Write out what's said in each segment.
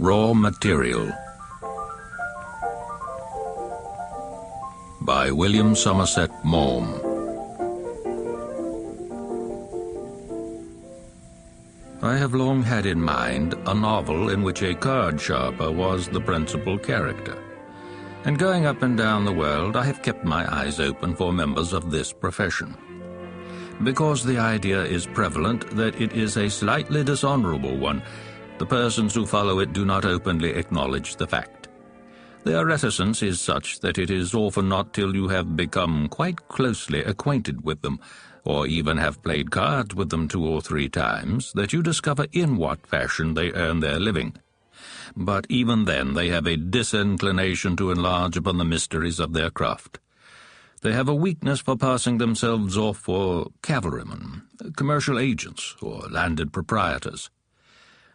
Raw Material by William Somerset Maugham. I have long had in mind a novel in which a card sharper was the principal character, and going up and down the world I have kept my eyes open for members of this profession, because the idea is prevalent that it is a slightly dishonorable one. The persons who follow it do not openly acknowledge the fact. Their reticence is such that it is often not till you have become quite closely acquainted with them, or even have played cards with them 2 or 3 times, that you discover in what fashion they earn their living. But even then they have a disinclination to enlarge upon the mysteries of their craft. They have a weakness for passing themselves off for cavalrymen, commercial agents, or landed proprietors.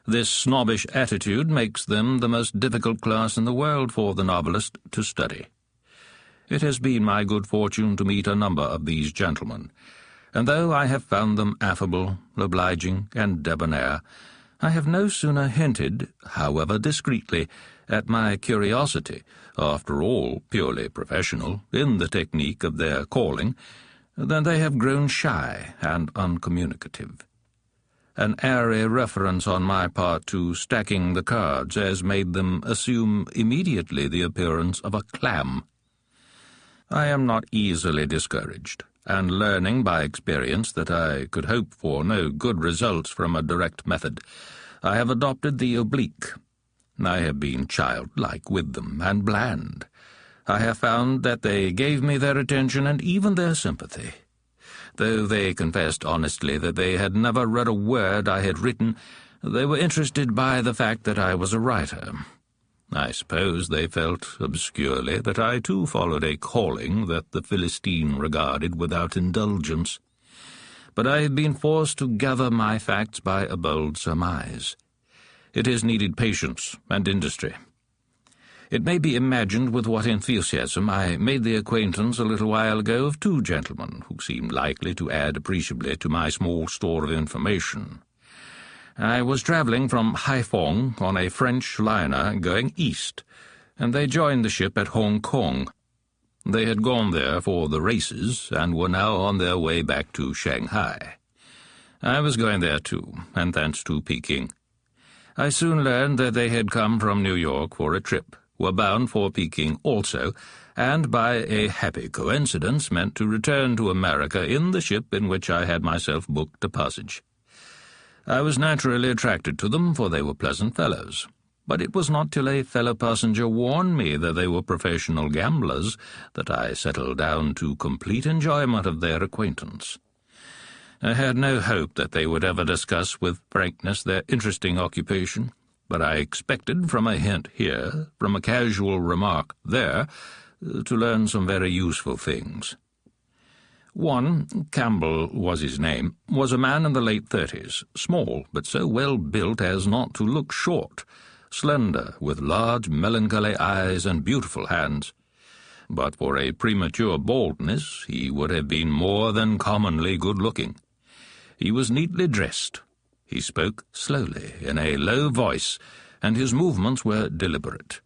This snobbish attitude makes them the most difficult class in the world for the novelist to study. It has been my good fortune to meet a number of these gentlemen, and though I have found them affable, obliging, and debonair, I have no sooner hinted, however discreetly, at my curiosity, after all purely professional, in the technique of their calling, than they have grown shy and uncommunicative. An airy reference on my part to stacking the cards has made them assume immediately the appearance of a clam. I am not easily discouraged, and learning by experience that I could hope for no good results from a direct method, I have adopted the oblique. I have been childlike with them, and bland. I have found that they gave me their attention and even their sympathy. Though they confessed honestly that they had never read a word I had written, they were interested by the fact that I was a writer. I suppose they felt obscurely that I too followed a calling that the Philistine regarded without indulgence. But I have been forced to gather my facts by a bold surmise. It has needed patience and industry. It may be imagined with what enthusiasm I made the acquaintance a little while ago of 2 gentlemen who seemed likely to add appreciably to my small store of information. I was travelling from Haiphong on a French liner going east, and they joined the ship at Hong Kong. They had gone there for the races, and were now on their way back to Shanghai. I was going there too, and thence to Peking. I soon learned that they had come from New York for a trip, were bound for Peking also, and by a happy coincidence meant to return to America in the ship in which I had myself booked a passage. I was naturally attracted to them, for they were pleasant fellows, but it was not till a fellow passenger warned me that they were professional gamblers that I settled down to complete enjoyment of their acquaintance. I had no hope that they would ever discuss with frankness their interesting occupation, but I expected from a hint here, from a casual remark there, to learn some very useful things. One, Campbell was his name, was a man in the late 30s, small, but so well built as not to look short, slender, with large melancholy eyes and beautiful hands. But for a premature baldness he would have been more than commonly good-looking. He was neatly dressed. He spoke slowly, in a low voice, and his movements were deliberate.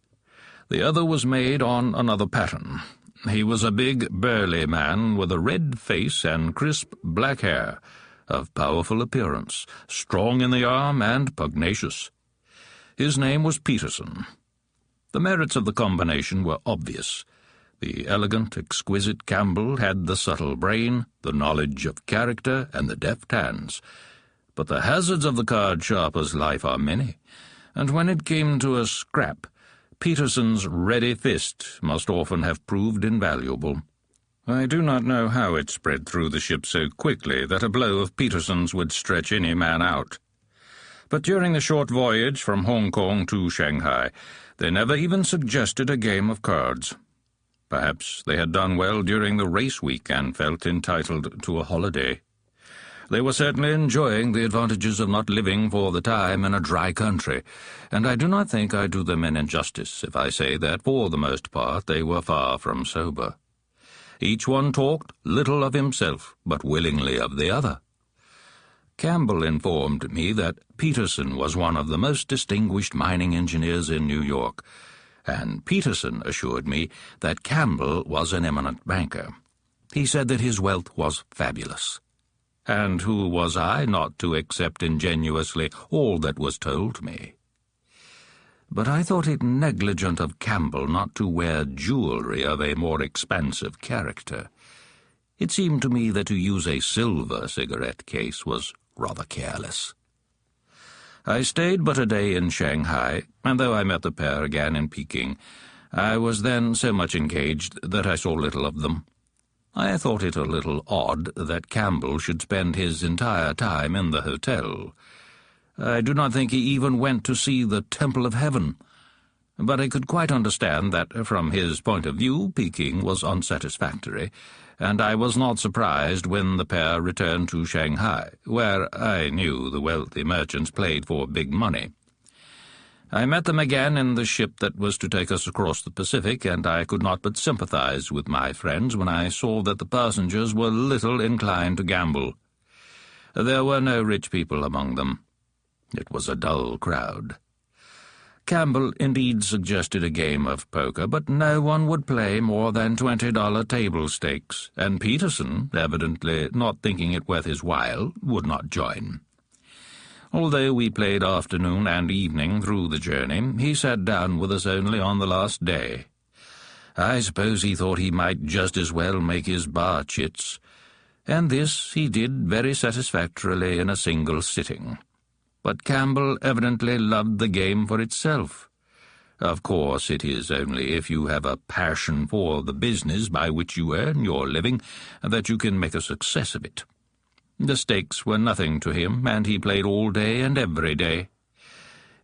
The other was made on another pattern. He was a big, burly man with a red face and crisp black hair, of powerful appearance, strong in the arm and pugnacious. His name was Peterson. The merits of the combination were obvious. The elegant, exquisite Campbell had the subtle brain, the knowledge of character, and the deft hands. But the hazards of the card-sharper's life are many, and when it came to a scrap, Peterson's ready fist must often have proved invaluable. I do not know how it spread through the ship so quickly that a blow of Peterson's would stretch any man out. But during the short voyage from Hong Kong to Shanghai, they never even suggested a game of cards. Perhaps they had done well during the race week and felt entitled to a holiday. They were certainly enjoying the advantages of not living for the time in a dry country, and I do not think I do them an injustice if I say that for the most part they were far from sober. Each one talked little of himself, but willingly of the other. Campbell informed me that Peterson was one of the most distinguished mining engineers in New York, and Peterson assured me that Campbell was an eminent banker. He said that his wealth was fabulous. And who was I not to accept ingenuously all that was told me? But I thought it negligent of Campbell not to wear jewellery of a more expansive character. It seemed to me that to use a silver cigarette case was rather careless. I stayed but a day in Shanghai, and though I met the pair again in Peking, I was then so much engaged that I saw little of them. I thought it a little odd that Campbell should spend his entire time in the hotel. I do not think he even went to see the Temple of Heaven, but I could quite understand that, from his point of view, Peking was unsatisfactory, and I was not surprised when the pair returned to Shanghai, where I knew the wealthy merchants played for big money. I met them again in the ship that was to take us across the Pacific, and I could not but sympathize with my friends when I saw that the passengers were little inclined to gamble. There were no rich people among them. It was a dull crowd. Campbell indeed suggested a game of poker, but no one would play more than $20 table stakes, and Peterson, evidently not thinking it worth his while, would not join. Although we played afternoon and evening through the journey, he sat down with us only on the last day. I suppose he thought he might just as well make his bar chits, and this he did very satisfactorily in a single sitting. But Campbell evidently loved the game for itself. Of course, it is only if you have a passion for the business by which you earn your living that you can make a success of it. The stakes were nothing to him, and he played all day and every day.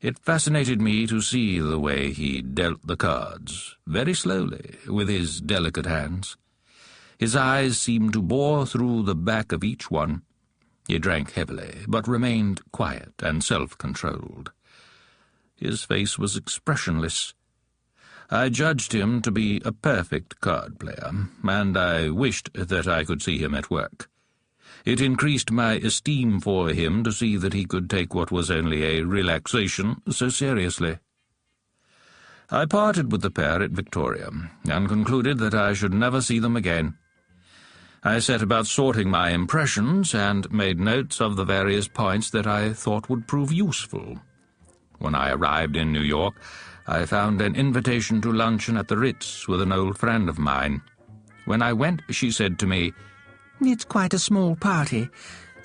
It fascinated me to see the way he dealt the cards, very slowly, with his delicate hands. His eyes seemed to bore through the back of each one. He drank heavily, but remained quiet and self-controlled. His face was expressionless. I judged him to be a perfect card player, and I wished that I could see him at work. It increased my esteem for him to see that he could take what was only a relaxation so seriously. I parted with the pair at Victoria, and concluded that I should never see them again. I set about sorting my impressions, and made notes of the various points that I thought would prove useful. When I arrived in New York, I found an invitation to luncheon at the Ritz with an old friend of mine. When I went, she said to me, "It's quite a small party.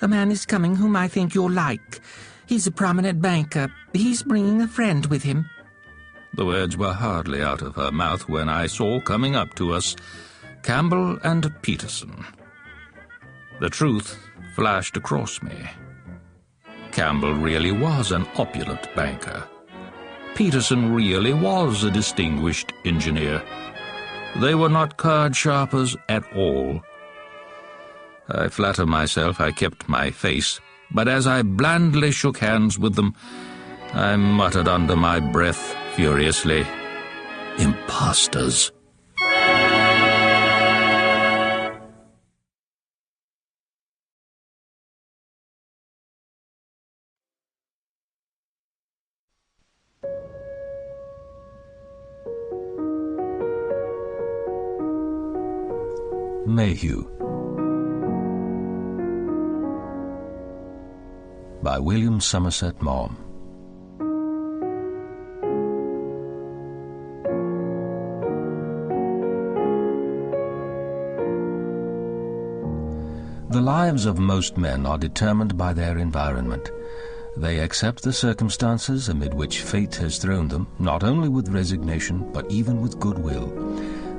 A man is coming whom I think you'll like. He's a prominent banker. He's bringing a friend with him." The words were hardly out of her mouth when I saw coming up to us Campbell and Peterson. The truth flashed across me. Campbell really was an opulent banker. Peterson really was a distinguished engineer. They were not card sharpers at all. I flatter myself I kept my face, but as I blandly shook hands with them, I muttered under my breath furiously, "Imposters." Mayhew by William Somerset Maugham. The lives of most men are determined by their environment. They accept the circumstances amid which fate has thrown them, not only with resignation, but even with goodwill.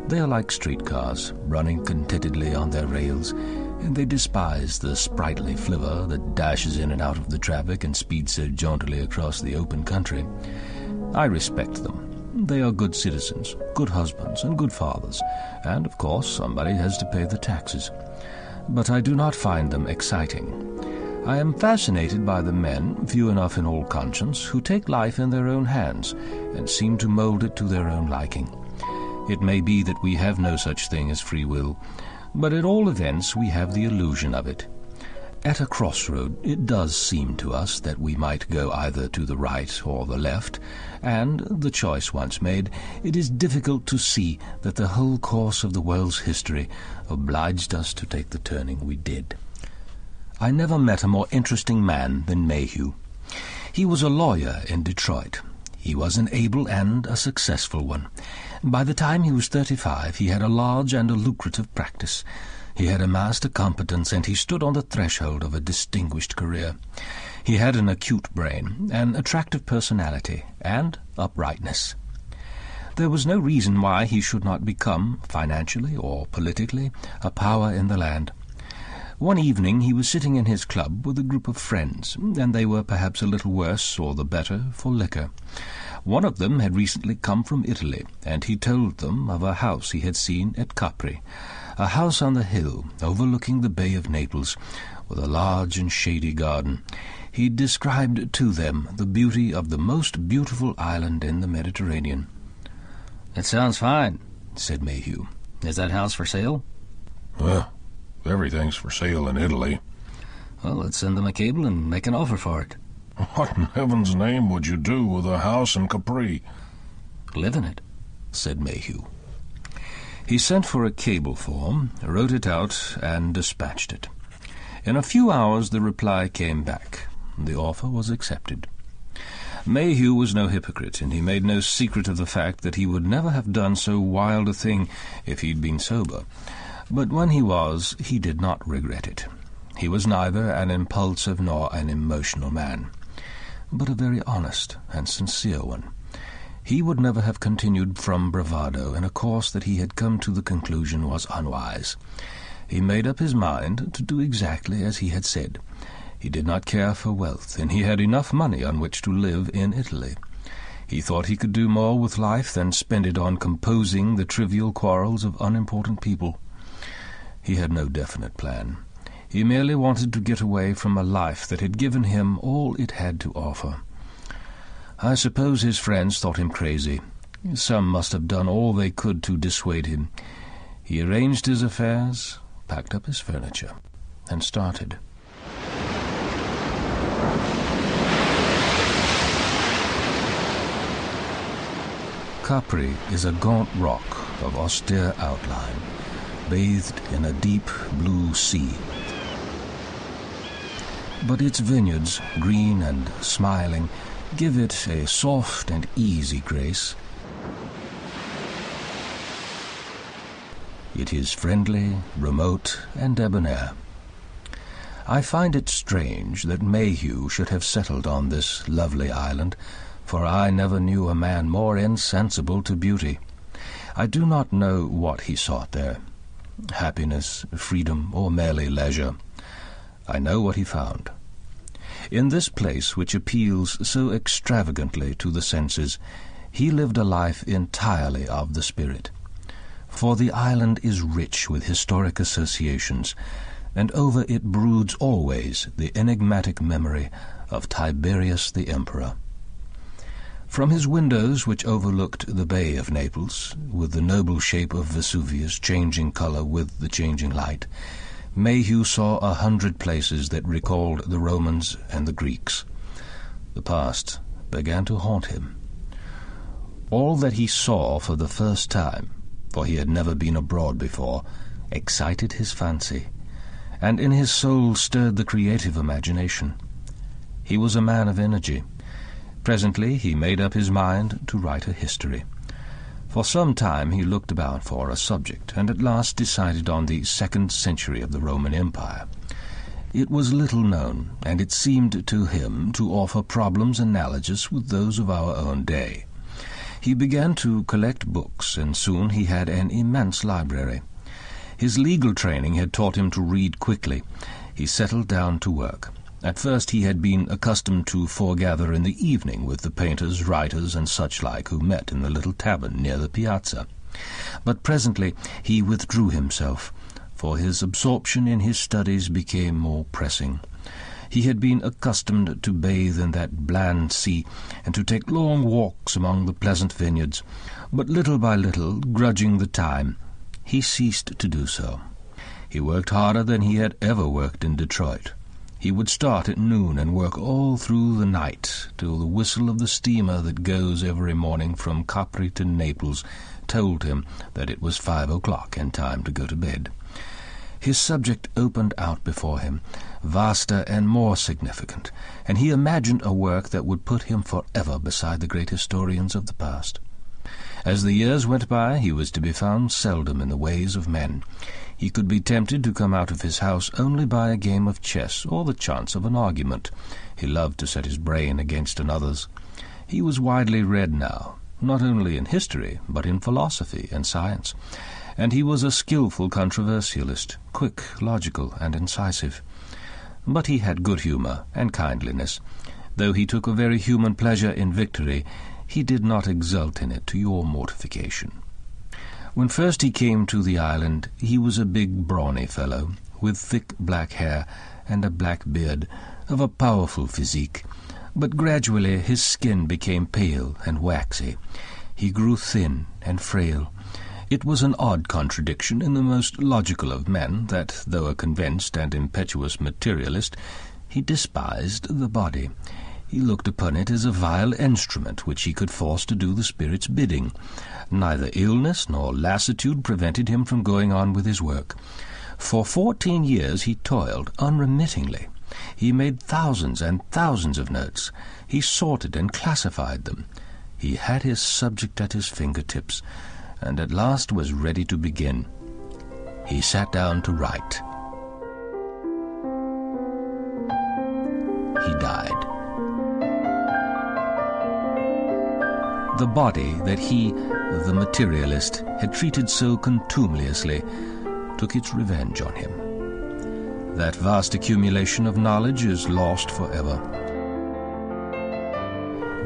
They are like streetcars, running contentedly on their rails, and they despise the sprightly flivver that dashes in and out of the traffic and speeds so jauntily across the open country. I respect them. They are good citizens, good husbands, and good fathers, and, of course, somebody has to pay the taxes. But I do not find them exciting. I am fascinated by the men, few enough in all conscience, who take life in their own hands and seem to mould it to their own liking. It may be that we have no such thing as free will, but at all events we have the illusion of it. At a crossroad, it does seem to us that we might go either to the right or the left, and, the choice once made, it is difficult to see that the whole course of the world's history obliged us to take the turning we did. I never met a more interesting man than Mayhew. He was a lawyer in Detroit. He was an able and a successful one. By the time he was 35, he had a large and a lucrative practice. He had amassed a competence, and he stood on the threshold of a distinguished career. He had an acute brain, an attractive personality, and uprightness. There was no reason why he should not become, financially or politically, a power in the land. One evening he was sitting in his club with a group of friends, and they were perhaps a little worse or the better for liquor. One of them had recently come from Italy, and he told them of a house he had seen at Capri, a house on the hill overlooking the Bay of Naples, with a large and shady garden. He described to them the beauty of the most beautiful island in the Mediterranean. "That sounds fine," said Mayhew. "Is that house for sale?" "Well, everything's for sale in Italy." "Well, let's send them a cable and make an offer for it." "What in heaven's name would you do with a house in Capri?" "Live in it," said Mayhew. He sent for a cable form, wrote it out, and dispatched it. In a few hours the reply came back. The offer was accepted. Mayhew was no hypocrite, and he made no secret of the fact that he would never have done so wild a thing if he'd been sober. But when he was, he did not regret it. He was neither an impulsive nor an emotional man, but a very honest and sincere one. He would never have continued from bravado in a course that he had come to the conclusion was unwise. He made up his mind to do exactly as he had said. He did not care for wealth, and he had enough money on which to live in Italy. He thought he could do more with life than spend it on composing the trivial quarrels of unimportant people. He had no definite plan. He merely wanted to get away from a life that had given him all it had to offer. I suppose his friends thought him crazy. Some must have done all they could to dissuade him. He arranged his affairs, packed up his furniture, and started. Capri is a gaunt rock of austere outline, bathed in a deep blue sea. But its vineyards, green and smiling, give it a soft and easy grace. It is friendly, remote, and debonair. I find it strange that Mayhew should have settled on this lovely island, for I never knew a man more insensible to beauty. I do not know what he sought there, happiness, freedom, or merely leisure. I know what he found. In this place, which appeals so extravagantly to the senses, he lived a life entirely of the spirit. For the island is rich with historic associations, and over it broods always the enigmatic memory of Tiberius the Emperor. From his windows, which overlooked the Bay of Naples, with the noble shape of Vesuvius changing color with the changing light, Mayhew saw 100 places that recalled the Romans and the Greeks. The past began to haunt him. All that he saw for the first time, for he had never been abroad before, excited his fancy, and in his soul stirred the creative imagination. He was a man of energy. Presently he made up his mind to write a history. For some time he looked about for a subject, and at last decided on the 2nd century of the Roman Empire. It was little known, and it seemed to him to offer problems analogous with those of our own day. He began to collect books, and soon he had an immense library. His legal training had taught him to read quickly. He settled down to work. At first he had been accustomed to foregather in the evening with the painters, writers, and such like who met in the little tavern near the piazza. But presently he withdrew himself, for his absorption in his studies became more pressing. He had been accustomed to bathe in that bland sea and to take long walks among the pleasant vineyards, but little by little, grudging the time, he ceased to do so. He worked harder than he had ever worked in Detroit. He would start at noon and work all through the night, till the whistle of the steamer that goes every morning from Capri to Naples told him that it was 5 o'clock and time to go to bed. His subject opened out before him, vaster and more significant, and he imagined a work that would put him forever beside the great historians of the past. As the years went by, he was to be found seldom in the ways of men. He could be tempted to come out of his house only by a game of chess or the chance of an argument. He loved to set his brain against another's. He was widely read now, not only in history, but in philosophy and science, and he was a skilful controversialist, quick, logical, and incisive. But he had good humour and kindliness. Though he took a very human pleasure in victory, he did not exult in it to your mortification. When first he came to the island, he was a big, brawny fellow, with thick black hair and a black beard, of a powerful physique, but gradually his skin became pale and waxy. He grew thin and frail. It was an odd contradiction in the most logical of men that, though a convinced and impetuous materialist, he despised the body. He looked upon it as a vile instrument which he could force to do the spirit's bidding. Neither illness nor lassitude prevented him from going on with his work. For 14 years he toiled unremittingly. He made thousands and thousands of notes. He sorted and classified them. He had his subject at his fingertips, and at last was ready to begin. He sat down to write. He died. The body that he, the materialist, had treated so contumeliously took its revenge on him. That vast accumulation of knowledge is lost forever.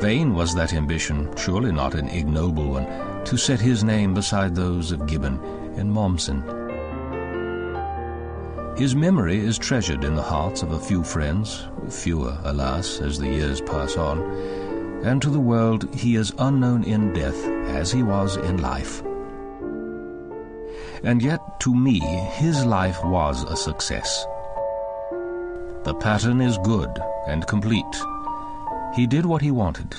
Vain was that ambition, surely not an ignoble one, to set his name beside those of Gibbon and Mommsen. His memory is treasured in the hearts of a few friends, fewer, alas, as the years pass on, and to the world he is unknown in death as he was in life. And yet, to me, his life was a success. The pattern is good and complete. He did what he wanted,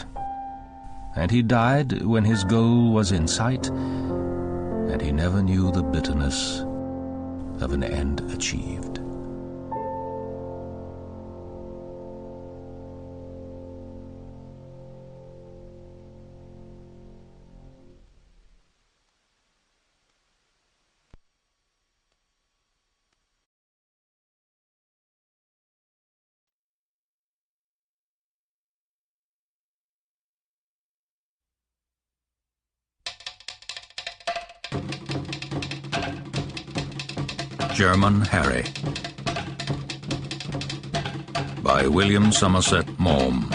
and he died when his goal was in sight, and he never knew the bitterness of an end achieved. German Harry by William Somerset Maugham.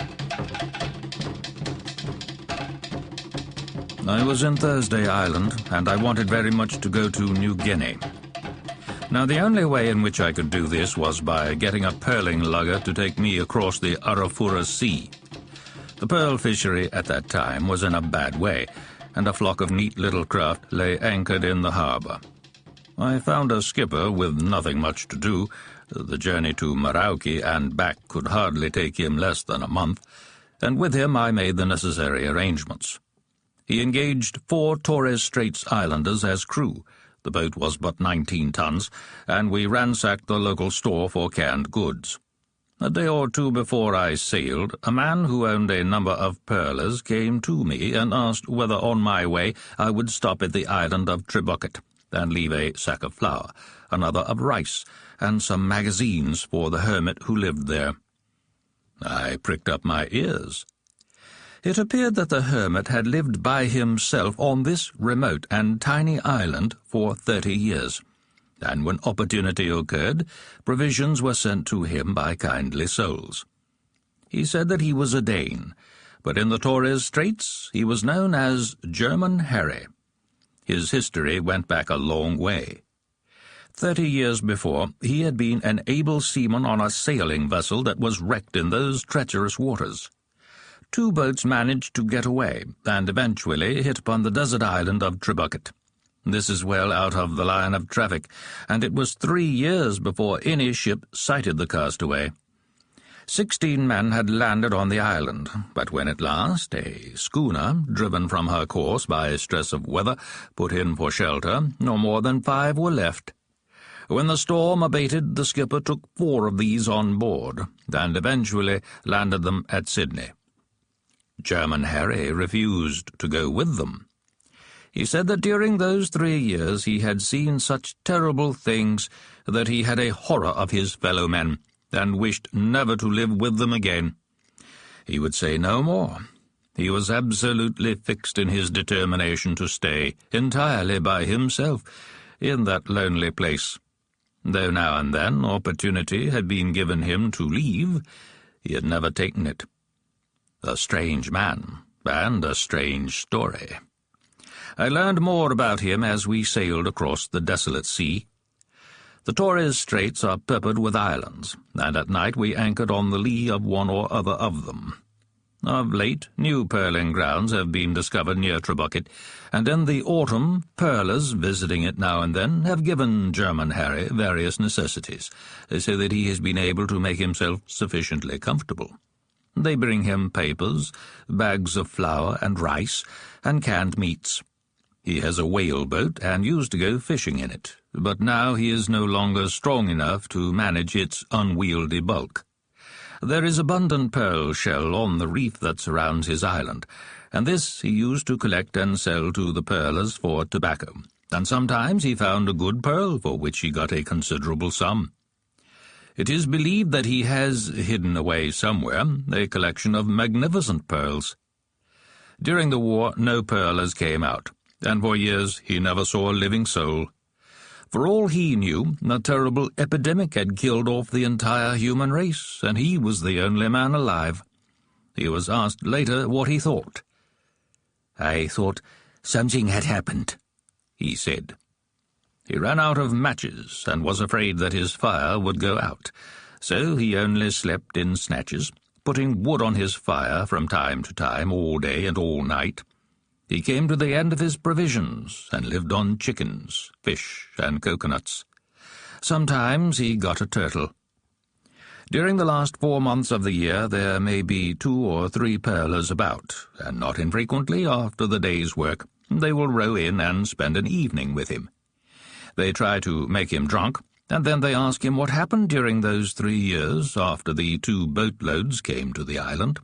I was in Thursday Island, and I wanted very much to go to New Guinea. Now, the only way in which I could do this was by getting a pearling lugger to take me across the Arafura Sea. The pearl fishery at that time was in a bad way, and a flock of neat little craft lay anchored in the harbour. I found a skipper with nothing much to do. The journey to Merauke and back could hardly take him less than a month, and with him I made the necessary arrangements. He engaged 4 Torres Straits Islanders as crew. The boat was but 19 tons, and we ransacked the local store for canned goods. A day or two before I sailed, a man who owned a number of pearlers came to me and asked whether on my way I would stop at the island of Tribucket and leave a sack of flour, another of rice, and some magazines for the hermit who lived there. I pricked up my ears. It appeared that the hermit had lived by himself on this remote and tiny island for 30 years, and when opportunity occurred, provisions were sent to him by kindly souls. He said that he was a Dane, but in the Torres Straits he was known as German Harry. His history went back a long way. 30 years before, he had been an able seaman on a sailing vessel that was wrecked in those treacherous waters. 2 boats managed to get away, and eventually hit upon the desert island of Tribucket. This is well out of the line of traffic, and it was 3 years before any ship sighted the castaway. 16 men had landed on the island, but when at last a schooner, driven from her course by stress of weather, put in for shelter, no more than 5 were left. When the storm abated, the skipper took 4 of these on board, and eventually landed them at Sydney. German Harry refused to go with them. He said that during those 3 years he had seen such terrible things that he had a horror of his fellow men, and wished never to live with them again. He would say no more. He was absolutely fixed in his determination to stay entirely by himself in that lonely place. Though now and then opportunity had been given him to leave, he had never taken it. A strange man, and a strange story. I learned more about him as we sailed across the desolate sea. The Torres Straits are peppered with islands, and at night we anchored on the lee of one or other of them. Of late, new pearling grounds have been discovered near Trabucket, and in the autumn, pearlers visiting it now and then have given German Harry various necessities, so that he has been able to make himself sufficiently comfortable. They bring him papers, bags of flour and rice, and canned meats. He has a whaleboat and used to go fishing in it, but now he is no longer strong enough to manage its unwieldy bulk. There is abundant pearl shell on the reef that surrounds his island, and this he used to collect and sell to the pearlers for tobacco, and sometimes he found a good pearl for which he got a considerable sum. It is believed that he has hidden away somewhere a collection of magnificent pearls. During the war no pearlers came out, and for years he never saw a living soul. For all he knew, a terrible epidemic had killed off the entire human race, and he was the only man alive. He was asked later what he thought. "I thought something had happened," he said. He ran out of matches and was afraid that his fire would go out, so he only slept in snatches, putting wood on his fire from time to time all day and all night. He came to the end of his provisions and lived on chickens, fish, and coconuts. Sometimes he got a turtle. During the last 4 months of the year there may be 2 or 3 pearlers about, and not infrequently, after the day's work, they will row in and spend an evening with him. They try to make him drunk, and then they ask him what happened during those 3 years after the 2 boatloads came to the island.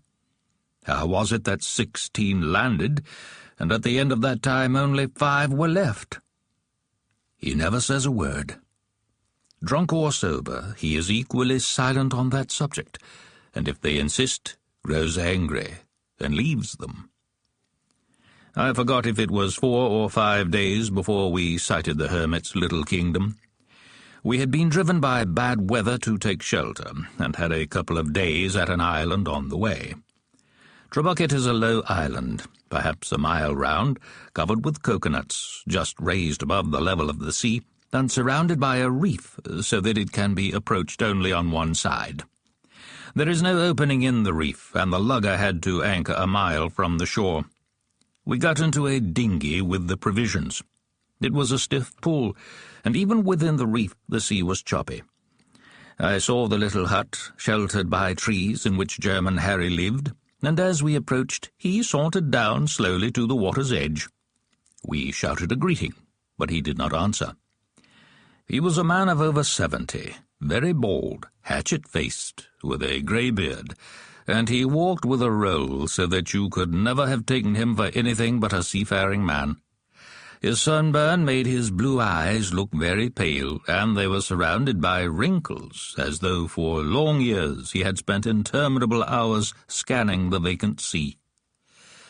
How was it that 16 landed, and at the end of that time only 5 were left? He never says a word. Drunk or sober, he is equally silent on that subject, and if they insist, grows angry and leaves them. I forgot if it was 4 or 5 days before we sighted the hermit's little kingdom. We had been driven by bad weather to take shelter, and had a couple of days at an island on the way. Trabucket is a low island, perhaps a mile round, covered with coconuts, just raised above the level of the sea, and surrounded by a reef, so that it can be approached only on one side. There is no opening in the reef, and the lugger had to anchor a mile from the shore. We got into a dinghy with the provisions. It was a stiff pull, and even within the reef the sea was choppy. I saw the little hut, sheltered by trees, in which German Harry lived, and as we approached he sauntered down slowly to the water's edge. We shouted a greeting, but he did not answer. He was a man of over 70, very bald, hatchet-faced, with a grey beard, and he walked with a roll so that you could never have taken him for anything but a seafaring man. His sunburn made his blue eyes look very pale, and they were surrounded by wrinkles, as though for long years he had spent interminable hours scanning the vacant sea.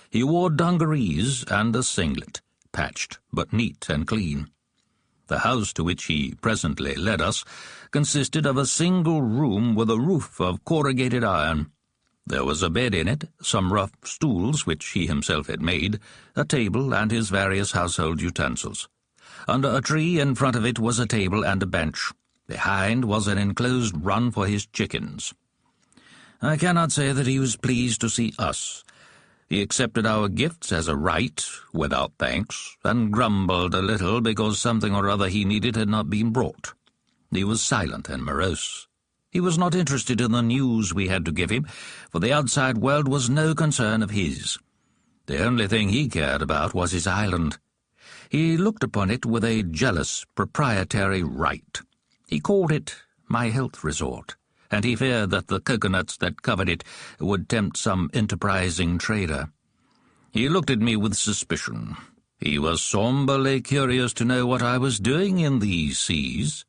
He wore dungarees and a singlet, patched but neat and clean. The house to which he presently led us consisted of a single room with a roof of corrugated iron. There was a bed in it, some rough stools which he himself had made, a table and his various household utensils. Under a tree in front of it was a table and a bench. Behind was an enclosed run for his chickens. I cannot say that he was pleased to see us. He accepted our gifts as a right, without thanks, and grumbled a little because something or other he needed had not been brought. He was silent and morose. He was not interested in the news we had to give him, for the outside world was no concern of his. The only thing he cared about was his island. He looked upon it with a jealous, proprietary right. He called it my health resort, and he feared that the coconuts that covered it would tempt some enterprising trader. He looked at me with suspicion. He was somberly curious to know what I was doing in these seas.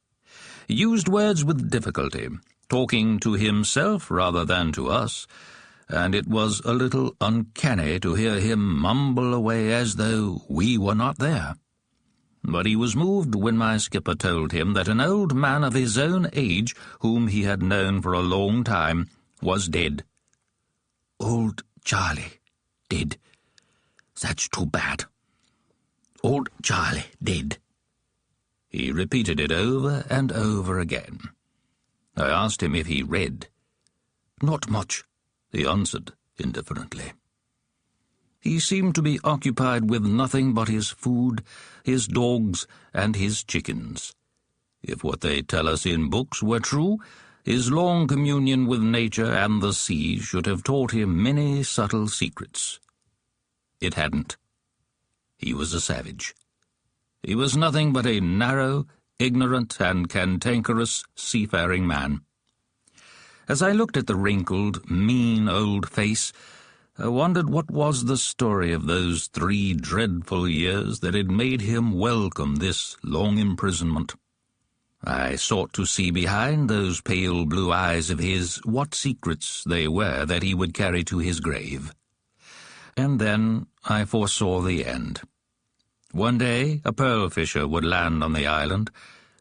He used words with difficulty, talking to himself rather than to us, and it was a little uncanny to hear him mumble away as though we were not there. But he was moved when my skipper told him that an old man of his own age, whom he had known for a long time, was dead. "Old Charlie dead. That's too bad. Old Charlie dead." He repeated it over and over again. I asked him if he read. "Not much," he answered indifferently. He seemed to be occupied with nothing but his food, his dogs, and his chickens. If what they tell us in books were true, his long communion with nature and the sea should have taught him many subtle secrets. It hadn't. He was a savage. He was nothing but a narrow, ignorant, and cantankerous seafaring man. As I looked at the wrinkled, mean old face, I wondered what was the story of those 3 dreadful years that had made him welcome this long imprisonment. I sought to see behind those pale blue eyes of his what secrets they were that he would carry to his grave. And then I foresaw the end. One day a pearl fisher would land on the island,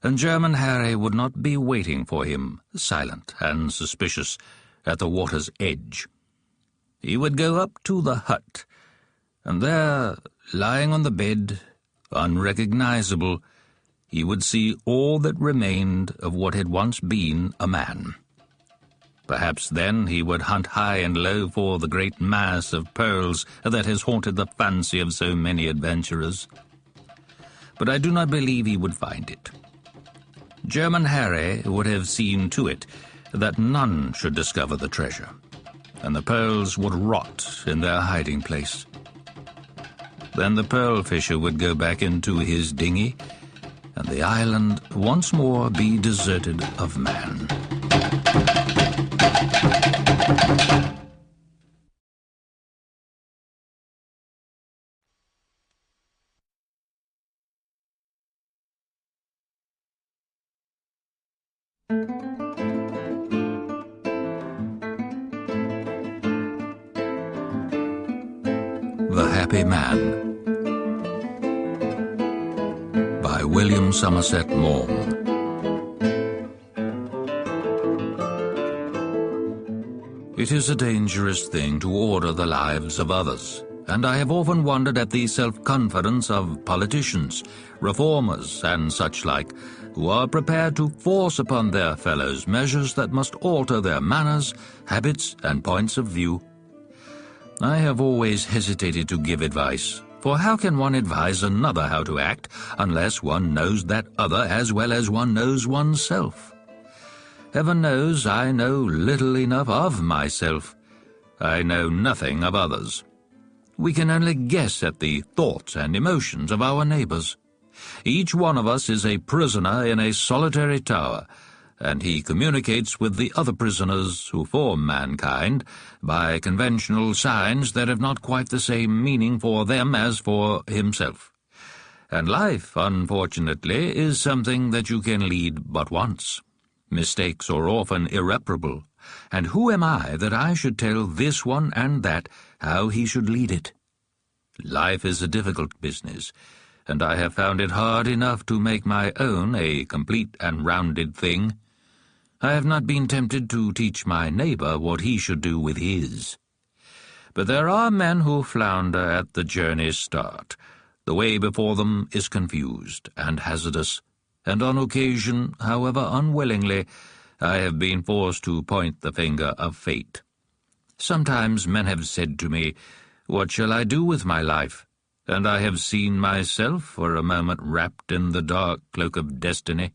and German Harry would not be waiting for him, silent and suspicious, at the water's edge. He would go up to the hut, and there, lying on the bed, unrecognizable, he would see all that remained of what had once been a man. Perhaps then he would hunt high and low for the great mass of pearls that has haunted the fancy of so many adventurers. But I do not believe he would find it. German Harry would have seen to it that none should discover the treasure, and the pearls would rot in their hiding place. Then the pearl fisher would go back into his dinghy, and the island once more be deserted of man. The Happy Man by William Somerset Maugham. It is a dangerous thing to order the lives of others, and I have often wondered at the self-confidence of politicians, reformers, and such like, who are prepared to force upon their fellows measures that must alter their manners, habits, and points of view. I have always hesitated to give advice, for how can one advise another how to act unless one knows that other as well as one knows oneself? Heaven knows I know little enough of myself. I know nothing of others. We can only guess at the thoughts and emotions of our neighbors. Each one of us is a prisoner in a solitary tower, and he communicates with the other prisoners who form mankind by conventional signs that have not quite the same meaning for them as for himself. And life, unfortunately, is something that you can lead but once. Mistakes are often irreparable, and who am I that I should tell this one and that how he should lead it? Life is a difficult business, and I have found it hard enough to make my own a complete and rounded thing. I have not been tempted to teach my neighbor what he should do with his. But there are men who flounder at the journey's start. The way before them is confused and hazardous, and on occasion, however unwillingly, I have been forced to point the finger of fate. Sometimes men have said to me, "What shall I do with my life?" And I have seen myself for a moment wrapped in the dark cloak of destiny.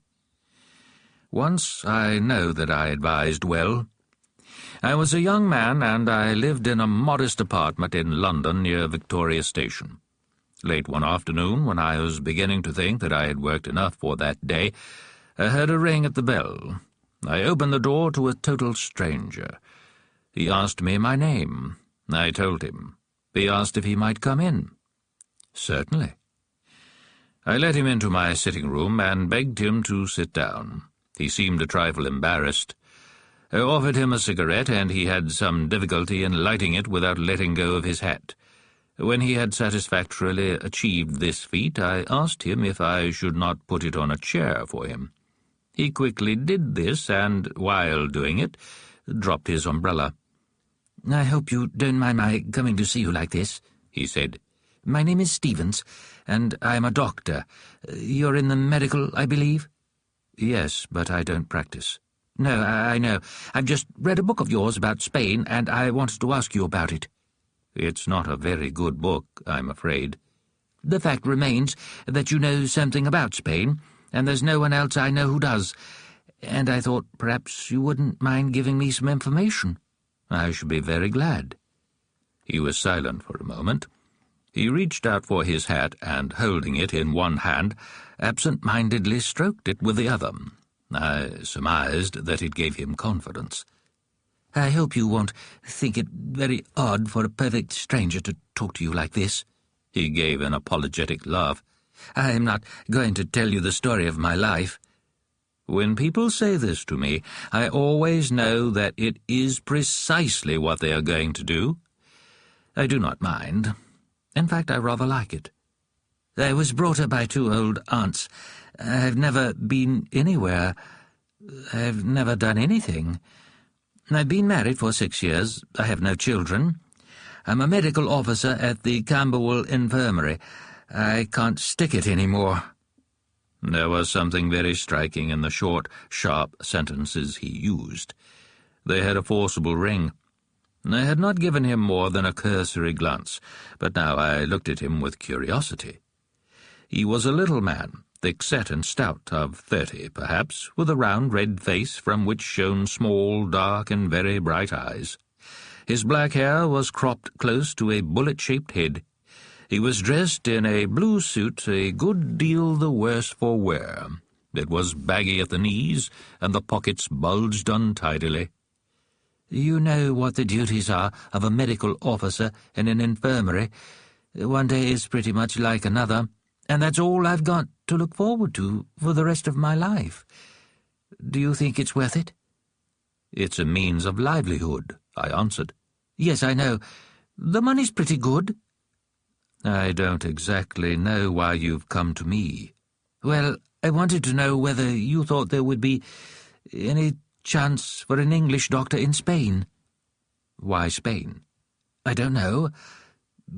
Once I know that I advised well. I was a young man, and I lived in a modest apartment in London near Victoria Station. Late one afternoon, when I was beginning to think that I had worked enough for that day, I heard a ring at the bell. I opened the door to a total stranger. He asked me my name. I told him. He asked if he might come in. Certainly. I let him into my sitting-room and begged him to sit down. He seemed a trifle embarrassed. I offered him a cigarette, and he had some difficulty in lighting it without letting go of his hat. When he had satisfactorily achieved this feat, I asked him if I should not put it on a chair for him. He quickly did this, and, while doing it, dropped his umbrella. "I hope you don't mind my coming to see you like this," he said. "My name is Stevens, and I am a doctor. You're in the medical, I believe?" "Yes, but I don't practice." "No, I know. I've just read a book of yours about Spain, and I wanted to ask you about it." "It's not a very good book, I'm afraid." "The fact remains that you know something about Spain, and there's no one else I know who does, and I thought perhaps you wouldn't mind giving me some information." "I should be very glad." He was silent for a moment. He reached out for his hat, and, holding it in one hand, absent-mindedly stroked it with the other. I surmised that it gave him confidence. "I hope you won't think it very odd for a perfect stranger to talk to you like this." He gave an apologetic laugh. "I am not going to tell you the story of my life." When people say this to me, I always know that it is precisely what they are going to do. I do not mind. In fact, I rather like it. I was brought up by two old aunts. I've never been anywhere. I've never done anything. I've been married for 6 years. I have no children. I'm a medical officer at the Camberwell Infirmary. I can't stick it any more." There was something very striking in the short, sharp sentences he used. They had a forcible ring. I had not given him more than a cursory glance, but now I looked at him with curiosity. He was a little man, thick-set and stout, of 30, perhaps, with a round red face from which shone small, dark, and very bright eyes. His black hair was cropped close to a bullet-shaped head. He was dressed in a blue suit a good deal the worse for wear. It was baggy at the knees, and the pockets bulged untidily. "You know what the duties are of a medical officer in an infirmary. One day is pretty much like another, and that's all I've got to look forward to for the rest of my life. Do you think it's worth it?" "It's a means of livelihood," I answered. "Yes, I know. The money's pretty good." "I don't exactly know why you've come to me." "Well, I wanted to know whether you thought there would be any chance for an English doctor in Spain." "Why Spain?" "I don't know.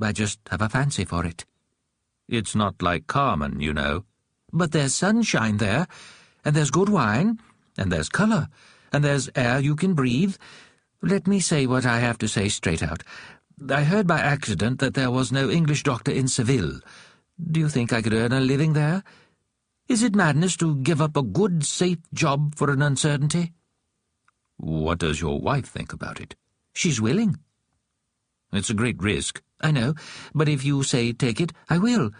I just have a fancy for it." "It's not like Carmen, you know." "But there's sunshine there, and there's good wine, and there's colour, and there's air you can breathe. Let me say what I have to say straight out. I heard by accident that there was no English doctor in Seville. Do you think I could earn a living there? Is it madness to give up a good, safe job for an uncertainty?" "What does your wife think about it?" "She's willing." "It's a great risk." "I know, but if you say take it, I will.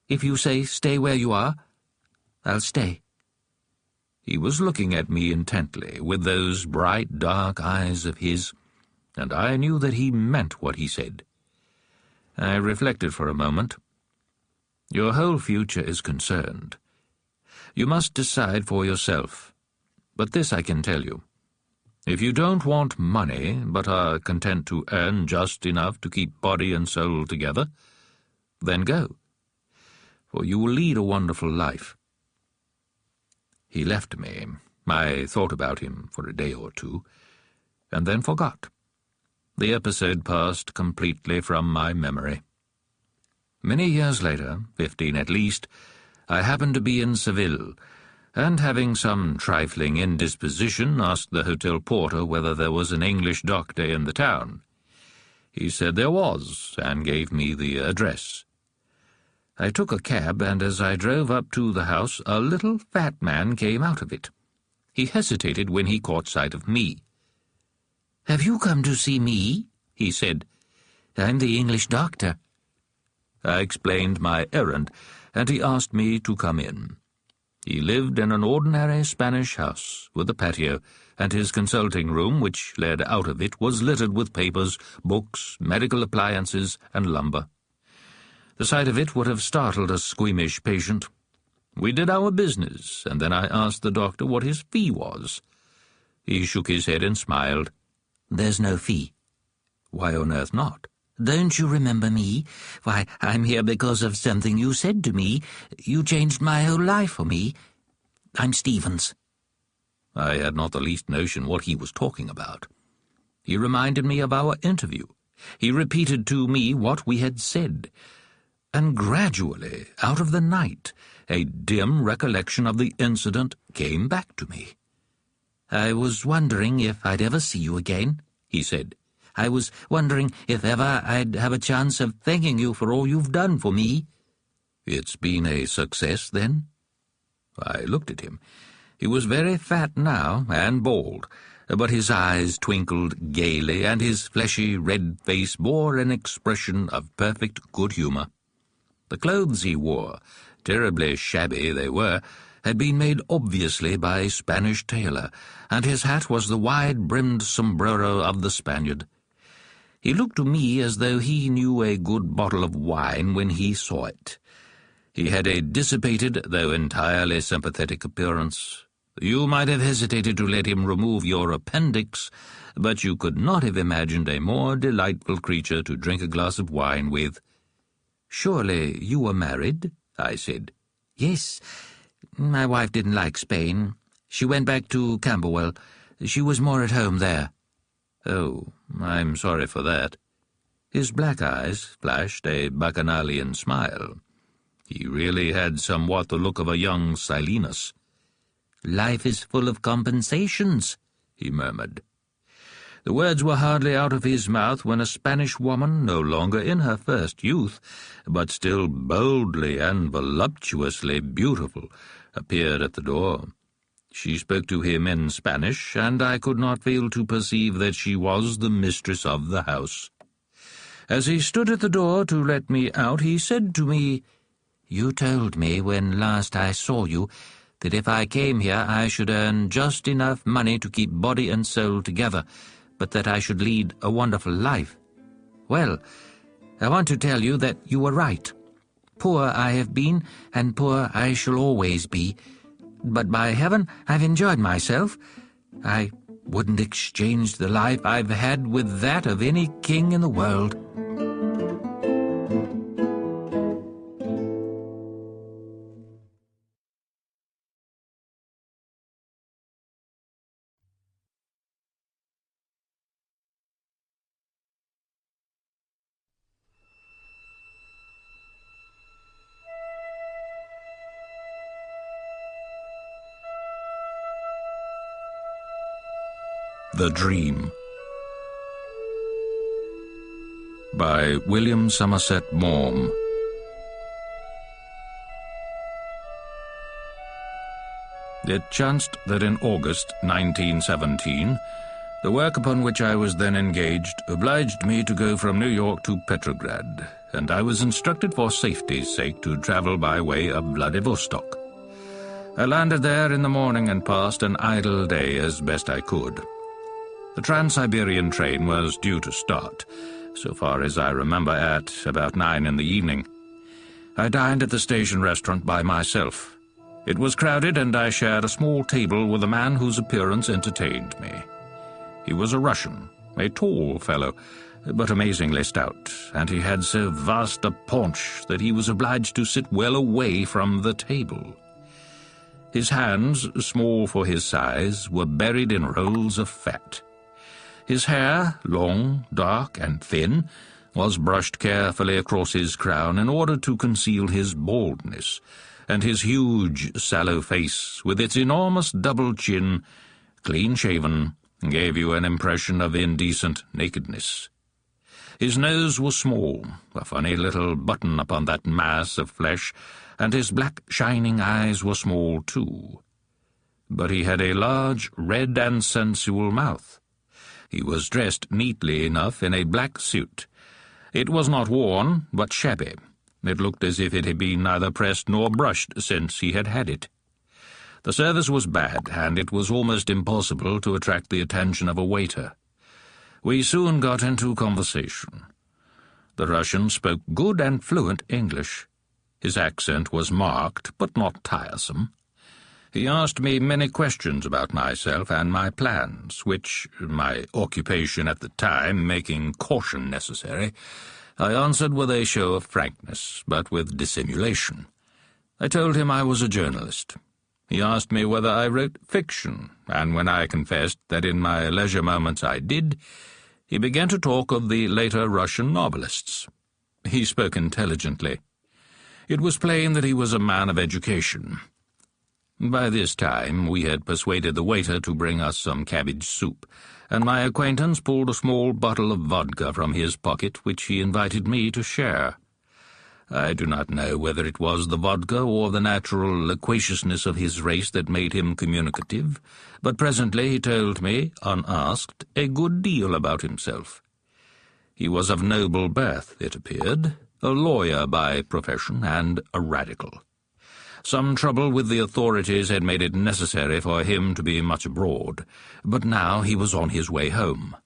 If you say stay where you are, I'll stay." He was looking at me intently with those bright, dark eyes of his, and I knew that he meant what he said. I reflected for a moment. "Your whole future is concerned. You must decide for yourself. But this I can tell you. If you don't want money, but are content to earn just enough to keep body and soul together, then go, for you will lead a wonderful life." He left me. I thought about him for a day or two, and then forgot. The episode passed completely from my memory. Many years later, 15 at least, I happened to be in Seville, and having some trifling indisposition, asked the hotel porter whether there was an English doctor in the town. He said there was, and gave me the address. I took a cab, and as I drove up to the house, a little fat man came out of it. He hesitated when he caught sight of me. "Have you come to see me?" he said. "I'm the English doctor." I explained my errand, and he asked me to come in. He lived in an ordinary Spanish house, with a patio, and his consulting room, which led out of it, was littered with papers, books, medical appliances, and lumber. The sight of it would have startled a squeamish patient. We did our business, and then I asked the doctor what his fee was. He shook his head and smiled. "There's no fee." "Why on earth not?" "Don't you remember me? Why, I'm here because of something you said to me. You changed my whole life for me. I'm Stevens." I had not the least notion what he was talking about. He reminded me of our interview. He repeated to me what we had said. And gradually, out of the night, a dim recollection of the incident came back to me. "I was wondering if I'd ever see you again," he said. "I was wondering if ever I'd have a chance of thanking you for all you've done for me." "It's been a success, then?" I looked at him. He was very fat now, and bald, but his eyes twinkled gaily, and his fleshy red face bore an expression of perfect good humour. The clothes he wore, terribly shabby they were, had been made obviously by a Spanish tailor, and his hat was the wide-brimmed sombrero of the Spaniard. He looked to me as though he knew a good bottle of wine when he saw it. He had a dissipated, though entirely sympathetic appearance. You might have hesitated to let him remove your appendix, but you could not have imagined a more delightful creature to drink a glass of wine with. "Surely you were married?" I said. "Yes. My wife didn't like Spain. She went back to Camberwell. She was more at home there." "Oh, I'm sorry for that." His black eyes flashed a bacchanalian smile. He really had somewhat the look of a young Silenus. "Life is full of compensations," he murmured. The words were hardly out of his mouth when a Spanish woman, no longer in her first youth, but still boldly and voluptuously beautiful, appeared at the door. She spoke to him in Spanish, and I could not fail to perceive that she was the mistress of the house. As he stood at the door to let me out, he said to me, "You told me when last I saw you that if I came here I should earn just enough money to keep body and soul together, but that I should lead a wonderful life. Well, I want to tell you that you were right. Poor I have been, and poor I shall always be. But by heaven, I've enjoyed myself. I wouldn't exchange the life I've had with that of any king in the world." The Dream by William Somerset Maugham. It chanced that in August 1917, the work upon which I was then engaged obliged me to go from New York to Petrograd, and I was instructed for safety's sake to travel by way of Vladivostok. I landed there in the morning and passed an idle day as best I could. The Trans-Siberian train was due to start, so far as I remember, at about 9 in the evening. I dined at the station restaurant by myself. It was crowded, and I shared a small table with a man whose appearance entertained me. He was a Russian, a tall fellow, but amazingly stout, and he had so vast a paunch that he was obliged to sit well away from the table. His hands, small for his size, were buried in rolls of fat. His hair, long, dark, and thin, was brushed carefully across his crown in order to conceal his baldness, and his huge, sallow face, with its enormous double chin, clean-shaven, gave you an impression of indecent nakedness. His nose was small, a funny little button upon that mass of flesh, and his black, shining eyes were small too. but he had a large, red and sensual mouth. He was dressed neatly enough in a black suit. It was not worn, but shabby. It looked as if it had been neither pressed nor brushed since he had had it. The service was bad, and it was almost impossible to attract the attention of a waiter. We soon got into conversation. The Russian spoke good and fluent English. His accent was marked, but not tiresome. He asked me many questions about myself and my plans, which, my occupation at the time making caution necessary, I answered with a show of frankness, but with dissimulation. I told him I was a journalist. He asked me whether I wrote fiction, and when I confessed that in my leisure moments I did, he began to talk of the later Russian novelists. He spoke intelligently. It was plain that he was a man of education. By this time we had persuaded the waiter to bring us some cabbage soup, and my acquaintance pulled a small bottle of vodka from his pocket, which he invited me to share. I do not know whether it was the vodka or the natural loquaciousness of his race that made him communicative, but presently he told me, unasked, a good deal about himself. He was of noble birth, it appeared, a lawyer by profession, and a radical. Some trouble with the authorities had made it necessary for him to be much abroad, but now he was on his way home.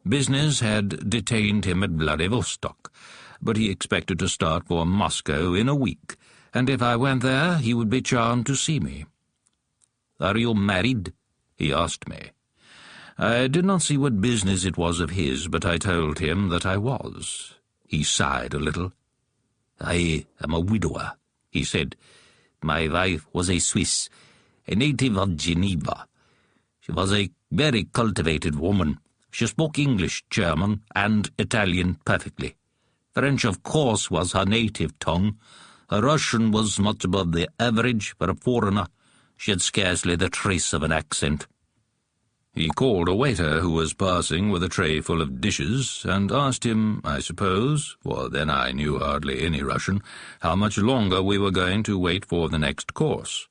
Business had detained him at Vladivostok, but he expected to start for Moscow in a week, and if I went there he would be charmed to see me. "Are you married?" he asked me. I did not see what business it was of his, but I told him that I was. He sighed a little. "I am a widower," he said. "My wife was a Swiss, a native of Geneva. She was a very cultivated woman. She spoke English, German, and Italian perfectly. French, of course, was her native tongue. Her Russian was much above the average for a foreigner. She had scarcely the trace of an accent." He called a waiter who was passing with a tray full of dishes, and asked him, I suppose, for then I knew hardly any Russian, how much longer we were going to wait for the next course.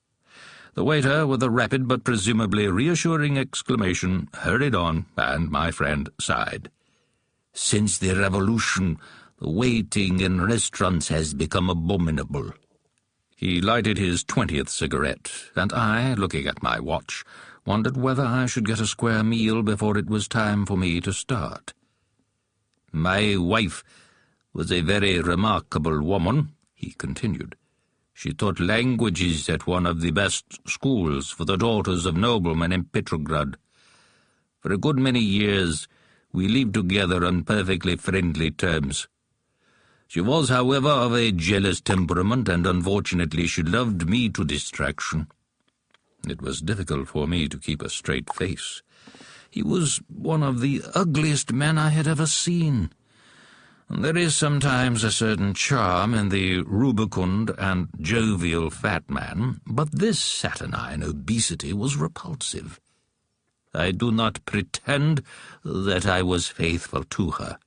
The waiter, with a rapid but presumably reassuring exclamation, hurried on, and my friend sighed. "Since the Revolution, the waiting in restaurants has become abominable." He lighted his 20th cigarette, and I, looking at my watch, wondered whether I should get a square meal before it was time for me to start. "My wife was a very remarkable woman," he continued. "She taught languages at one of the best schools for the daughters of noblemen in Petrograd. For a good many years we lived together on perfectly friendly terms. She was, however, of a jealous temperament, and unfortunately she loved me to distraction." It was difficult for me to keep a straight face. He was one of the ugliest men I had ever seen. There is sometimes a certain charm in the rubicund and jovial fat man, but this saturnine obesity was repulsive. I do not pretend that I was faithful to her.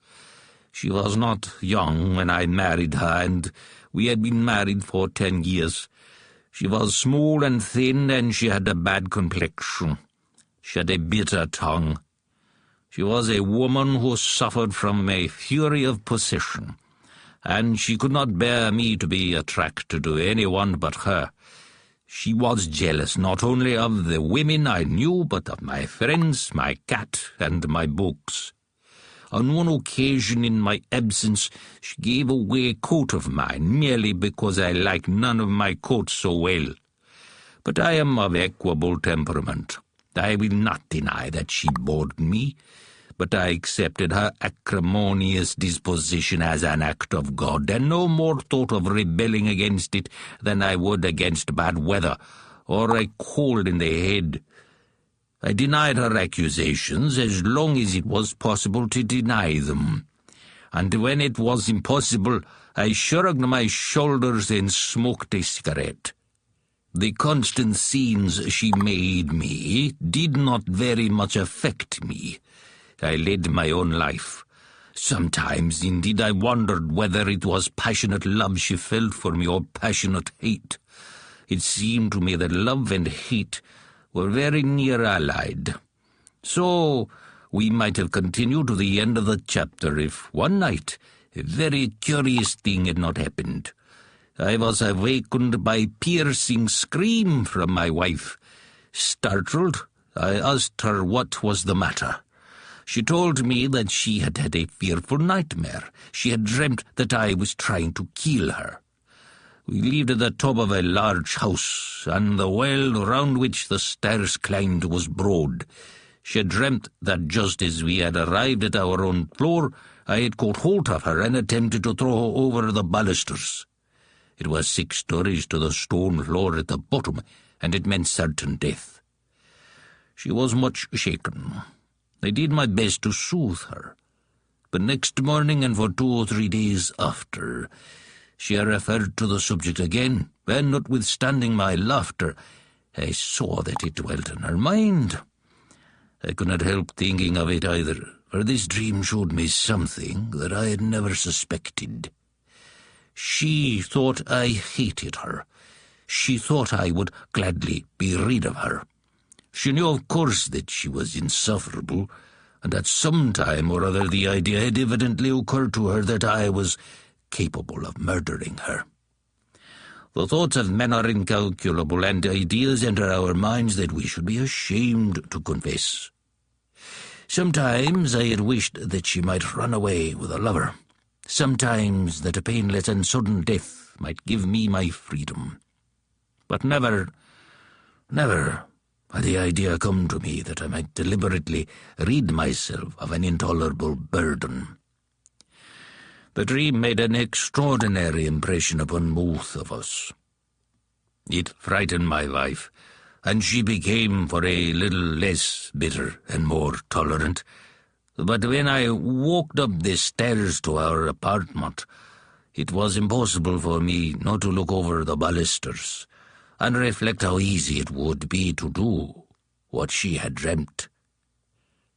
She was not young when I married her, and we had been married for 10 years. She was small and thin, and she had a bad complexion. She had a bitter tongue. She was a woman who suffered from a fury of possession, and she could not bear me to be attracted to anyone but her. She was jealous not only of the women I knew, but of my friends, my cat, and my books. On one occasion in my absence she gave away a coat of mine merely because I liked none of my coats so well. But I am of equable temperament. I will not deny that she bored me, but I accepted her acrimonious disposition as an act of God, and no more thought of rebelling against it than I would against bad weather or a cold in the head. I denied her accusations as long as it was possible to deny them, and when it was impossible, I shrugged my shoulders and smoked a cigarette. The constant scenes she made me did not very much affect me. I led my own life. Sometimes, indeed, I wondered whether it was passionate love she felt for me or passionate hate. It seemed to me that love and hate were very near allied. So we might have continued to the end of the chapter if one night a very curious thing had not happened. I was awakened by a piercing scream from my wife. Startled, I asked her what was the matter. She told me that she had had a fearful nightmare. She had dreamt that I was trying to kill her. We lived at the top of a large house, and the well round which the stairs climbed was broad. She had dreamt that just as we had arrived at our own floor, I had caught hold of her and attempted to throw her over the balusters. It was 6 stories to the stone floor at the bottom, and it meant certain death. She was much shaken. I did my best to soothe her, but next morning and for 2 or 3 days after, she referred to the subject again, and notwithstanding my laughter, I saw that it dwelt in her mind. I could not help thinking of it either, for this dream showed me something that I had never suspected. She thought I hated her. She thought I would gladly be rid of her. She knew, of course, that she was insufferable, and at some time or other the idea had evidently occurred to her that I was capable of murdering her. The thoughts of men are incalculable, and ideas enter our minds that we should be ashamed to confess. Sometimes I had wished that she might run away with a lover. Sometimes that a painless and sudden death might give me my freedom. But never had the idea come to me that I might deliberately rid myself of an intolerable burden. The dream made an extraordinary impression upon both of us. It frightened my wife, and she became for a little less bitter and more tolerant. But when I walked up the stairs to our apartment, it was impossible for me not to look over the balusters and reflect how easy it would be to do what she had dreamt.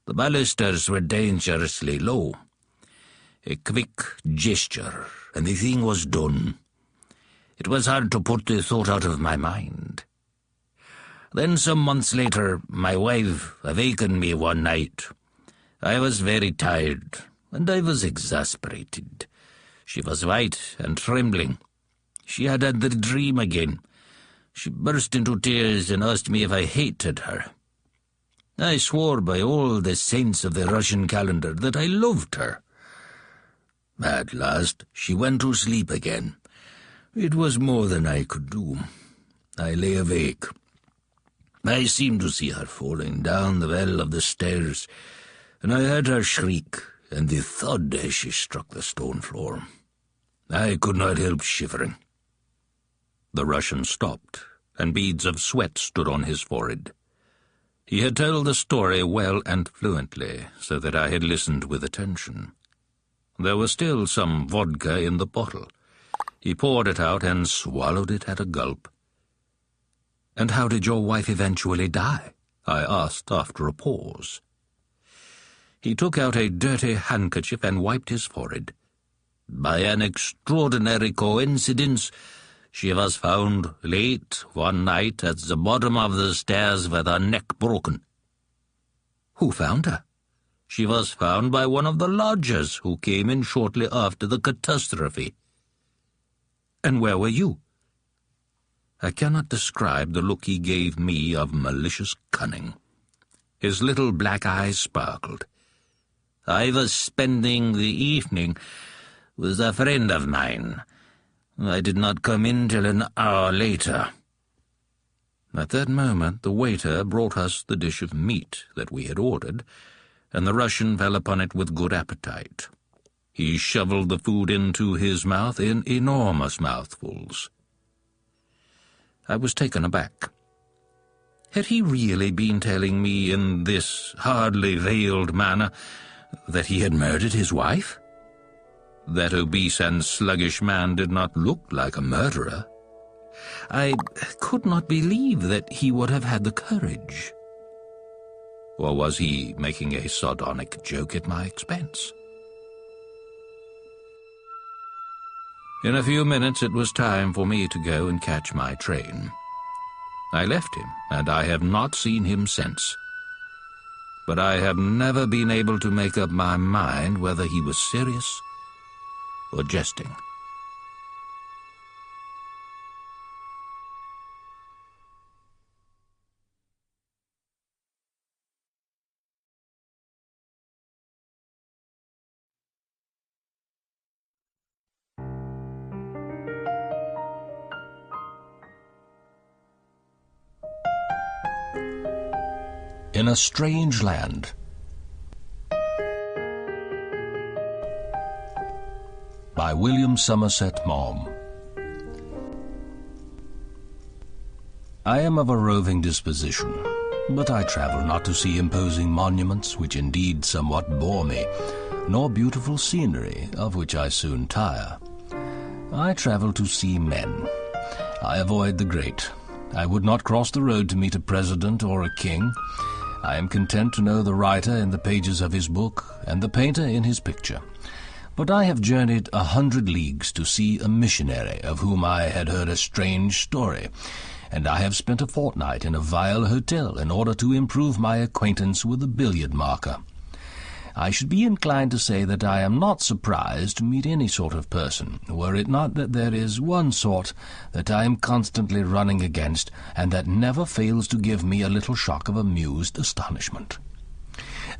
The balusters were dangerously low. A quick gesture, and the thing was done. It was hard to put the thought out of my mind. Then some months later, my wife awakened me one night. I was very tired, and I was exasperated. She was white and trembling. She had had the dream again. She burst into tears and asked me if I hated her. I swore by all the saints of the Russian calendar that I loved her. At last she went to sleep again. It was more than I could do. I lay awake. I seemed to see her falling down the well of the stairs, and I heard her shriek and the thud as she struck the stone floor. I could not help shivering. The Russian stopped, and beads of sweat stood on his forehead. He had told the story well and fluently, so that I had listened with attention. There was still some vodka in the bottle. He poured it out and swallowed it at a gulp. "And how did your wife eventually die?" I asked after a pause. He took out a dirty handkerchief and wiped his forehead. By an extraordinary coincidence, she was found late one night at the bottom of the stairs with her neck broken. "Who found her?" "She was found by one of the lodgers who came in shortly after the catastrophe." "And where were you?" I cannot describe the look he gave me of malicious cunning. His little black eyes sparkled. "I was spending the evening with a friend of mine. I did not come in till an hour later." At that moment the waiter brought us the dish of meat that we had ordered, and the Russian fell upon it with good appetite. He shoveled the food into his mouth in enormous mouthfuls. I was taken aback. Had he really been telling me in this hardly veiled manner that he had murdered his wife? That obese and sluggish man did not look like a murderer. I could not believe that he would have had the courage. Or was he making a sardonic joke at my expense? In a few minutes it was time for me to go and catch my train. I left him, and I have not seen him since. But I have never been able to make up my mind whether he was serious or jesting. In a Strange Land by William Somerset Maugham. I am of a roving disposition, but I travel not to see imposing monuments, which indeed somewhat bore me, nor beautiful scenery, of which I soon tire. I travel to see men. I avoid the great. I would not cross the road to meet a president or a king. I am content to know the writer in the pages of his book, and the painter in his picture. But I have journeyed 100 leagues to see a missionary of whom I had heard a strange story, and I have spent a fortnight in a vile hotel in order to improve my acquaintance with a billiard marker. I should be inclined to say that I am not surprised to meet any sort of person, were it not that there is one sort that I am constantly running against, and that never fails to give me a little shock of amused astonishment.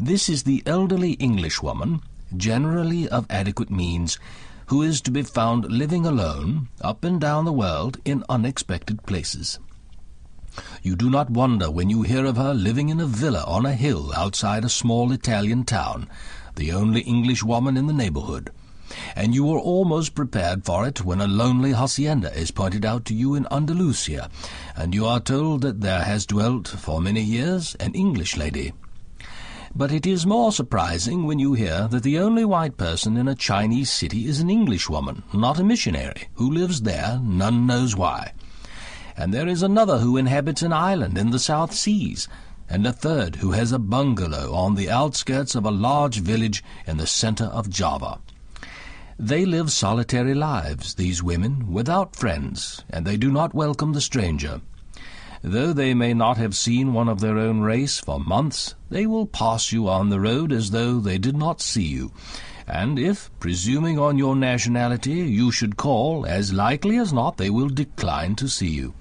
This is the elderly Englishwoman, generally of adequate means, who is to be found living alone, up and down the world, in unexpected places. You do not wonder when you hear of her living in a villa on a hill outside a small Italian town, the only Englishwoman in the neighborhood, and you are almost prepared for it when a lonely hacienda is pointed out to you in Andalusia, and you are told that there has dwelt for many years an English lady. But it is more surprising when you hear that the only white person in a Chinese city is an Englishwoman, not a missionary, who lives there, none knows why. And there is another who inhabits an island in the South Seas, and a third who has a bungalow on the outskirts of a large village in the center of Java. They live solitary lives, these women, without friends, and they do not welcome the stranger. Though they may not have seen one of their own race for months, they will pass you on the road as though they did not see you, and if, presuming on your nationality, you should call, as likely as not they will decline to see you.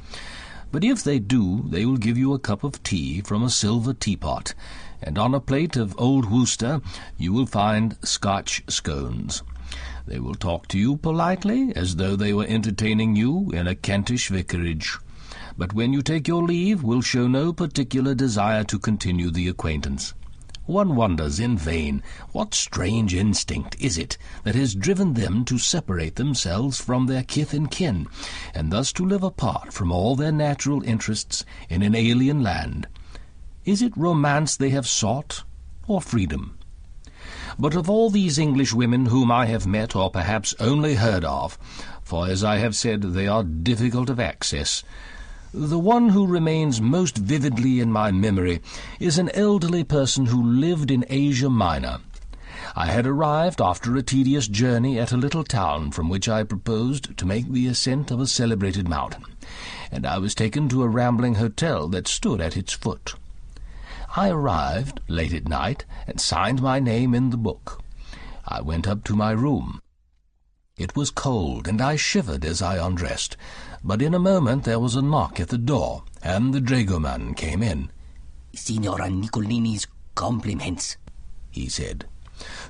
But if they do, they will give you a cup of tea from a silver teapot, and on a plate of old Worcester you will find Scotch scones. They will talk to you politely, as though they were entertaining you in a Kentish vicarage, but when you take your leave will show no particular desire to continue the acquaintance. One wonders in vain what strange instinct is it that has driven them to separate themselves from their kith and kin, and thus to live apart from all their natural interests in an alien land. Is it romance they have sought, or freedom? But of all these English women whom I have met, or perhaps only heard of, for as I have said, they are difficult of access, the one who remains most vividly in my memory is an elderly person who lived in Asia Minor. I had arrived after a tedious journey at a little town from which I proposed to make the ascent of a celebrated mountain, and I was taken to a rambling hotel that stood at its foot. I arrived late at night and signed my name in the book. I went up to my room. It was cold, and I shivered as I undressed, but in a moment there was a knock at the door, and the dragoman came in. "Signora Nicolini's compliments," he said.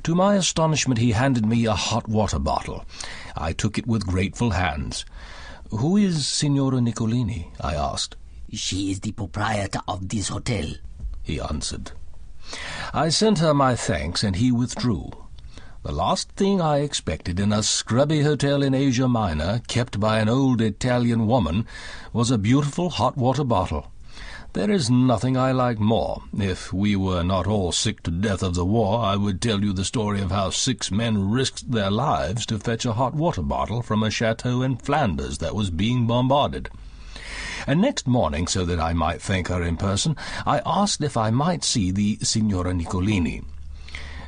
To my astonishment he handed me a hot water bottle. I took it with grateful hands. "Who is Signora Nicolini?" I asked. "She is the proprietor of this hotel," he answered. I sent her my thanks, and he withdrew. The last thing I expected in a scrubby hotel in Asia Minor, kept by an old Italian woman, was a beautiful hot water bottle. There is nothing I like more. If we were not all sick to death of the war, I would tell you the story of how 6 men risked their lives to fetch a hot water bottle from a chateau in Flanders that was being bombarded. And next morning, so that I might thank her in person, I asked if I might see the Signora Nicolini.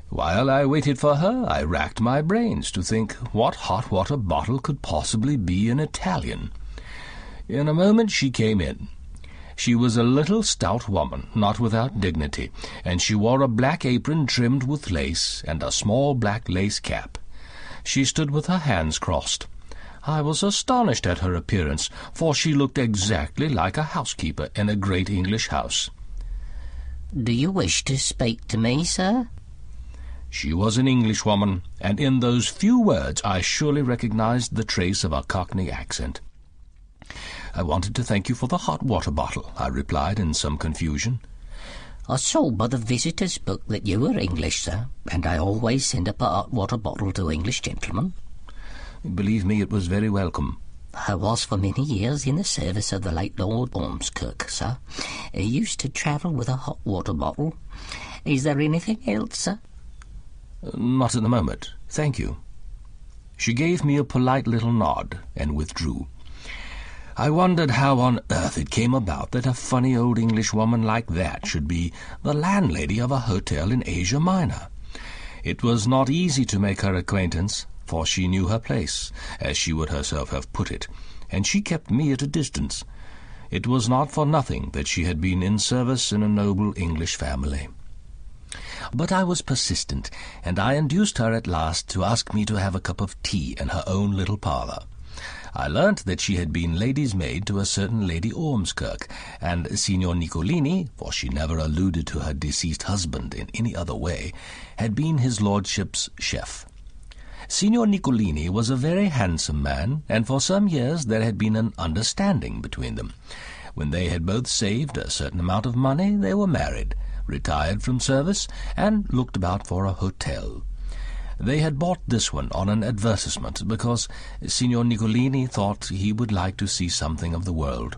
While I waited for her, I racked my brains to think what hot water bottle could possibly be in Italian. In a moment she came in. She was a little stout woman, not without dignity, and she wore a black apron trimmed with lace and a small black lace cap. She stood with her hands crossed. I was astonished at her appearance, for she looked exactly like a housekeeper in a great English house. "Do you wish to speak to me, sir?" She was an Englishwoman, and in those few words I surely recognized the trace of a Cockney accent. "I wanted to thank you for the hot water bottle," I replied in some confusion. "I saw by the visitor's book that you were English, sir, and I always send up a hot water bottle to English gentlemen." Believe me, it was very welcome. "I was for many years in the service of the late Lord Ormskirk, sir. He used to travel with a hot water bottle. Is there anything else, sir?" Not at the moment, thank you." She gave me a polite little nod and withdrew. I wondered how on earth it came about that a funny old Englishwoman like that should be the landlady of a hotel in Asia Minor. It was not easy to make her acquaintance, for she knew her place, as she would herself have put it, and she kept me at a distance. It was not for nothing that she had been in service in a noble English family. But I was persistent, and I induced her at last to ask me to have a cup of tea in her own little parlour. I learnt that she had been lady's maid to a certain Lady Ormskirk, and Signor Nicolini, for she never alluded to her deceased husband in any other way, had been his lordship's chef. Signor Nicolini was a very handsome man, and for some years there had been an understanding between them. When they had both saved a certain amount of money, they were married, retired from service, and looked about for a hotel. They had bought this one on an advertisement because Signor Nicolini thought he would like to see something of the world.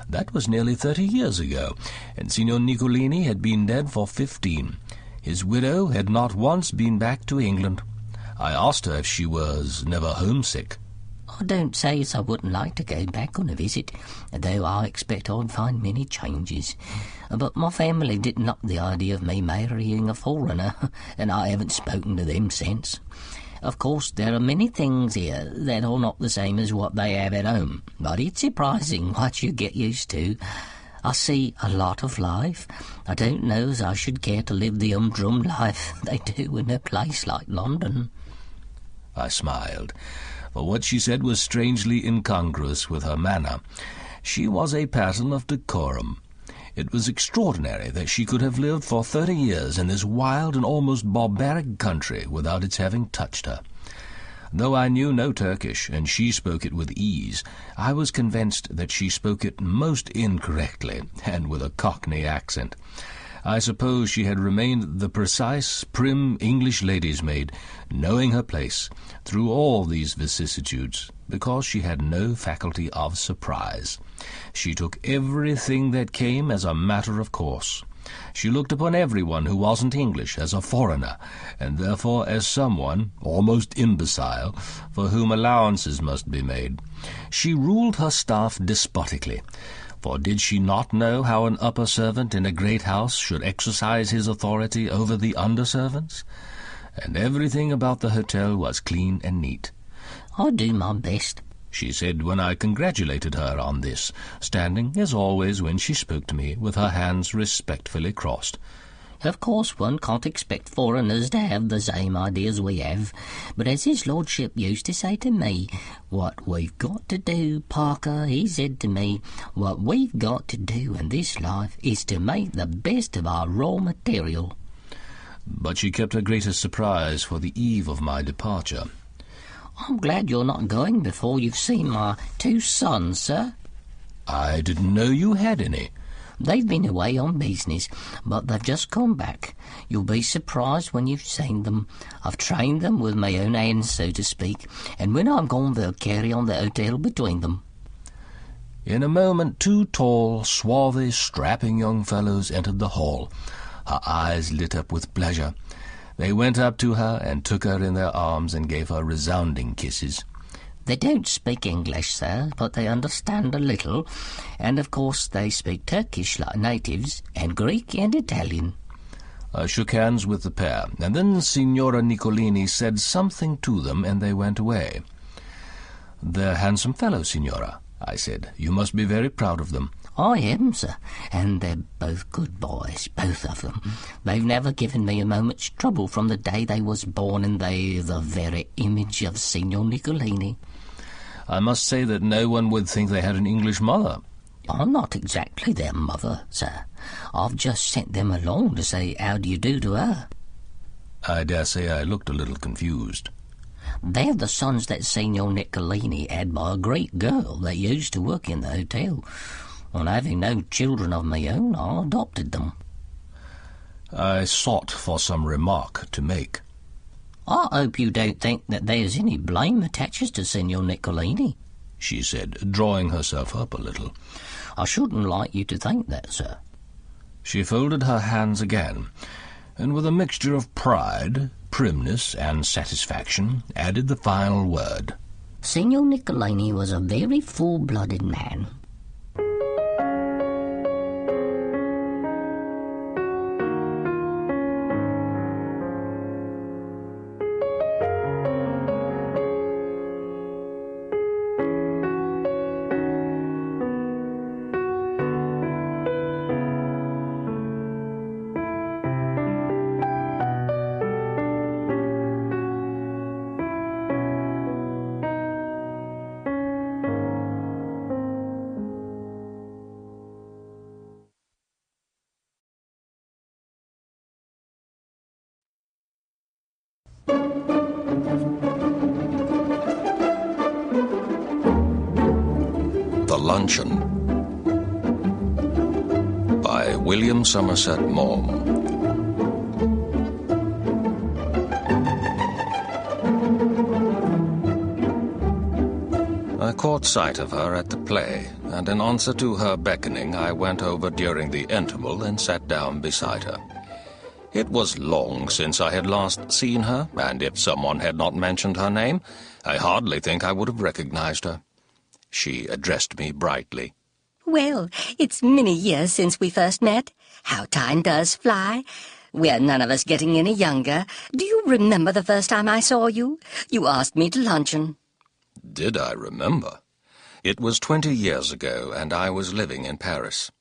That was nearly 30 years ago, and Signor Nicolini had been dead for 15. His widow had not once been back to England. I asked her if she was never homesick. "I don't say as I wouldn't like to go back on a visit, though I expect I'd find many changes. But my family didn't like the idea of me marrying a foreigner, and I haven't spoken to them since. Of course, there are many things here that are not the same as what they have at home, but it's surprising what you get used to. I see a lot of life. I don't know as I should care to live the humdrum life they do in a place like London." I smiled, for what she said was strangely incongruous with her manner. She was a pattern of decorum. It was extraordinary that she could have lived for 30 years in this wild and almost barbaric country without its having touched her. Though I knew no Turkish, and she spoke it with ease, I was convinced that she spoke it most incorrectly, and with a Cockney accent. I suppose she had remained the precise, prim English lady's maid, knowing her place, through all these vicissitudes, because she had no faculty of surprise. She took everything that came as a matter of course. She looked upon everyone who wasn't English as a foreigner, and therefore as someone, almost imbecile, for whom allowances must be made. She ruled her staff despotically, for did she not know how an upper servant in a great house should exercise his authority over the under-servants? And everything about the hotel was clean and neat. "I do my best," she said when I congratulated her on this, standing, as always when she spoke to me, with her hands respectfully crossed. "Of course one can't expect foreigners to have the same ideas we have, but as his lordship used to say to me, what we've got to do, Parker, he said to me, what we've got to do in this life is to make the best of our raw material." But she kept her greatest surprise for the eve of my departure. "I'm glad you're not going before you've seen my 2 sons, sir." "I didn't know you had any." "They've been away on business, but they've just come back. You'll be surprised when you've seen them. I've trained them with my own hands, so to speak, and when I'm gone they'll carry on the hotel between them." In a moment 2 tall, swarthy, strapping young fellows entered the hall. Her eyes lit up with pleasure. They went up to her and took her in their arms and gave her resounding kisses. "They don't speak English, sir, but they understand a little, and of course they speak Turkish like natives, and Greek and Italian." I shook hands with the pair, and then Signora Nicolini said something to them, and they went away. "They're handsome fellows, Signora," I said. "You must be very proud of them." I am, sir, and they're both good boys, both of them. They've never given me a moment's trouble from the day they was born, and they're the very image of Signor Niccolini. I must say that no one would think they had an English mother. I'm not exactly their mother, sir. I've just sent them along to say how do you do to her. I dare say I looked a little confused. They're the sons that Signor Niccolini had by a great girl that used to work in the hotel. And having no children of my own, I adopted them. I sought for some remark to make. I hope you don't think that there's any blame attaches to Signor Niccolini, she said, drawing herself up a little. I shouldn't like you to think that, sir. She folded her hands again, and with a mixture of pride, primness, and satisfaction, added the final word. Signor Niccolini was a very full-blooded man. The Luncheon by William Somerset Maugham. I caught sight of her at the play, and in answer to her beckoning I went over during the interval and sat down beside her. It was long since I had last seen her, and if someone had not mentioned her name, I hardly think I would have recognized her. She addressed me brightly. Well, it's many years since we first met. How time does fly. We're none of us getting any younger. Do you remember the first time I saw you? You asked me to luncheon. Did I remember? It was 20 years ago, and I was living in Paris.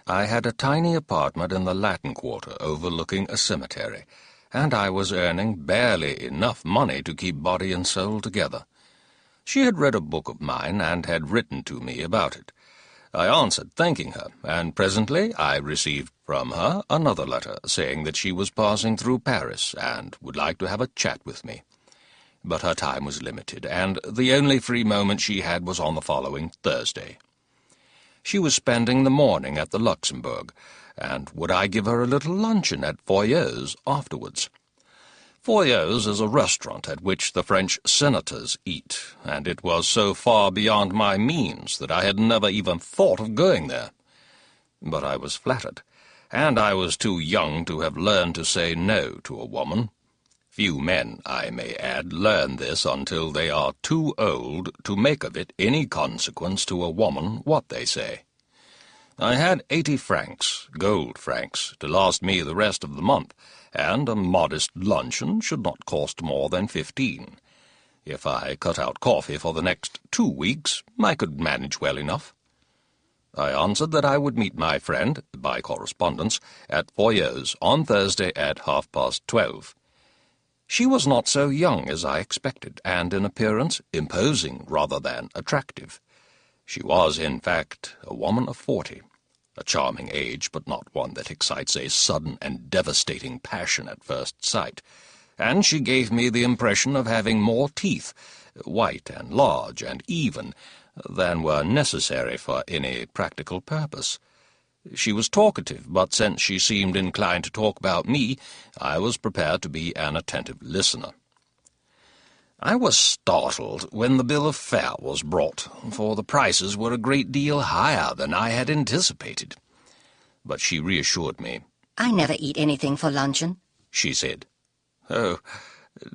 I had a tiny apartment in the Latin Quarter overlooking a cemetery, and I was earning barely enough money to keep body and soul together. She had read a book of mine and had written to me about it. I answered thanking her, and presently I received from her another letter saying that she was passing through Paris and would like to have a chat with me. But her time was limited, and the only free moment she had was on the following Thursday. She was spending the morning at the Luxembourg, and would I give her a little luncheon at Foyot's afterwards. Foyot's is a restaurant at which the French senators eat, and it was so far beyond my means that I had never even thought of going there. But I was flattered, and I was too young to have learned to say no to a woman. Few men, I may add, learn this until they are too old to make of it any consequence to a woman what they say. I had 80 francs, gold francs, to last me the rest of the month, and a modest luncheon should not cost more than 15. If I cut out coffee for the next 2 weeks, I could manage well enough. I answered that I would meet my friend, by correspondence, at Foyot's on Thursday at 12:30. She was not so young as I expected, and in appearance imposing rather than attractive. She was, in fact, a woman of 40, a charming age, but not one that excites a sudden and devastating passion at first sight, and she gave me the impression of having more teeth, white and large and even, than were necessary for any practical purpose. She was talkative, but since she seemed inclined to talk about me, I was prepared to be an attentive listener. I was startled when the bill of fare was brought, for the prices were a great deal higher than I had anticipated. But she reassured me. I never eat anything for luncheon, she said. Oh,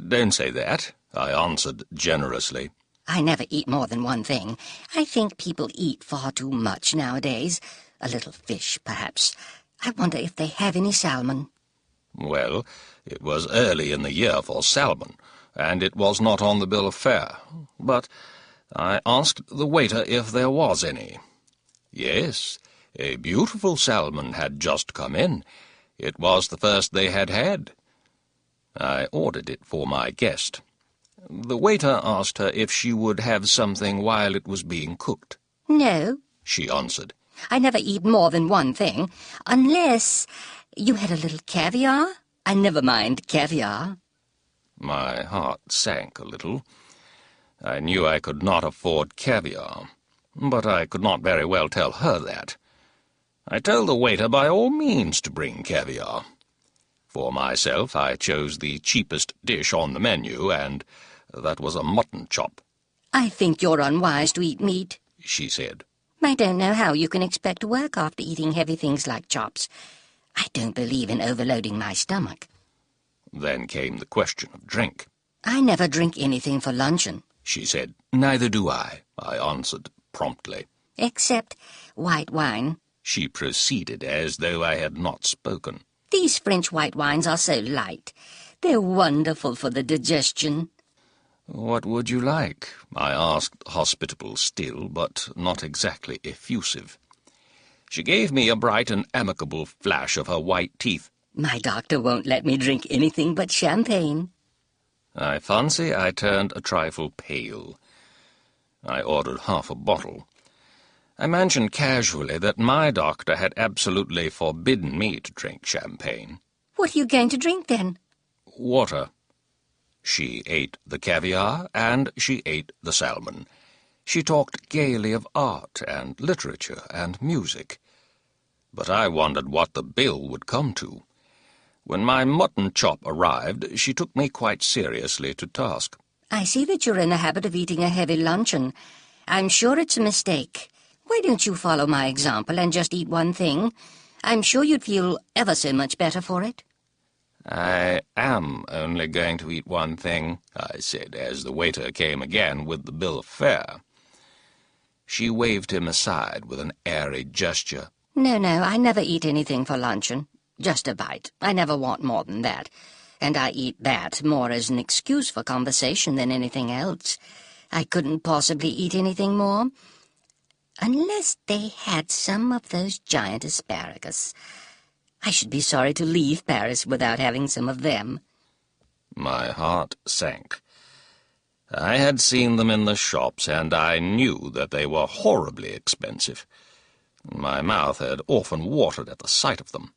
don't say that, I answered generously. I never eat more than one thing. I think people eat far too much nowadays. A little fish, perhaps. I wonder if they have any salmon. Well, it was early in the year for salmon, and it was not on the bill of fare, but I asked the waiter if there was any. Yes, A beautiful salmon had just come in. It was the first they had had. I ordered it for my guest. The waiter asked her if she would have something while it was being cooked. No, She answered. I never eat more than one thing, unless you had a little caviar. I never mind caviar. My heart sank a little. I knew I could not afford caviar, but I could not very well tell her that. I told the waiter by all means to bring caviar. For myself, I chose the cheapest dish on the menu, and that was a mutton chop. I think you're unwise to eat meat, She said. I don't know how you can expect to work after eating heavy things like chops. I don't believe in overloading my stomach. Then came the question of drink. I never drink anything for luncheon, She said. Neither do I answered promptly. except white wine. She proceeded as though I had not spoken. These French white wines are so light. They're wonderful for the digestion. What would you like? I asked, hospitable still, but not exactly effusive. She gave me a bright and amicable flash of her white teeth. My doctor won't let me drink anything but champagne. I fancy I turned a trifle pale. I ordered half a bottle. I mentioned casually that my doctor had absolutely forbidden me to drink champagne. What are you going to drink, then? Water. She ate the caviar, and she ate the salmon. She talked gaily of art and literature and music. But I wondered what the bill would come to. When my mutton chop arrived, she took me quite seriously to task. I see that you're in the habit of eating a heavy luncheon. I'm sure it's a mistake. Why don't you follow my example and just eat one thing? I'm sure you'd feel ever so much better for it. I am only going to eat one thing, I said, as the waiter came again with the bill of fare. She waved him aside with an airy gesture. No, I never eat anything for luncheon. Just a bite. I never want more than that. And I eat that more as an excuse for conversation than anything else. I couldn't possibly eat anything more. Unless they had some of those giant asparagus. I should be sorry to leave Paris without having some of them. My heart sank. I had seen them in the shops, and I knew that they were horribly expensive. My mouth had often watered at the sight of them.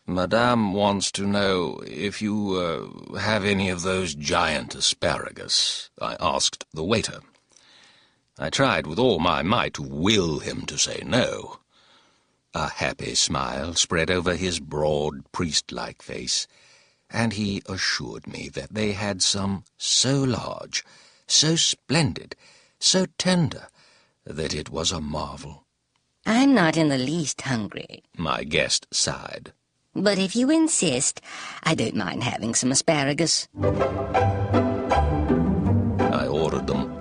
Madame wants to know if you have any of those giant asparagus, I asked the waiter. I tried with all my might to will him to say no. A happy smile spread over his broad, priest-like face, and he assured me that they had some so large, so splendid, so tender, that it was a marvel. I'm not in the least hungry, My guest sighed. but if you insist, I don't mind having some asparagus. I ordered them.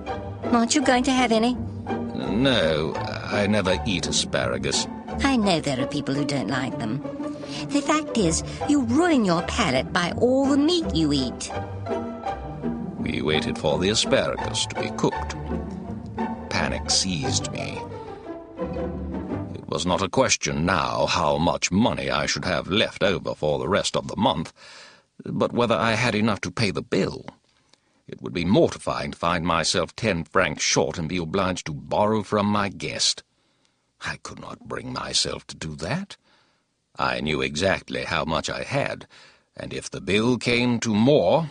Aren't you going to have any? No, I never eat asparagus. I know there are people who don't like them. The fact is, you ruin your palate by all the meat you eat. We waited for the asparagus to be cooked. Panic seized me. It was not a question now how much money I should have left over for the rest of the month, but whether I had enough to pay the bill. It would be mortifying to find myself 10 francs short and be obliged to borrow from my guest. I could not bring myself to do that. I knew exactly how much I had, and if the bill came to more,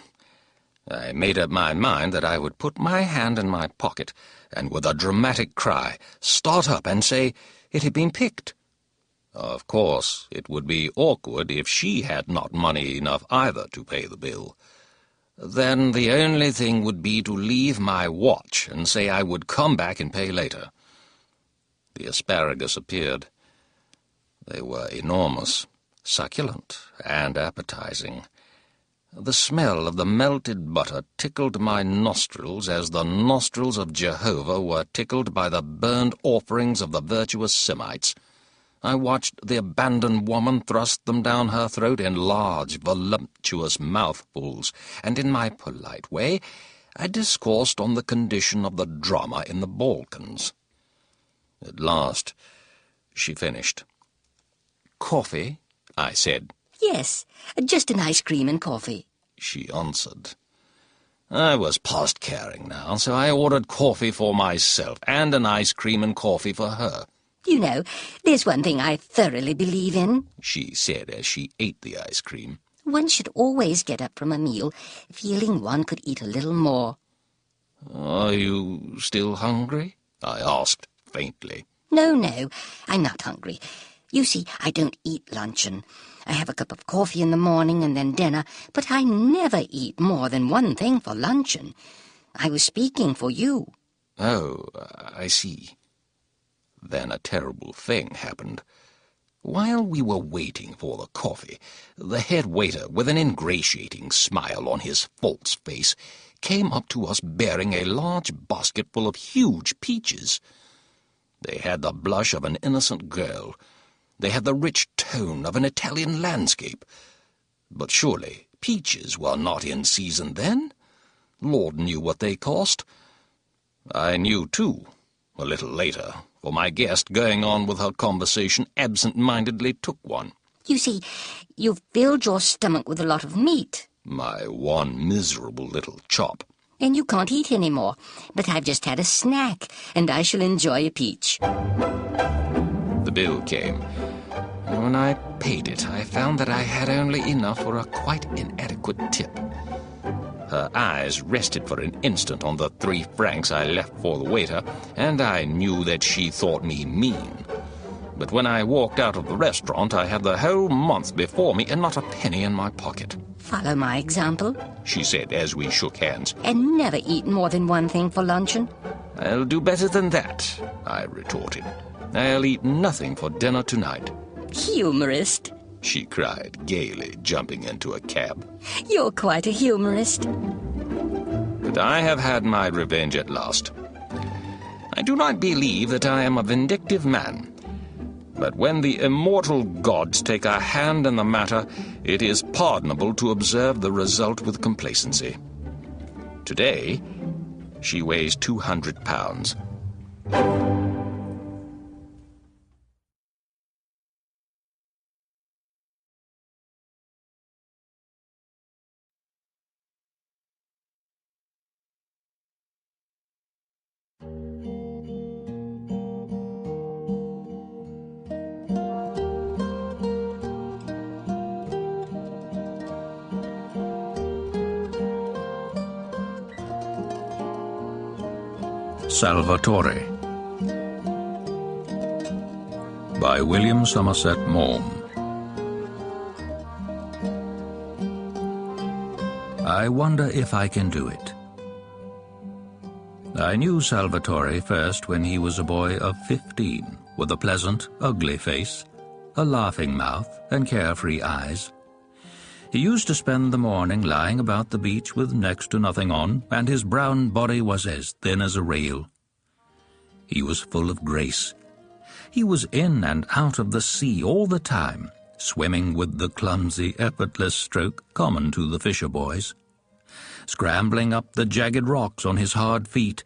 I made up my mind that I would put my hand in my pocket and, with a dramatic cry, start up and say it had been picked. Of course, it would be awkward if she had not money enough either to pay the bill. Then the only thing would be to leave my watch and say I would come back and pay later. The asparagus appeared. They were enormous, succulent, and appetizing. The smell of the melted butter tickled my nostrils as the nostrils of Jehovah were tickled by the burned offerings of the virtuous Semites. I watched the abandoned woman thrust them down her throat in large, voluptuous mouthfuls, and in my polite way I discoursed on the condition of the drama in the Balkans. At last she finished. "Coffee?" I said. "Yes, just an ice cream and coffee," she answered. I was past caring now, so I ordered coffee for myself and an ice cream and coffee for her. "You know, there's one thing I thoroughly believe in," she said as she ate the ice cream. "One should always get up from a meal feeling one could eat a little more." "Are you still hungry?" I asked faintly. No, I'm not hungry. You see, I don't eat luncheon. I have a cup of coffee in the morning and then dinner, but I never eat more than one thing for luncheon. I was speaking for you. Oh, I see. Then a terrible thing happened. While we were waiting for the coffee, the head waiter, with an ingratiating smile on his false face, came up to us bearing a large basket full of huge peaches. They had the blush of an innocent girl. They had the rich tone of an Italian landscape. But surely peaches were not in season then? Lord knew what they cost. I knew, too, a little later, for my guest, going on with her conversation, absent-mindedly took one. You see, you've filled your stomach with a lot of meat. My one miserable little chop. And you can't eat any more. But I've just had a snack, and I shall enjoy a peach. The bill came. When I paid it, I found that I had only enough for a quite inadequate tip. Her eyes rested for an instant on the 3 francs I left for the waiter, and I knew that she thought me mean. But when I walked out of the restaurant, I had the whole month before me and not a penny in my pocket. Follow my example, she said as we shook hands. And never eat more than one thing for luncheon. I'll do better than that, I retorted. I'll eat nothing for dinner tonight. Humorist, she cried gaily, jumping into a cab. You're quite a humorist. But I have had my revenge at last. I do not believe that I am a vindictive man. But when the immortal gods take a hand in the matter, it is pardonable to observe the result with complacency. Today, she weighs 200 pounds. Salvatore by William Somerset Maugham. I wonder if I can do it. I knew Salvatore first when he was a boy of 15, with a pleasant, ugly face, a laughing mouth, and carefree eyes. He used to spend the morning lying about the beach with next to nothing on, and his brown body was as thin as a rail. He was full of grace. He was in and out of the sea all the time, swimming with the clumsy, effortless stroke common to the fisher boys. Scrambling up the jagged rocks on his hard feet,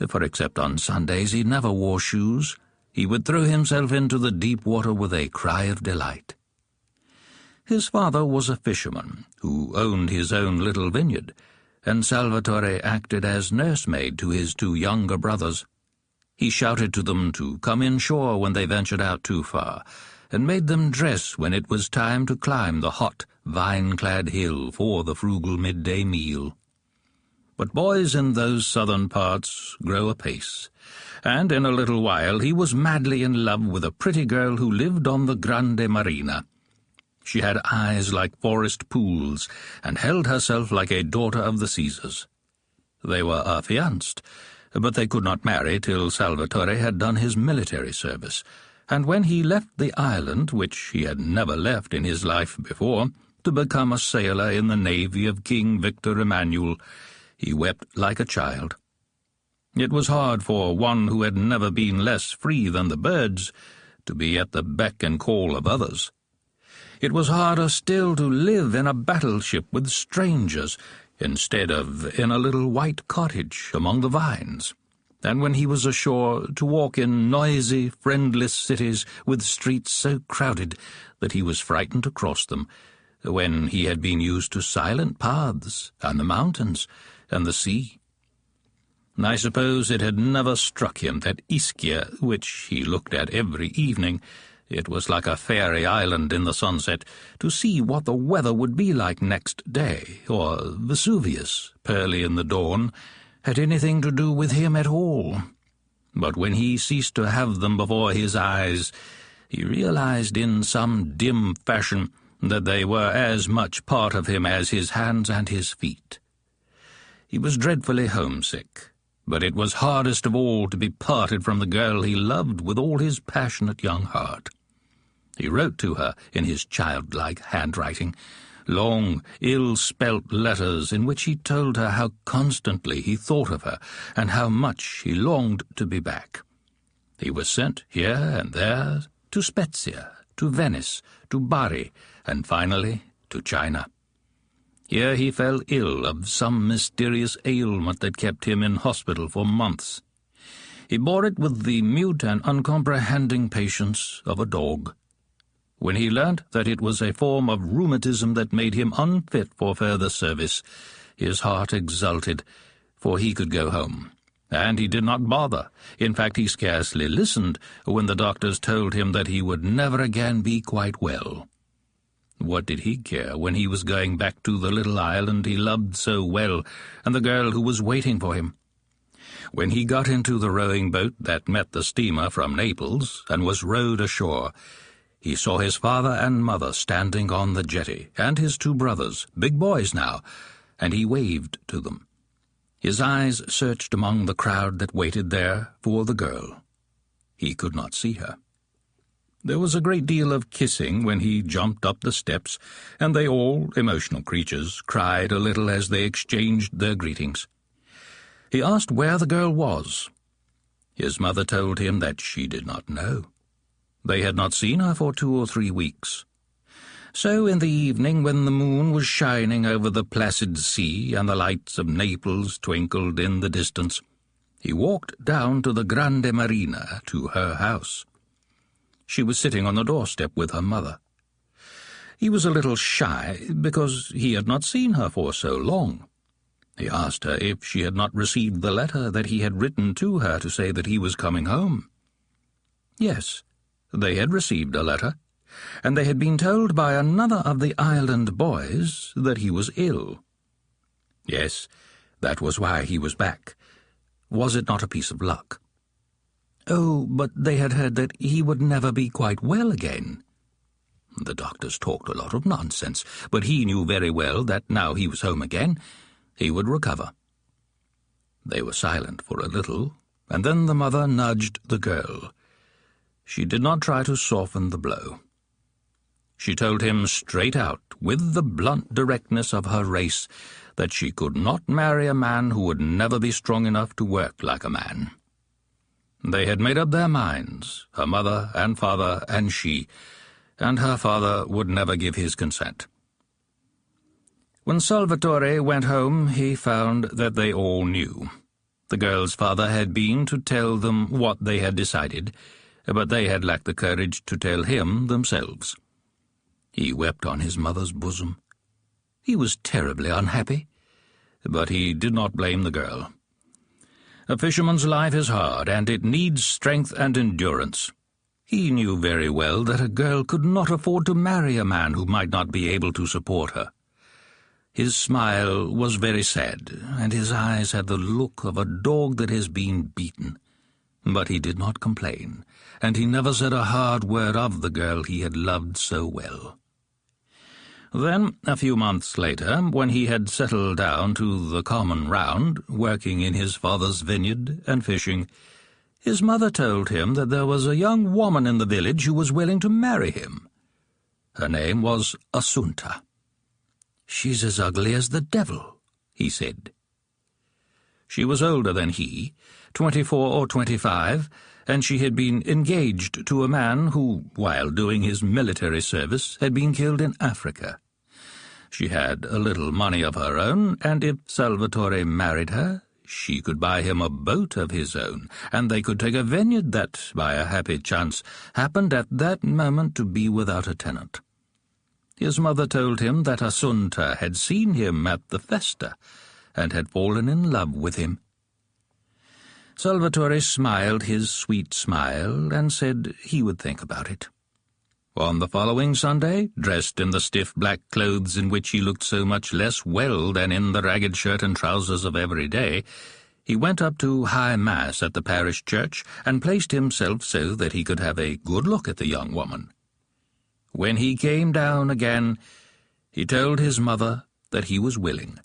for except on Sundays he never wore shoes, he would throw himself into the deep water with a cry of delight. His father was a fisherman who owned his own little vineyard, and Salvatore acted as nursemaid to his 2 younger brothers. He shouted to them to come inshore when they ventured out too far, and made them dress when it was time to climb the hot, vine-clad hill for the frugal midday meal. But boys in those southern parts grow apace, and in a little while he was madly in love with a pretty girl who lived on the Grande Marina. She had eyes like forest pools, and held herself like a daughter of the Caesars. They were affianced, but they could not marry till Salvatore had done his military service, and when he left the island, which he had never left in his life before, to become a sailor in the navy of King Victor Emmanuel, he wept like a child. It was hard for one who had never been less free than the birds to be at the beck and call of others. It was harder still to live in a battleship with strangers, instead of in a little white cottage among the vines. and when he was ashore, to walk in noisy, friendless cities with streets so crowded that he was frightened to cross them, when he had been used to silent paths, and the mountains, and the sea. I suppose it had never struck him that Ischia, which he looked at every evening, it was like a fairy island in the sunset, to see what the weather would be like next day, or Vesuvius, pearly in the dawn, had anything to do with him at all. But when he ceased to have them before his eyes, he realized in some dim fashion that they were as much part of him as his hands and his feet. He was dreadfully homesick, but it was hardest of all to be parted from the girl he loved with all his passionate young heart. He wrote to her in his childlike handwriting, long, ill-spelt letters in which he told her how constantly he thought of her and how much he longed to be back. He was sent here and there, to Spezia, to Venice, to Bari, and finally to China. Here he fell ill of some mysterious ailment that kept him in hospital for months. He bore it with the mute and uncomprehending patience of a dog. When he learnt that it was a form of rheumatism that made him unfit for further service, his heart exulted, for he could go home. And he did not bother. In fact, he scarcely listened when the doctors told him that he would never again be quite well. What did he care when he was going back to the little island he loved so well, and the girl who was waiting for him? When he got into the rowing boat that met the steamer from Naples and was rowed ashore, he saw his father and mother standing on the jetty, and his two brothers, big boys now, and he waved to them. His eyes searched among the crowd that waited there for the girl. He could not see her. There was a great deal of kissing when he jumped up the steps, and they all, emotional creatures, cried a little as they exchanged their greetings. He asked where the girl was. His mother told him that she did not know. They had not seen her for 2 or 3 weeks. So in the evening, when the moon was shining over the placid sea and the lights of Naples twinkled in the distance, he walked down to the Grande Marina, to her house. She was sitting on the doorstep with her mother. He was a little shy, because he had not seen her for so long. He asked her if she had not received the letter that he had written to her to say that he was coming home. Yes, they had received a letter, and they had been told by another of the island boys that he was ill. Yes, that was why he was back. Was it not a piece of luck? Oh, but they had heard that he would never be quite well again. The doctors talked a lot of nonsense, but he knew very well that now he was home again, he would recover. They were silent for a little, and then the mother nudged the girl. She did not try to soften the blow. She told him straight out, with the blunt directness of her race, that she could not marry a man who would never be strong enough to work like a man. They had made up their minds, her mother and father and she, and her father would never give his consent. When Salvatore went home, he found that they all knew. The girl's father had been to tell them what they had decided, but they had lacked the courage to tell him themselves. He wept on his mother's bosom. He was terribly unhappy, but he did not blame the girl. A fisherman's life is hard, and it needs strength and endurance. He knew very well that a girl could not afford to marry a man who might not be able to support her. His smile was very sad, and his eyes had the look of a dog that has been beaten. But he did not complain, and he never said a hard word of the girl he had loved so well. Then, a few months later, when he had settled down to the common round, working in his father's vineyard and fishing, his mother told him that there was a young woman in the village who was willing to marry him. Her name was Assunta. "She's as ugly as the devil," he said. She was older than he, 24 or 25, and she had been engaged to a man who, while doing his military service, had been killed in Africa. She had a little money of her own, and if Salvatore married her, she could buy him a boat of his own, and they could take a vineyard that, by a happy chance, happened at that moment to be without a tenant. His mother told him that Assunta had seen him at the festa, and had fallen in love with him. Salvatore smiled his sweet smile, and said he would think about it. On the following Sunday, dressed in the stiff black clothes in which he looked so much less well than in the ragged shirt and trousers of every day, he went up to High Mass at the parish church, and placed himself so that he could have a good look at the young woman. When he came down again, he told his mother that he was willing.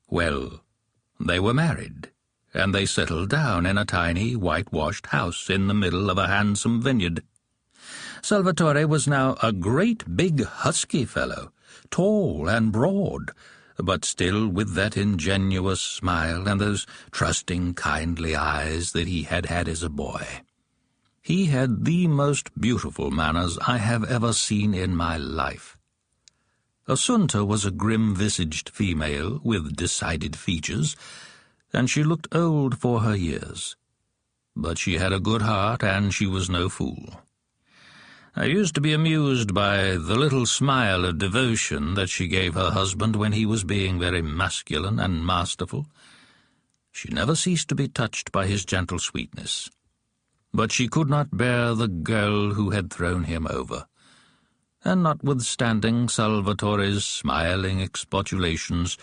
Well, they were married, and they settled down in a tiny whitewashed house in the middle of a handsome vineyard. Salvatore was now a great big husky fellow, tall and broad, but still with that ingenuous smile and those trusting, kindly eyes that he had had as a boy. He had the most beautiful manners I have ever seen in my life. Assunta was a grim-visaged female with decided features, and she looked old for her years. But she had a good heart, and she was no fool. I used to be amused by the little smile of devotion that she gave her husband when he was being very masculine and masterful. She never ceased to be touched by his gentle sweetness. But she could not bear the girl who had thrown him over, and notwithstanding Salvatore's smiling expostulations,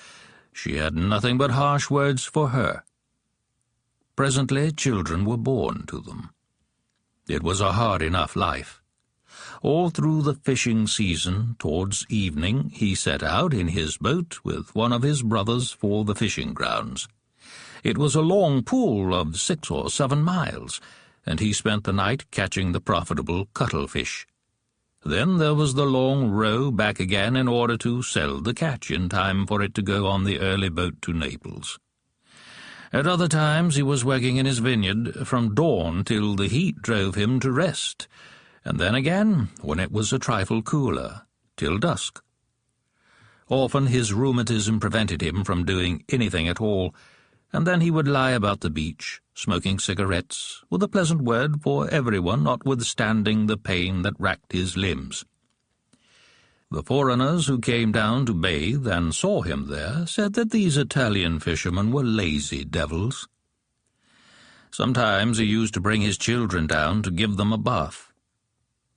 she had nothing but harsh words for her. Presently children were born to them. It was a hard enough life. All through the fishing season, towards evening, he set out in his boat with one of his brothers for the fishing grounds. It was a long pool of 6 or 7 miles, and he spent the night catching the profitable cuttlefish. Then there was the long row back again in order to sell the catch in time for it to go on the early boat to Naples. At other times he was working in his vineyard from dawn till the heat drove him to rest, and then again, when it was a trifle cooler, till dusk. Often his rheumatism prevented him from doing anything at all, and then he would lie about the beach, smoking cigarettes, with a pleasant word for everyone, notwithstanding the pain that racked his limbs. The foreigners who came down to bathe and saw him there said that these Italian fishermen were lazy devils. Sometimes he used to bring his children down to give them a bath.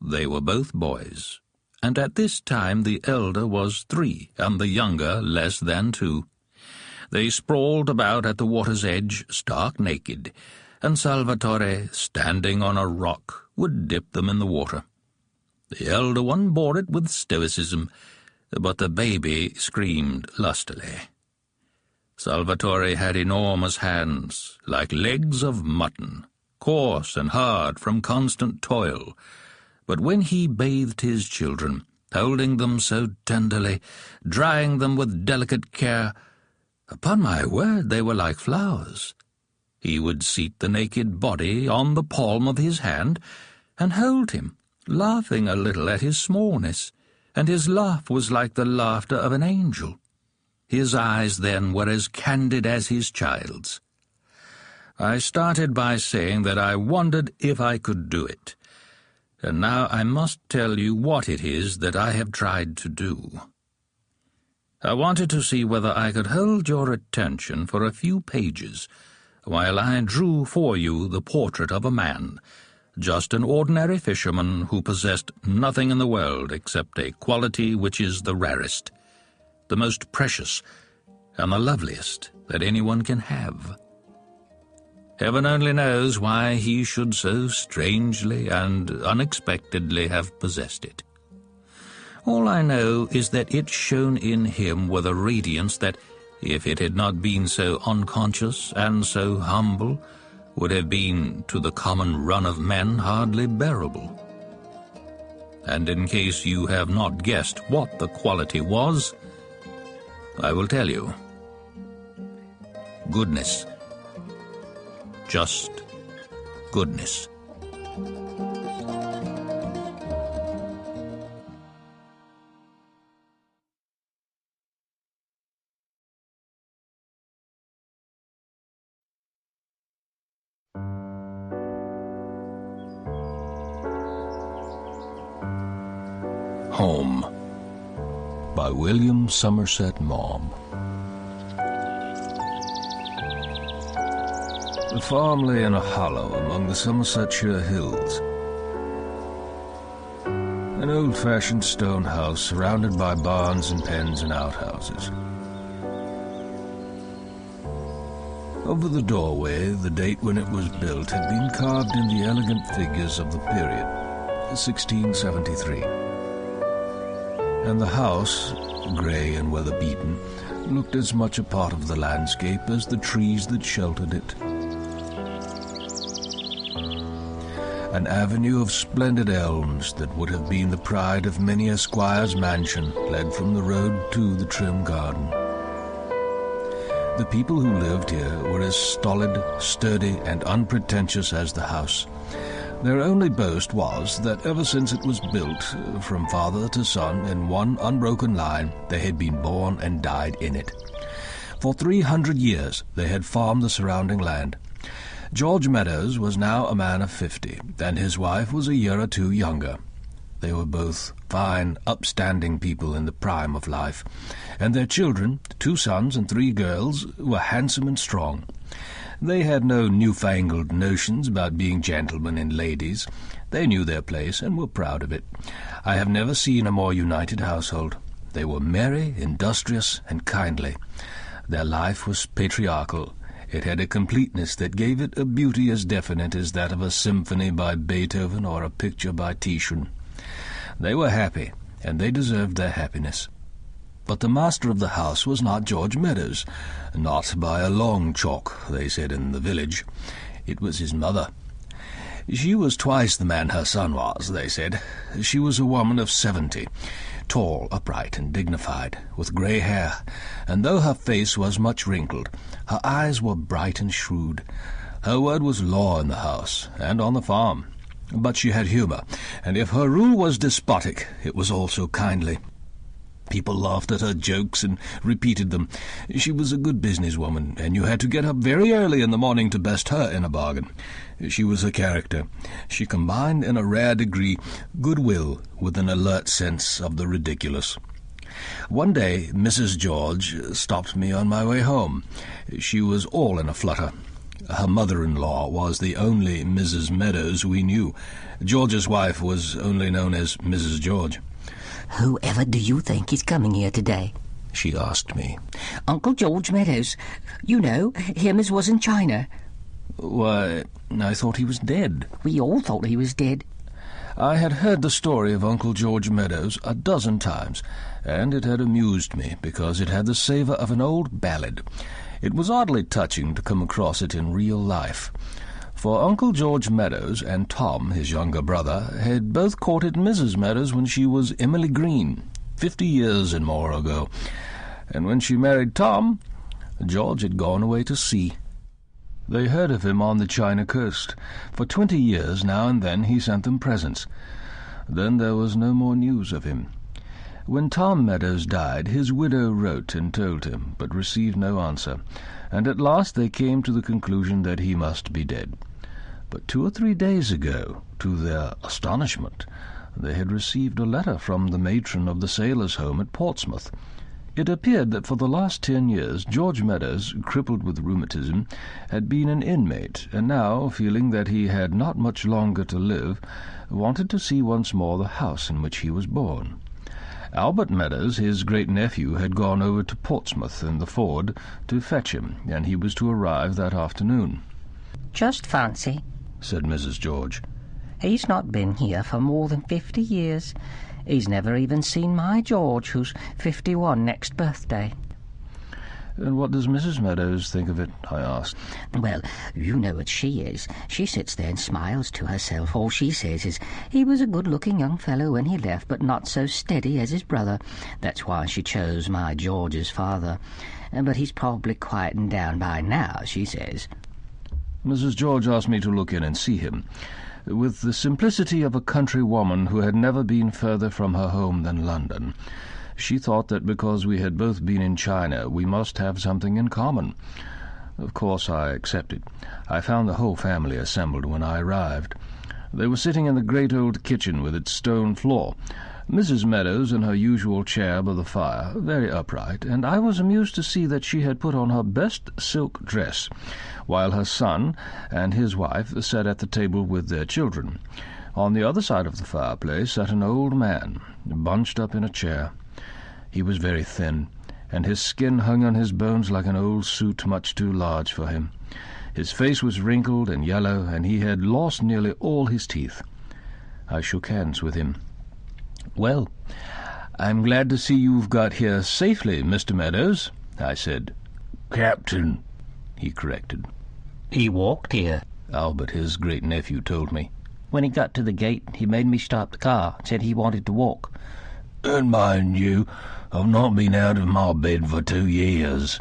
They were both boys, and at this time the elder was 3, and the younger less than 2. They sprawled about at the water's edge, stark naked, and Salvatore, standing on a rock, would dip them in the water. The elder one bore it with stoicism, but the baby screamed lustily. Salvatore had enormous hands, like legs of mutton, coarse and hard from constant toil, but when he bathed his children, holding them so tenderly, drying them with delicate care, upon my word, they were like flowers. He would seat the naked body on the palm of his hand, and hold him, laughing a little at his smallness, and his laugh was like the laughter of an angel. His eyes then were as candid as his child's. I started by saying that I wondered if I could do it, and now I must tell you what it is that I have tried to do. I wanted to see whether I could hold your attention for a few pages while I drew for you the portrait of a man, just an ordinary fisherman who possessed nothing in the world except a quality which is the rarest, the most precious, and the loveliest that anyone can have. Heaven only knows why he should so strangely and unexpectedly have possessed it. All I know is that it shone in him with a radiance that, if it had not been so unconscious and so humble, would have been, to the common run of men, hardly bearable. And in case you have not guessed what the quality was, I will tell you. Goodness. Just goodness. Home by William Somerset Maugham. The farm lay in a hollow among the Somersetshire hills. An old-fashioned stone house surrounded by barns and pens and outhouses. Over the doorway, the date when it was built had been carved in the elegant figures of the period, 1673. And the house, grey and weather-beaten, looked as much a part of the landscape as the trees that sheltered it. An avenue of splendid elms that would have been the pride of many a squire's mansion led from the road to the trim garden. The people who lived here were as stolid, sturdy, and unpretentious as the house. Their only boast was that ever since it was built, from father to son in one unbroken line, they had been born and died in it. For 300 years they had farmed the surrounding land. George Meadows was now a man of 50, and his wife was a year or two younger. They were both fine, upstanding people in the prime of life, and their children, 2 sons and 3 girls, were handsome and strong. They had no newfangled notions about being gentlemen and ladies. They knew their place and were proud of it. I have never seen a more united household. They were merry, industrious, and kindly. Their life was patriarchal. It had a completeness that gave it a beauty as definite as that of a symphony by Beethoven or a picture by Titian. They were happy, and they deserved their happiness. But the master of the house was not George Meadows, not by a long chalk, they said in the village. It was his mother. She was twice the man her son was, they said. She was a woman of 70, tall, upright, and dignified, with grey hair, and though her face was much wrinkled, her eyes were bright and shrewd. Her word was law in the house, and on the farm. But she had humour, and if her rule was despotic, it was also kindly. People laughed at her jokes and repeated them. She was a good businesswoman, and you had to get up very early in the morning to best her in a bargain. She was a character. She combined in a rare degree goodwill with an alert sense of the ridiculous. One day Mrs. George stopped me on my way home. She was all in a flutter. Her mother-in-law was the only Mrs. Meadows we knew. George's wife was only known as Mrs. George. "Whoever do you think is coming here today?" she asked me. "Uncle George Meadows. You know, him as was in China." Why, I thought he was dead. We all thought he was dead. I had heard the story of Uncle George Meadows a dozen times, and it had amused me because it had the savour of an old ballad. It was oddly touching to come across it in real life. For Uncle George Meadows and Tom, his younger brother, had both courted Mrs. Meadows when she was Emily Green, 50 years and more ago. And when she married Tom, George had gone away to sea. They heard of him on the China coast. For 20 years, now and then, he sent them presents. Then there was no more news of him. When Tom Meadows died, his widow wrote and told him, but received no answer, and at last they came to the conclusion that he must be dead. But 2 or 3 days ago, to their astonishment, they had received a letter from the matron of the sailors' home at Portsmouth. It appeared that for the last 10 years George Meadows, crippled with rheumatism, had been an inmate, and now, feeling that he had not much longer to live, wanted to see once more the house in which he was born. Albert Meadows, his great-nephew, had gone over to Portsmouth in the Ford to fetch him, and he was to arrive that afternoon. Just fancy, said Mrs. George. He's not been here for more than 50 years. He's never even seen my George, who's 51 next birthday. And what does Mrs. Meadows think of it? I asked. Well, you know what she is. She sits there and smiles to herself. All she says is, he was a good-looking young fellow when he left, but not so steady as his brother. That's why she chose my George's father. But he's probably quietened down by now, she says. Mrs. George asked me to look in and see him. With the simplicity of a country woman who had never been further from her home than London, she thought that because we had both been in China, we must have something in common. Of course I accepted. I found the whole family assembled when I arrived. They were sitting in the great old kitchen with its stone floor. Mrs. Meadows in her usual chair by the fire, very upright, and I was amused to see that she had put on her best silk dress, while her son and his wife sat at the table with their children. On the other side of the fireplace sat an old man, bunched up in a chair. He was very thin, and his skin hung on his bones like an old suit much too large for him. His face was wrinkled and yellow, and he had lost nearly all his teeth. I shook hands with him. "Well, I'm glad to see you've got here safely, Mr. Meadows," I said. Captain, He corrected. He walked here. Albert, his great-nephew, told me. When he got to the gate, he made me stop the car, said he wanted to walk. and mind you, I've not been out of my bed for 2 years.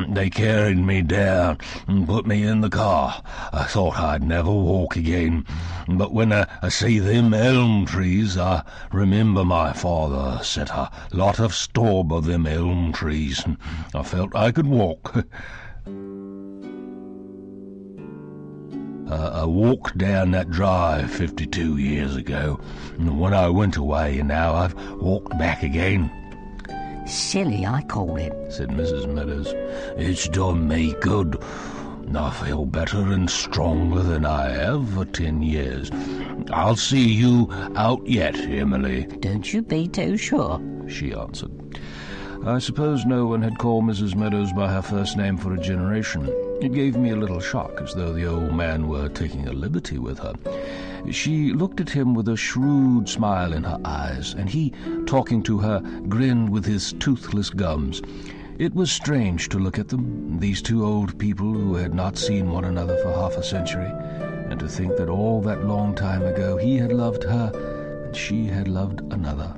They carried me down and put me in the car. I thought I'd never walk again. But when I see them elm trees, I remember my father set a lot of store by them elm trees, and I felt I could walk. I walked down that drive 52 years ago, and when I went away, and now I've walked back again. Silly, I call it, said Mrs. Meadows. It's done me good. I feel better and stronger than I have for 10 years. I'll see you out yet, Emily. Don't you be too sure, she answered. I suppose no one had called Mrs. Meadows by her first name for a generation. It gave me a little shock, as though the old man were taking a liberty with her. She looked at him with a shrewd smile in her eyes, and he, talking to her, grinned with his toothless gums. It was strange to look at them, these two old people who had not seen one another for half a century, and to think that all that long time ago he had loved her, and she had loved another.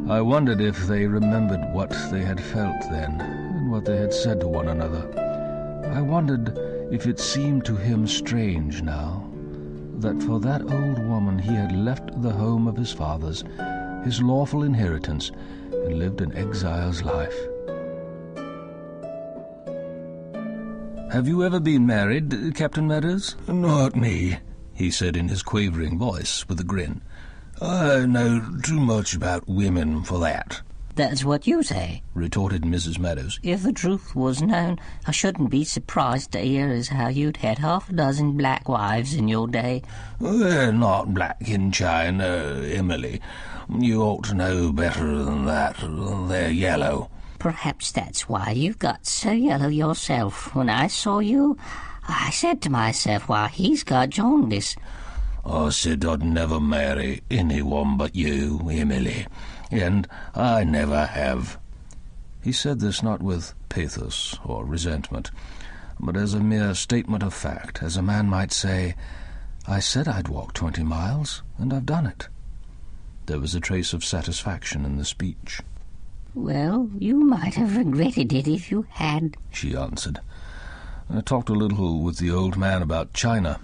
I wondered if they remembered what they had felt then, and what they had said to one another. I wondered if it seemed to him strange now that for that old woman he had left the home of his fathers, his lawful inheritance, and lived an exile's life. "Have you ever been married, Captain Meadows?" Not me, he said in his quavering voice, with a grin. I know too much about women for that. That's what you say, retorted Mrs. Meadows. If the truth was known, I shouldn't be surprised to hear as how you'd had 6 black wives in your day. They're not black in China, Emily. You ought to know better than that. They're yellow. Perhaps that's why you got so yellow yourself. When I saw you, I said to myself, why, he's got jaundice. I said I'd never marry anyone but you, Emily, and I never have. He said this not with pathos or resentment, but as a mere statement of fact, as a man might say, I said I'd walk 20 miles, and I've done it. There was a trace of satisfaction in the speech. Well, you might have regretted it if you had, she answered. I talked a little with the old man about China.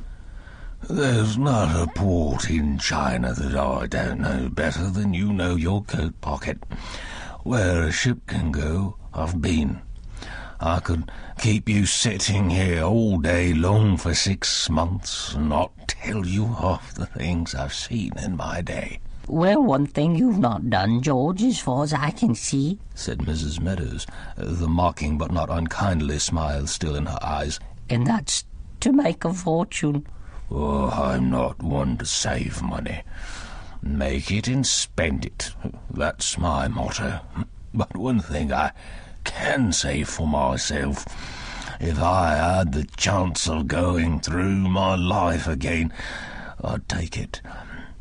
There's not a port in China that I don't know better than you know your coat pocket. Where a ship can go, I've been. I could keep you sitting here all day long for 6 months and not tell you half the things I've seen in my day. Well, one thing you've not done, George, as far as I can see, said Mrs. Meadows, the mocking but not unkindly smile still in her eyes, and that's to make a fortune. Oh, I'm not one to save money. Make it and spend it. That's my motto. But one thing I can say for myself, if I had the chance of going through my life again, I'd take it.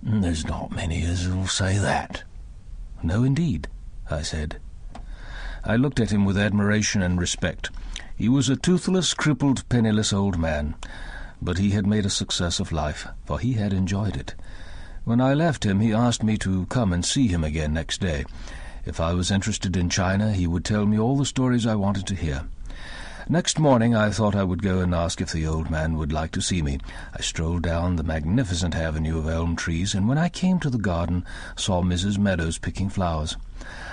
There's not many as'll say that. No, indeed, I said. I looked at him with admiration and respect. He was a toothless, crippled, penniless old man, but he had made a success of life, for he had enjoyed it. When I left him, he asked me to come and see him again next day. If I was interested in China, he would tell me all the stories I wanted to hear. Next morning I thought I would go and ask if the old man would like to see me. I strolled down the magnificent avenue of elm trees, and when I came to the garden, saw Mrs. Meadows picking flowers.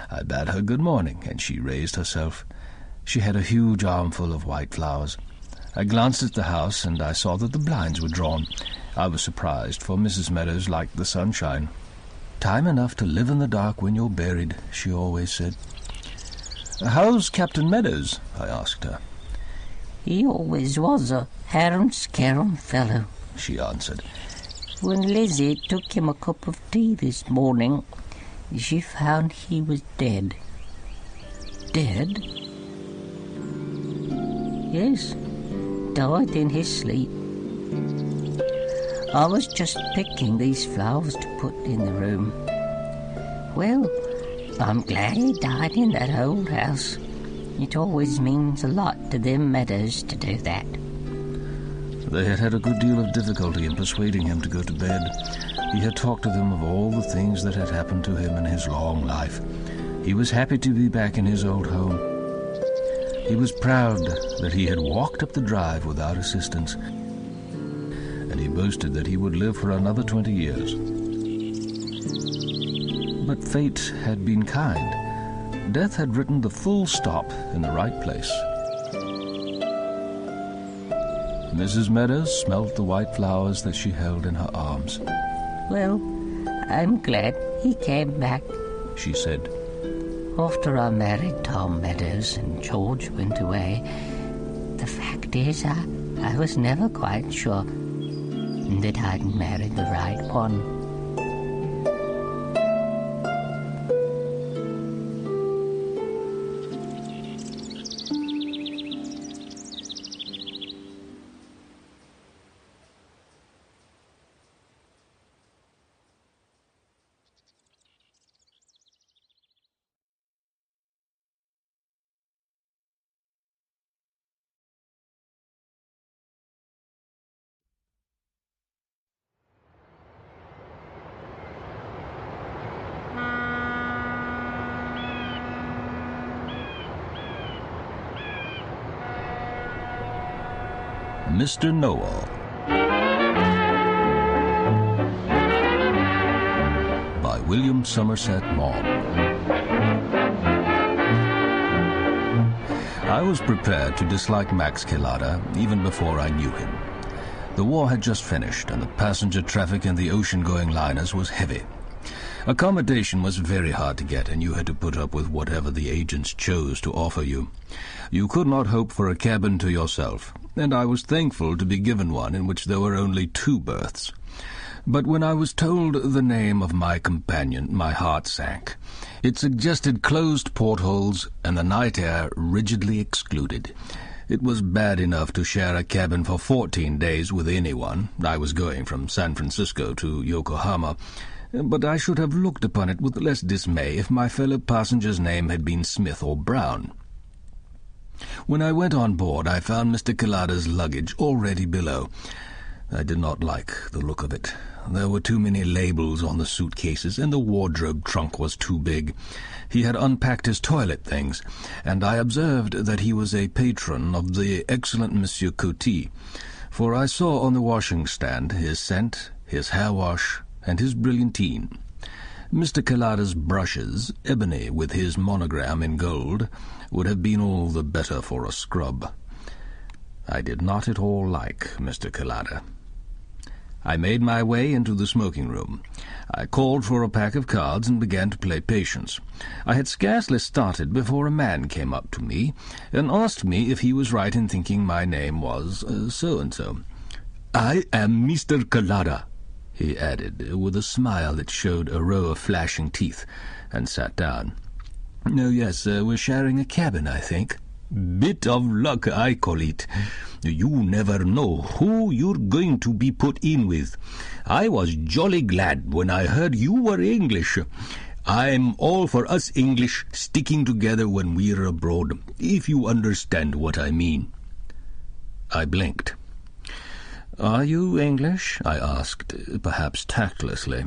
I bade her good morning, and she raised herself. She had a huge armful of white flowers. I glanced at the house, and I saw that the blinds were drawn. I was surprised, for Mrs. Meadows liked the sunshine. Time enough to live in the dark when you're buried, she always said. How's Captain Meadows? I asked her. He always was a harum-scarum fellow, she answered. When Lizzie took him a cup of tea this morning, she found he was dead. Dead? Yes, died in his sleep. I was just picking these flowers to put in the room. Well, I'm glad he died in that old house. It always means a lot to them Meadows to do that. They had had a good deal of difficulty in persuading him to go to bed. He had talked to them of all the things that had happened to him in his long life. He was happy to be back in his old home. He was proud that he had walked up the drive without assistance, and he boasted that he would live for another 20 years. But fate had been kind. Death had written the full stop in the right place. Mrs. Meadows smelt the white flowers that she held in her arms. Well, I'm glad he came back, she said. After I married Tom Meadows and George went away, the fact is I was never quite sure that I'd married the right one. Mr. Noel by William Somerset Maugham. I was prepared to dislike Max Kelada even before I knew him. The war had just finished, and the passenger traffic in the ocean-going liners was heavy. Accommodation was very hard to get, and you had to put up with whatever the agents chose to offer you. You could not hope for a cabin to yourself, and I was thankful to be given one in which there were only 2 berths. But when I was told the name of my companion, my heart sank. It suggested closed portholes and the night air rigidly excluded. It was bad enough to share a cabin for 14 days with anyone. I was going from San Francisco to Yokohama, but I should have looked upon it with less dismay if my fellow passenger's name had been Smith or Brown. When I went on board, I found Mr. Kelada's luggage already below. I did not like the look of it. There were too many labels on the suitcases, and the wardrobe trunk was too big. He had unpacked his toilet things, and I observed that he was a patron of the excellent Monsieur Coty, for I saw on the washing stand his scent, his hair wash, and his brilliantine. Mr. Kelada's brushes, ebony with his monogram in gold, would have been all the better for a scrub. I did not at all like Mr. Kelada. I made my way into the smoking room. I called for a pack of cards and began to play patience. I had scarcely started before a man came up to me and asked me if he was right in thinking my name was so-and-so. "I am Mr. Kelada," he added, with a smile that showed a row of flashing teeth, and sat down. "Oh, yes, we're sharing a cabin, I think." "Bit of luck, I call it. You never know who you're going to be put in with. I was jolly glad when I heard you were English. I'm all for us English sticking together when we're abroad, if you understand what I mean." I blinked. "Are you English?" I asked, perhaps tactlessly.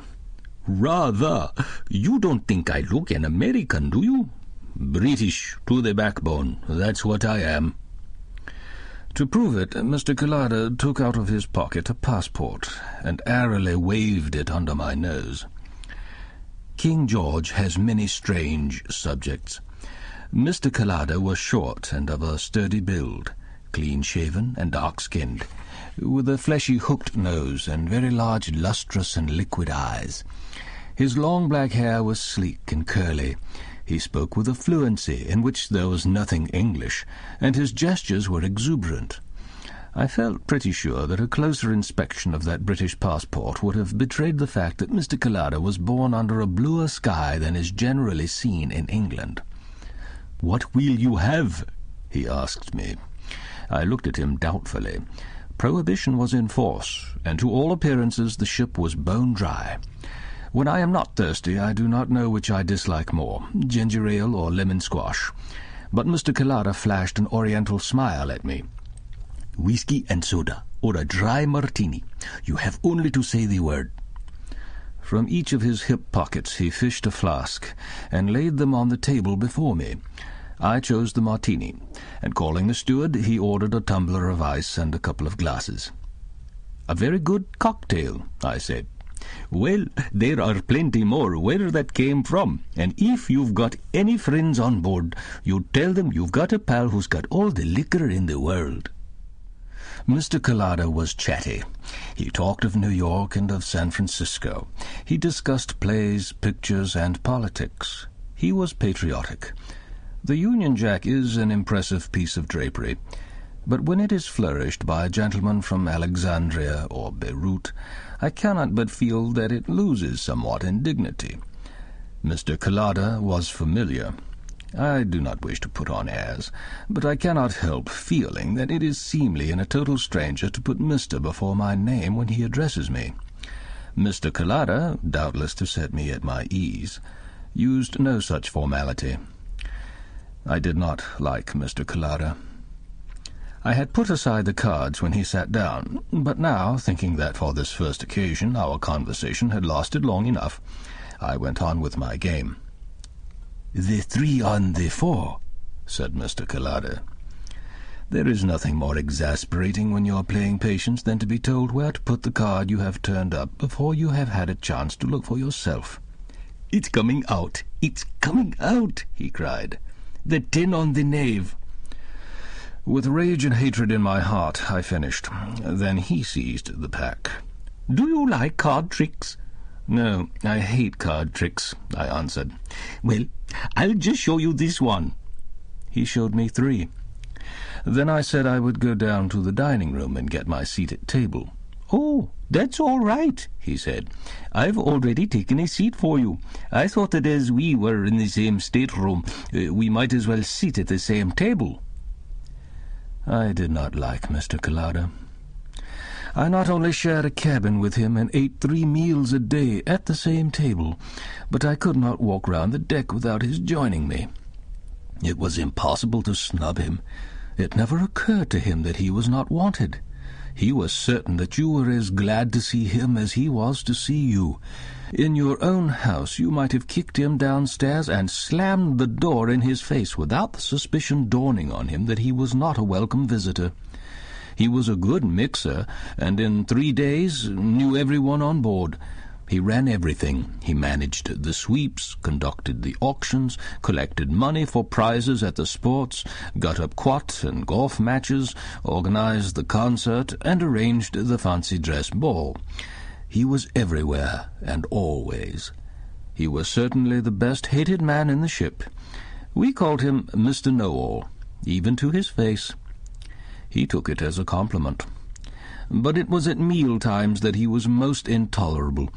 "Rather. You don't think I look an American, do you? British to the backbone, that's what I am." To prove it, Mr. Kelada took out of his pocket a passport and airily waved it under my nose. King George has many strange subjects. Mr. Kelada was short and of a sturdy build, clean-shaven and dark-skinned, with a fleshy hooked nose and very large lustrous and liquid eyes. His long black hair was sleek and curly. He spoke with a fluency in which there was nothing English, and his gestures were exuberant. I felt pretty sure that a closer inspection of that British passport would have betrayed the fact that Mr. Collada was born under a bluer sky than is generally seen in England. "What will you have?" he asked me. I looked at him doubtfully. Prohibition was in force, and to all appearances the ship was bone dry. When I am not thirsty, I do not know which I dislike more, ginger ale or lemon squash. But Mr. Collada flashed an oriental smile at me. "Whiskey and soda, or a dry martini. You have only to say the word." From each of his hip pockets he fished a flask, and laid them on the table before me. I chose the martini, and calling the steward, he ordered a tumbler of ice and a couple of glasses. "A very good cocktail," I said. "Well, there are plenty more where that came from, and if you've got any friends on board, you tell them you've got a pal who's got all the liquor in the world." Mr. Collada was chatty. He talked of New York and of San Francisco. He discussed plays, pictures, and politics. He was patriotic. The Union Jack is an impressive piece of drapery, but when it is flourished by a gentleman from Alexandria or Beirut, I cannot but feel that it loses somewhat in dignity. Mr. Collada was familiar. I do not wish to put on airs, but I cannot help feeling that it is seemly in a total stranger to put Mr. before my name when he addresses me. Mr. Collada, doubtless to set me at my ease, used no such formality. I did not like Mr. Collada. I had put aside the cards when he sat down, but now, thinking that for this first occasion our conversation had lasted long enough, I went on with my game. "The 3 on the 4, said Mr. Collada. There is nothing more exasperating when you are playing patience than to be told where to put the card you have turned up before you have had a chance to look for yourself. "It's coming out! It's coming out!" he cried. "The 10 on the knave." With rage and hatred in my heart, I finished. Then he seized the pack. "Do you like card tricks?" "No, I hate card tricks," I answered. "Well, I'll just show you this one." He showed me 3. Then I said I would go down to the dining room and get my seat at table. "Oh, that's all right," he said. "I've already taken a seat for you. I thought that as we were in the same stateroom, we might as well sit at the same table." I did not like Mr. Collada. I not only shared a cabin with him and ate 3 meals a day at the same table, but I could not walk round the deck without his joining me. It was impossible to snub him. It never occurred to him that he was not wanted. He was certain that you were as glad to see him as he was to see you. In your own house you might have kicked him downstairs and slammed the door in his face without the suspicion dawning on him that he was not a welcome visitor. He was a good mixer, and in 3 days knew everyone on board. He ran everything. He managed the sweeps, conducted the auctions, collected money for prizes at the sports, got up quat and golf matches, organized the concert, and arranged the fancy dress ball. He was everywhere and always. He was certainly the best-hated man in the ship. We called him Mr. Know-all, even to his face. He took it as a compliment. But it was at meal times that he was most intolerable.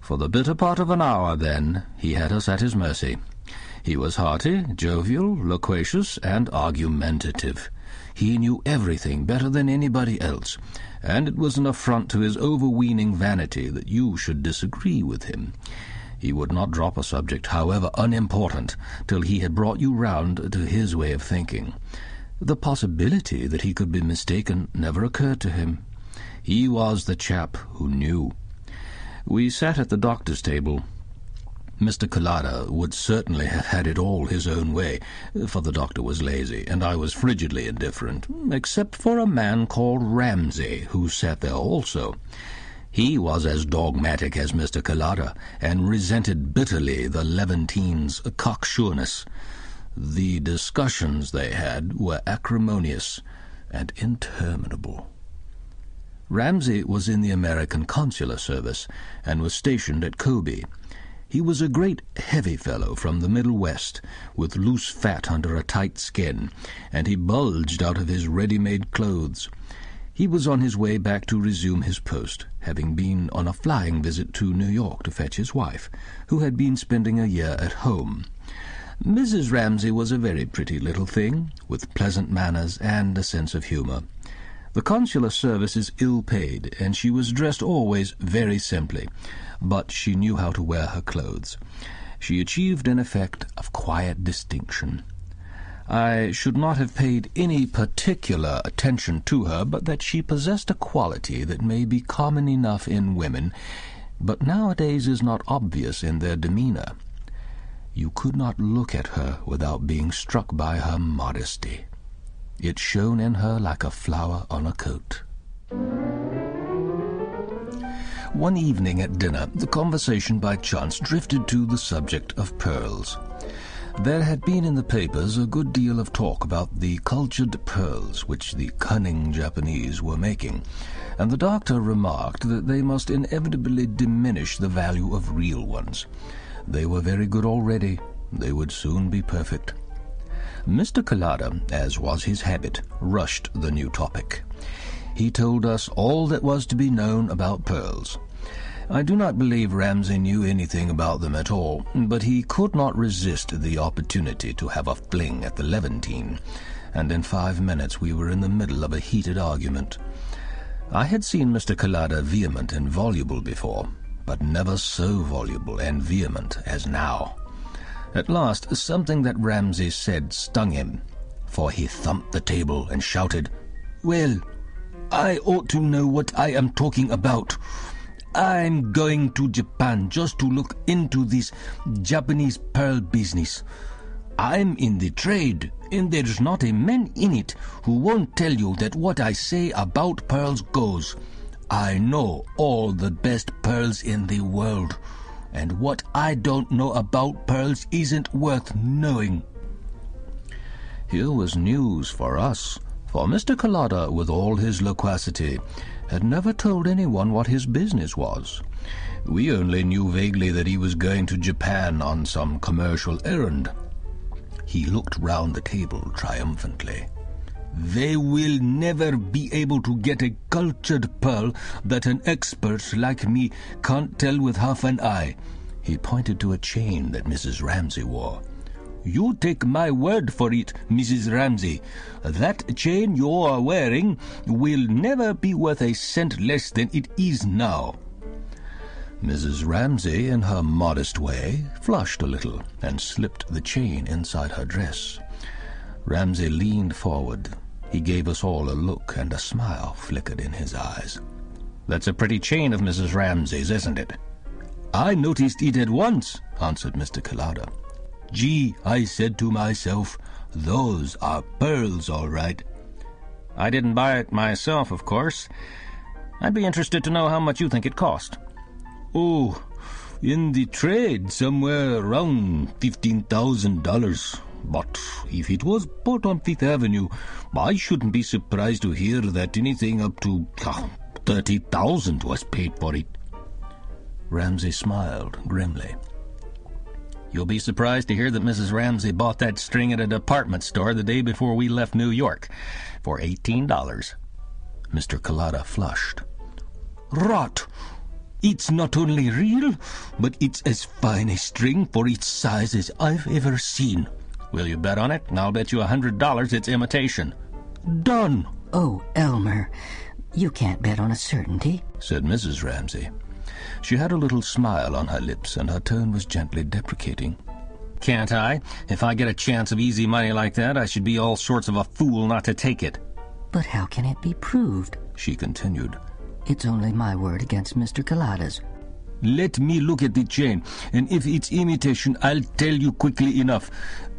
For the better part of an hour, then, he had us at his mercy. He was hearty, jovial, loquacious, and argumentative. He knew everything better than anybody else, and it was an affront to his overweening vanity that you should disagree with him. He would not drop a subject, however unimportant, till he had brought you round to his way of thinking. The possibility that he could be mistaken never occurred to him. He was the chap who knew. We sat at the doctor's table. Mr. Collada would certainly have had it all his own way, for the doctor was lazy, and I was frigidly indifferent, except for a man called Ramsay, who sat there also. He was as dogmatic as Mr. Collada, and resented bitterly the Levantine's cocksureness. The discussions they had were acrimonious and interminable. Ramsay was in the American consular service, and was stationed at Kobe. He was a great heavy fellow from the Middle West, with loose fat under a tight skin, and he bulged out of his ready-made clothes. He was on his way back to resume his post, having been on a flying visit to New York to fetch his wife, who had been spending a year at home. Mrs. Ramsay was a very pretty little thing, with pleasant manners and a sense of humour. The consular service is ill-paid, and she was dressed always very simply, but she knew how to wear her clothes. She achieved an effect of quiet distinction. I should not have paid any particular attention to her, but that she possessed a quality that may be common enough in women, but nowadays is not obvious in their demeanour. You could not look at her without being struck by her modesty. It shone in her like a flower on a coat. One evening at dinner, the conversation by chance drifted to the subject of pearls. There had been in the papers a good deal of talk about the cultured pearls which the cunning Japanese were making, and the doctor remarked that they must inevitably diminish the value of real ones. They were very good already. They would soon be perfect. Mr. Collada, as was his habit, rushed the new topic. He told us all that was to be known about pearls. I do not believe Ramsay knew anything about them at all, but he could not resist the opportunity to have a fling at the Levantine, and in 5 minutes we were in the middle of a heated argument. I had seen Mr. Collada vehement and voluble before, but never so voluble and vehement as now. At last, something that Ramsay said stung him, for he thumped the table and shouted, "Well, I ought to know what I am talking about. I'm going to Japan just to look into this Japanese pearl business. I'm in the trade, and there's not a man in it who won't tell you that what I say about pearls goes. I know all the best pearls in the world, and what I don't know about pearls isn't worth knowing." Here was news for us, for Mr. Collada, with all his loquacity, had never told anyone what his business was. We only knew vaguely that he was going to Japan on some commercial errand. He looked round the table triumphantly. "They will never be able to get a cultured pearl that an expert like me can't tell with half an eye." He pointed to a chain that Mrs. Ramsay wore. "You take my word for it, Mrs. Ramsay. That chain you are wearing will never be worth a cent less than it is now." Mrs. Ramsay, in her modest way, flushed a little and slipped the chain inside her dress. Ramsay leaned forward. He gave us all a look, and a smile flickered in his eyes. "That's a pretty chain of Mrs. Ramsay's, isn't it?" "I noticed it at once," answered Mr. Collada. "Gee," I said to myself, "those are pearls, all right." "I didn't buy it myself, of course. I'd be interested to know how much you think it cost." "Oh, in the trade, somewhere around $15,000. But if it was bought on Fifth Avenue, I shouldn't be surprised to hear that anything up to $30,000 was paid for it." Ramsay smiled grimly. "You'll be surprised to hear that Mrs. Ramsay bought that string at a department store the day before we left New York, for $18. Mr. Collada flushed. "Rot! It's not only real, but it's as fine a string for its size as I've ever seen." "Will you bet on it? And I'll bet you $100 it's imitation." "Done." "Oh, Elmer, you can't bet on a certainty," said Mrs. Ramsay. She had a little smile on her lips, and her tone was gently deprecating. "Can't I? If I get a chance of easy money like that, I should be all sorts of a fool not to take it." "But how can it be proved?" she continued. "It's only my word against Mr. Collada's." "Let me look at the chain, and if it's imitation, I'll tell you quickly enough.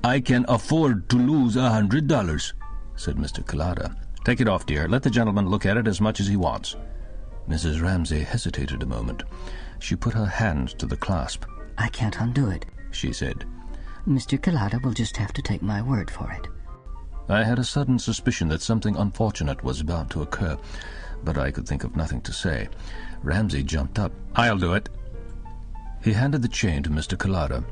I can afford to lose $100, said Mr. Collada. "Take it off, dear. Let the gentleman look at it as much as he wants." Mrs. Ramsay hesitated a moment. She put her hand to the clasp. "I can't undo it," she said. "Mr. Collada will just have to take my word for it." I had a sudden suspicion that something unfortunate was about to occur, but I could think of nothing to say. Ramsay jumped up. "I'll do it." He handed the chain to Mr. Collada.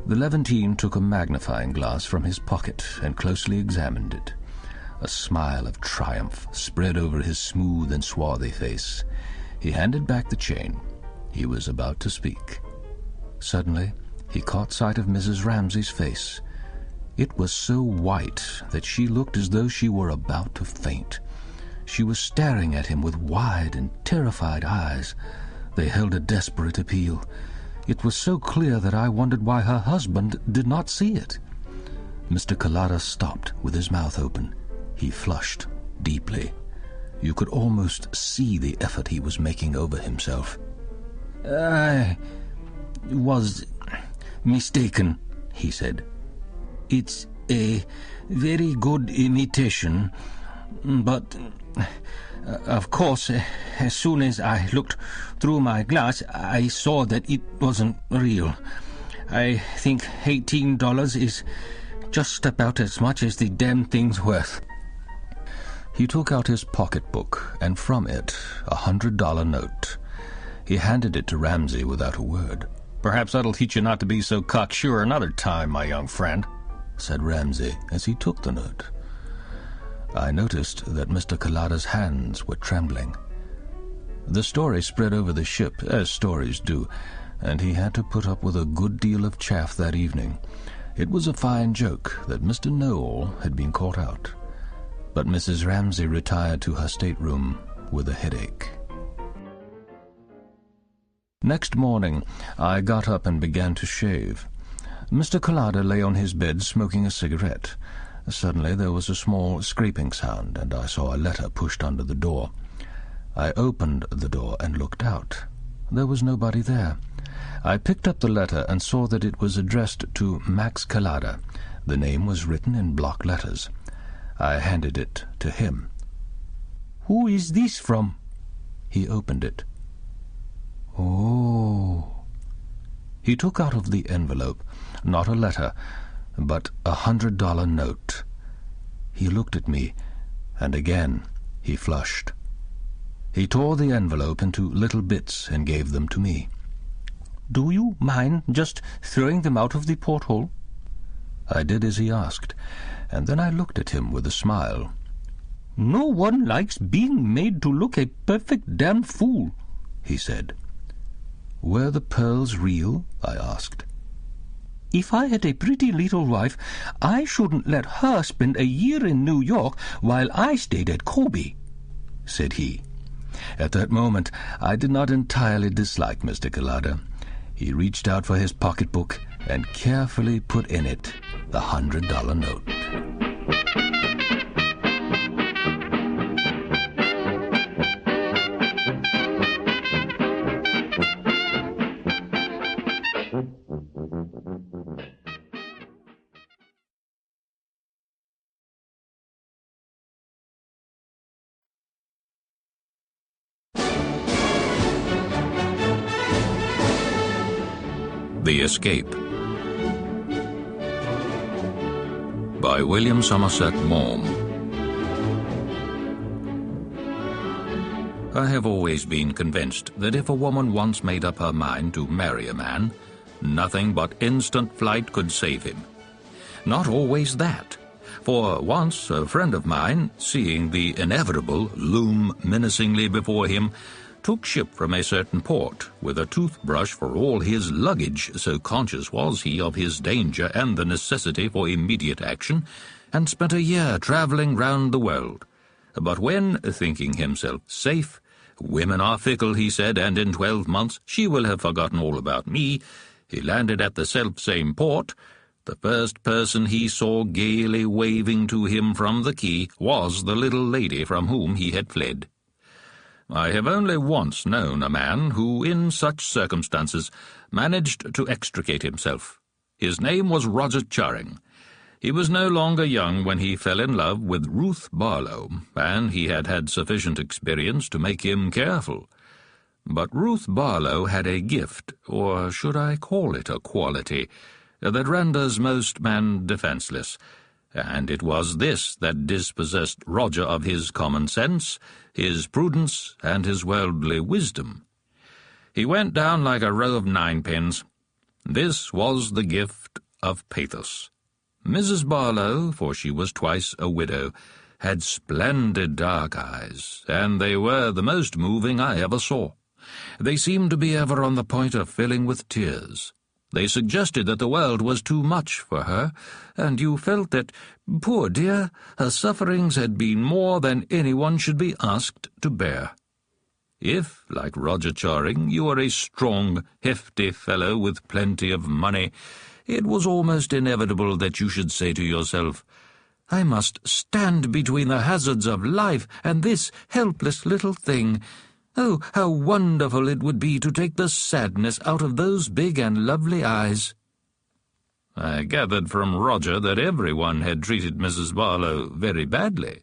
The Levantine took a magnifying glass from his pocket and closely examined it. A smile of triumph spread over his smooth and swarthy face. He handed back the chain. He was about to speak. Suddenly, he caught sight of Mrs. Ramsay's face. It was so white that she looked as though she were about to faint. She was staring at him with wide and terrified eyes. They held a desperate appeal. It was so clear that I wondered why her husband did not see it. Mr. Collada stopped with his mouth open. He flushed deeply. You could almost see the effort he was making over himself. "I was mistaken," he said. "It's a very good imitation, but of course, as soon as I looked through my glass, I saw that it wasn't real. I think $18 is just about as much as the damn thing's worth." He took out his pocketbook, and from it a $100 note. He handed it to Ramsay without a word. "Perhaps that'll teach you not to be so cocksure another time, my young friend," said Ramsay as he took the note. I noticed that Mr. Collada's hands were trembling. The story spread over the ship, as stories do, and he had to put up with a good deal of chaff that evening. It was a fine joke that Mr. Noel had been caught out. But Mrs. Ramsay retired to her stateroom with a headache. Next morning, I got up and began to shave. Mr. Collada lay on his bed smoking a cigarette. Suddenly there was a small scraping sound, and I saw a letter pushed under the door. I opened the door and looked out. There was nobody there. I picked up the letter and saw that it was addressed to Max Collada. The name was written in block letters. I handed it to him. "Who is this from?" He opened it. "Oh." He took out of the envelope not a letter, but a $100 note. He looked at me, and again he flushed. He tore the envelope into little bits and gave them to me. "Do you mind just throwing them out of the porthole?" I did as he asked, and then I looked at him with a smile. "No one likes being made to look a perfect damn fool," he said. "Were the pearls real?" I asked. "If I had a pretty little wife, I shouldn't let her spend a year in New York while I stayed at Kobe," said he. At that moment, I did not entirely dislike Mr. Collada. He reached out for his pocketbook and carefully put in it the $100 note. The Escape by William Somerset Maugham. I have always been convinced that if a woman once made up her mind to marry a man, nothing but instant flight could save him. Not always that, for once a friend of mine, seeing the inevitable loom menacingly before him, took ship from a certain port with a toothbrush for all his luggage, so conscious was he of his danger and the necessity for immediate action, and spent a year travelling round the world. But when, thinking himself safe, women are fickle, he said, and in 12 months she will have forgotten all about me, he landed at the self-same port, the first person he saw gaily waving to him from the quay was the little lady from whom he had fled. I have only once known a man who, in such circumstances, managed to extricate himself. His name was Roger Charing. He was no longer young when he fell in love with Ruth Barlow, and he had had sufficient experience to make him careful. But Ruth Barlow had a gift, or should I call it a quality, that renders most men defenceless, and it was this that dispossessed Roger of his common sense, his prudence, and his worldly wisdom. He went down like a row of ninepins. This was the gift of pathos. Mrs. Barlow, for she was twice a widow, had splendid dark eyes, and they were the most moving I ever saw. They seemed to be ever on the point of filling with tears. They suggested that the world was too much for her, and you felt that, poor dear, her sufferings had been more than anyone should be asked to bear. If, like Roger Charing, you were a strong, hefty fellow with plenty of money, it was almost inevitable that you should say to yourself, "I must stand between the hazards of life and this helpless little thing. Oh, how wonderful it would be to take the sadness out of those big and lovely eyes." I gathered from Roger that everyone had treated Mrs. Barlow very badly.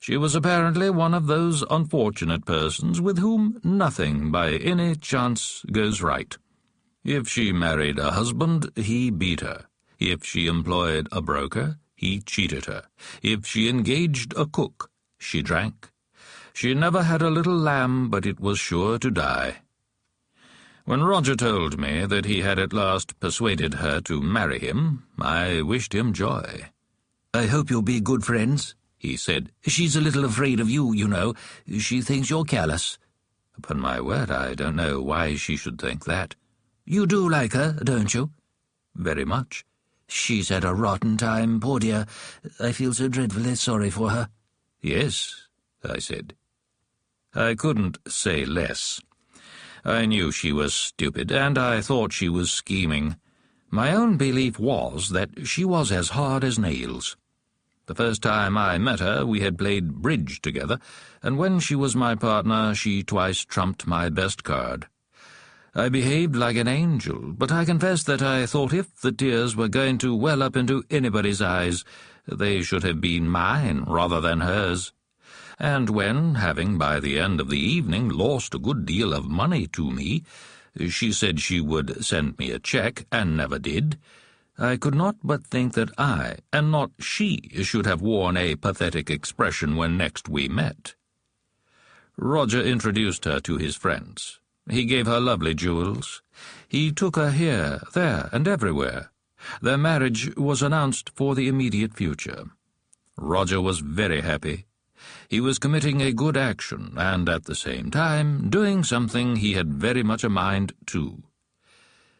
She was apparently one of those unfortunate persons with whom nothing by any chance goes right. If she married a husband, he beat her. If she employed a broker, he cheated her. If she engaged a cook, she drank. She never had a little lamb, but it was sure to die. When Roger told me that he had at last persuaded her to marry him, I wished him joy. "I hope you'll be good friends," he said. "She's a little afraid of you, you know. She thinks you're careless." Upon my word, I don't know why she should think that. "You do like her, don't you?" "Very much." "She's had a rotten time, poor dear. I feel so dreadfully sorry for her." "Yes," I said. I couldn't say less. I knew she was stupid, and I thought she was scheming. My own belief was that she was as hard as nails. The first time I met her, we had played bridge together, and when she was my partner, she twice trumped my best card. I behaved like an angel, but I confess that I thought if the tears were going to well up into anybody's eyes, they should have been mine rather than hers. And when, having by the end of the evening lost a good deal of money to me, she said she would send me a cheque, and never did, I could not but think that I, and not she, should have worn a pathetic expression when next we met. Roger introduced her to his friends. He gave her lovely jewels. He took her here, there, and everywhere. Their marriage was announced for the immediate future. Roger was very happy. He was committing a good action, and at the same time doing something he had very much a mind to.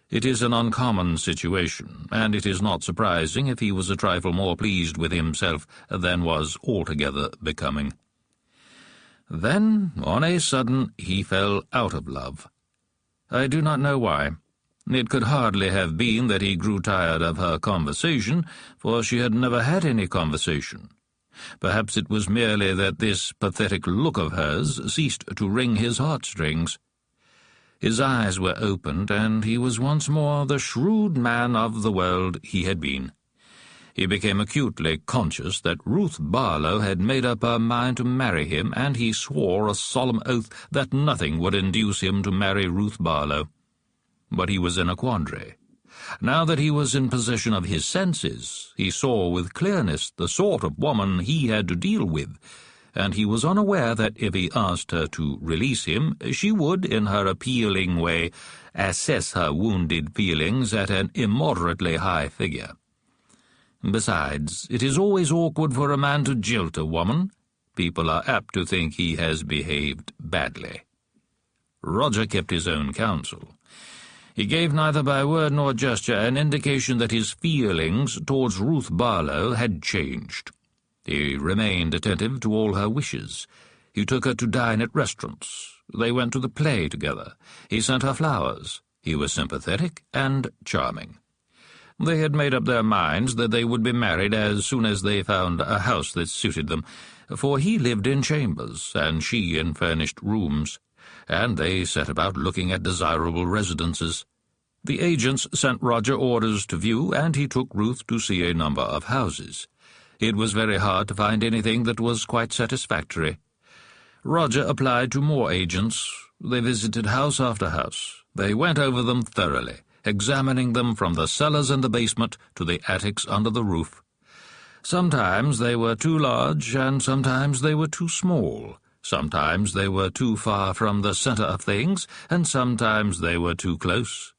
It is an uncommon situation, and it is not surprising if he was a trifle more pleased with himself than was altogether becoming. Then, on a sudden, he fell out of love. I do not know why. It could hardly have been that he grew tired of her conversation, for she had never had any conversation. Perhaps it was merely that this pathetic look of hers ceased to wring his heartstrings. His eyes were opened, and he was once more the shrewd man of the world he had been. He became acutely conscious that Ruth Barlow had made up her mind to marry him, and he swore a solemn oath that nothing would induce him to marry Ruth Barlow. But he was in a quandary. Now that he was in possession of his senses, he saw with clearness the sort of woman he had to deal with, and he was unaware that if he asked her to release him, she would, in her appealing way, assess her wounded feelings at an immoderately high figure. Besides, it is always awkward for a man to jilt a woman. People are apt to think he has behaved badly. Roger kept his own counsel. He gave neither by word nor gesture an indication that his feelings towards Ruth Barlow had changed. He remained attentive to all her wishes. He took her to dine at restaurants. They went to the play together. He sent her flowers. He was sympathetic and charming. They had made up their minds that they would be married as soon as they found a house that suited them, for he lived in chambers, and she in furnished rooms, and they set about looking at desirable residences. The agents sent Roger orders to view, and he took Ruth to see a number of houses. It was very hard to find anything that was quite satisfactory. Roger applied to more agents. They visited house after house. They went over them thoroughly, examining them from the cellars and the basement to the attics under the roof. Sometimes they were too large, and sometimes they were too small. Sometimes they were too far from the centre of things, and sometimes they were too close.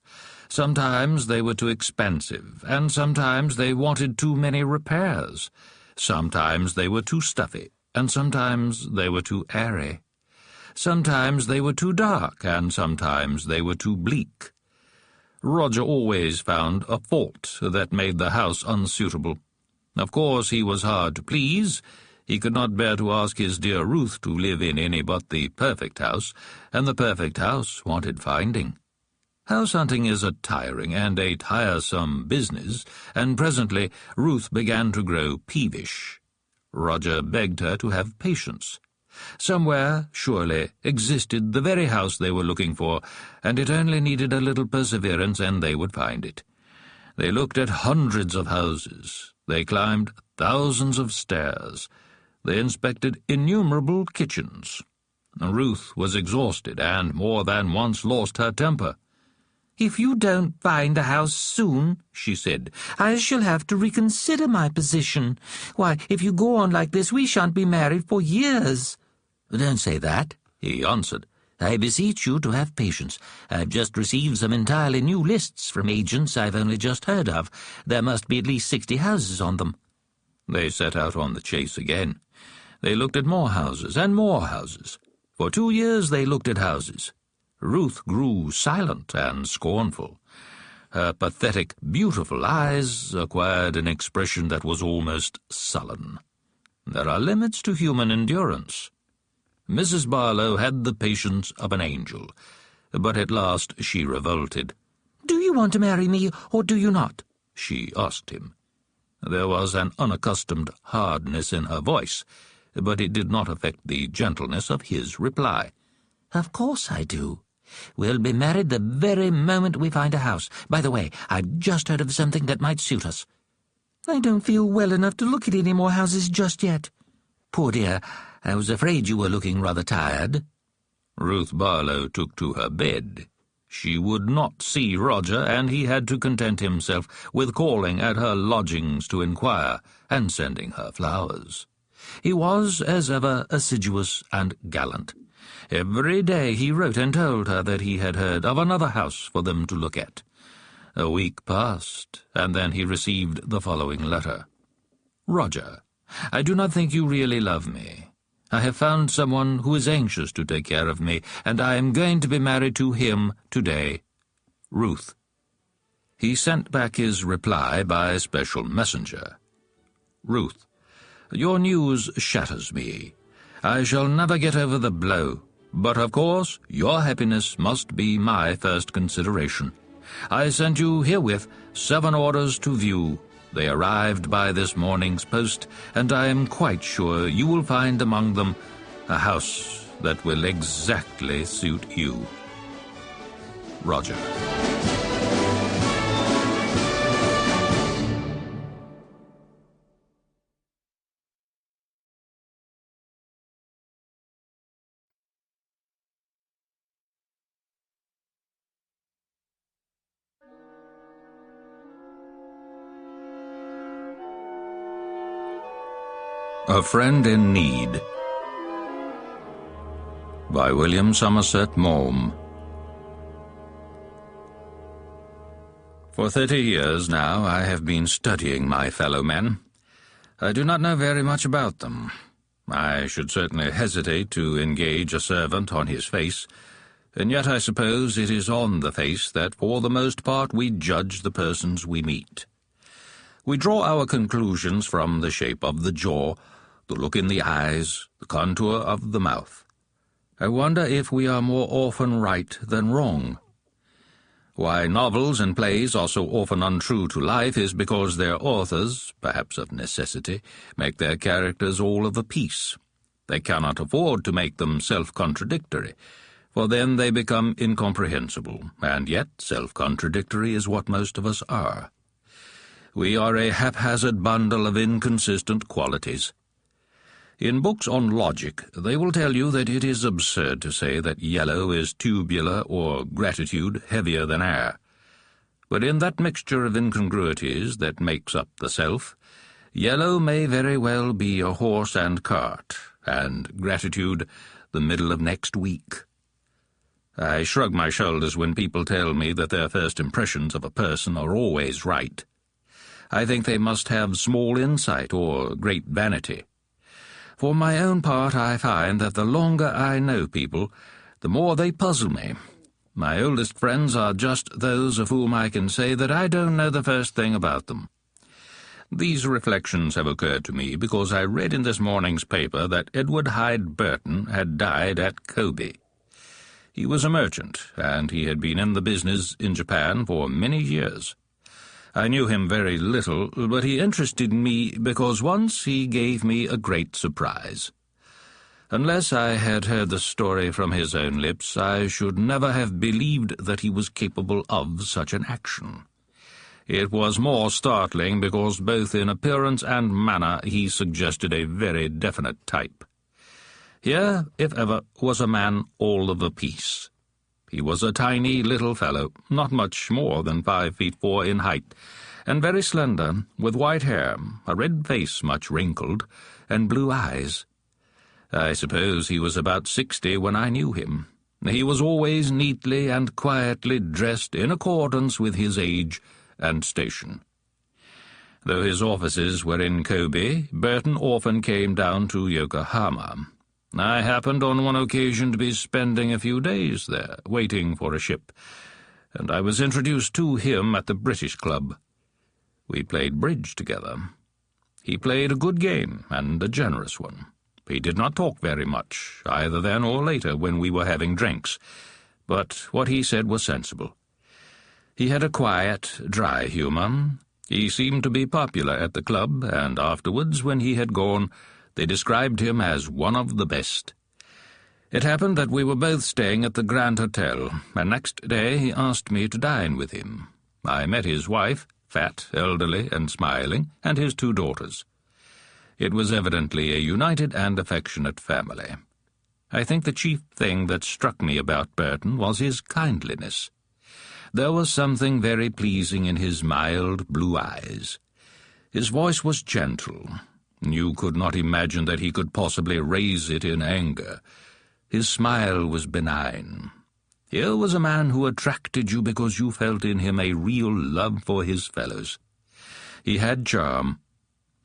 Sometimes they were too expensive, and sometimes they wanted too many repairs. Sometimes they were too stuffy, and sometimes they were too airy. Sometimes they were too dark, and sometimes they were too bleak. Roger always found a fault that made the house unsuitable. Of course, he was hard to please. He could not bear to ask his dear Ruth to live in any but the perfect house, and the perfect house wanted finding. House hunting is a tiring and a tiresome business, and presently Ruth began to grow peevish. Roger begged her to have patience. Somewhere, surely, existed the very house they were looking for, and it only needed a little perseverance and they would find it. They looked at hundreds of houses. They climbed thousands of stairs. They inspected innumerable kitchens. Ruth was exhausted and more than once lost her temper. "If you don't find a house soon," she said, "I shall have to reconsider my position. Why, if you go on like this, we shan't be married for years." "Don't say that," he answered. "I beseech you to have patience. I've just received some entirely new lists from agents I've only just heard of. There must be at least 60 houses on them." They set out on the chase again. They looked at more houses and more houses. For 2 years they looked at houses. Ruth grew silent and scornful. Her pathetic, beautiful eyes acquired an expression that was almost sullen. There are limits to human endurance. Mrs. Barlow had the patience of an angel, but at last she revolted. "Do you want to marry me, or do you not?" she asked him. There was an unaccustomed hardness in her voice, but it did not affect the gentleness of his reply. "Of course I do. We'll be married the very moment we find a house. By the way, I've just heard of something that might suit us." "I don't feel well enough to look at any more houses just yet." "Poor dear, I was afraid you were looking rather tired." Ruth Barlow took to her bed. She would not see Roger, and he had to content himself with calling at her lodgings to inquire and sending her flowers. He was, as ever, assiduous and gallant. Every day he wrote and told her that he had heard of another house for them to look at. A week passed, and then he received the following letter. "Roger, I do not think you really love me. I have found someone who is anxious to take care of me, and I am going to be married to him today. Ruth." He sent back his reply by special messenger. "Ruth, your news shatters me. I shall never get over the blow, but of course your happiness must be my first consideration. I sent you herewith 7 orders to view. They arrived by this morning's post, and I am quite sure you will find among them a house that will exactly suit you. Roger." A Friend in Need by William Somerset Maugham. For 30 years now I have been studying my fellow men. I do not know very much about them. I should certainly hesitate to engage a servant on his face, and yet I suppose it is on the face that for the most part we judge the persons we meet. We draw our conclusions from the shape of the jaw, the look in the eyes, the contour of the mouth. I wonder if we are more often right than wrong. Why novels and plays are so often untrue to life is because their authors, perhaps of necessity, make their characters all of a piece. They cannot afford to make them self-contradictory, for then they become incomprehensible, and yet self-contradictory is what most of us are. We are a haphazard bundle of inconsistent qualities. In books on logic, they will tell you that it is absurd to say that yellow is tubular or gratitude heavier than air. But in that mixture of incongruities that makes up the self, yellow may very well be a horse and cart, and gratitude the middle of next week. I shrug my shoulders when people tell me that their first impressions of a person are always right. I think they must have small insight or great vanity. For my own part, I find that the longer I know people, the more they puzzle me. My oldest friends are just those of whom I can say that I don't know the first thing about them. These reflections have occurred to me because I read in this morning's paper that Edward Hyde Burton had died at Kobe. He was a merchant, and he had been in the business in Japan for many years. I knew him very little, but he interested me because once he gave me a great surprise. Unless I had heard the story from his own lips, I should never have believed that he was capable of such an action. It was more startling because both in appearance and manner he suggested a very definite type. Here, if ever, was a man all of a piece. He was a tiny little fellow, not much more than 5 feet 4 in height, and very slender, with white hair, a red face much wrinkled, and blue eyes. I suppose he was about 60 when I knew him. He was always neatly and quietly dressed in accordance with his age and station. Though his offices were in Kobe, Burton often came down to Yokohama. I happened on one occasion to be spending a few days there, waiting for a ship, and I was introduced to him at the British Club. We played bridge together. He played a good game, and a generous one. He did not talk very much, either then or later when we were having drinks, but what he said was sensible. He had a quiet, dry humour. He seemed to be popular at the club, and afterwards, when he had gone, they described him as one of the best. It happened that we were both staying at the Grand Hotel, and next day he asked me to dine with him. I met his wife, fat, elderly, and smiling, and his 2 daughters. It was evidently a united and affectionate family. I think the chief thing that struck me about Burton was his kindliness. There was something very pleasing in his mild blue eyes. His voice was gentle. You could not imagine that he could possibly raise it in anger. His smile was benign. Here was a man who attracted you because you felt in him a real love for his fellows. He had charm,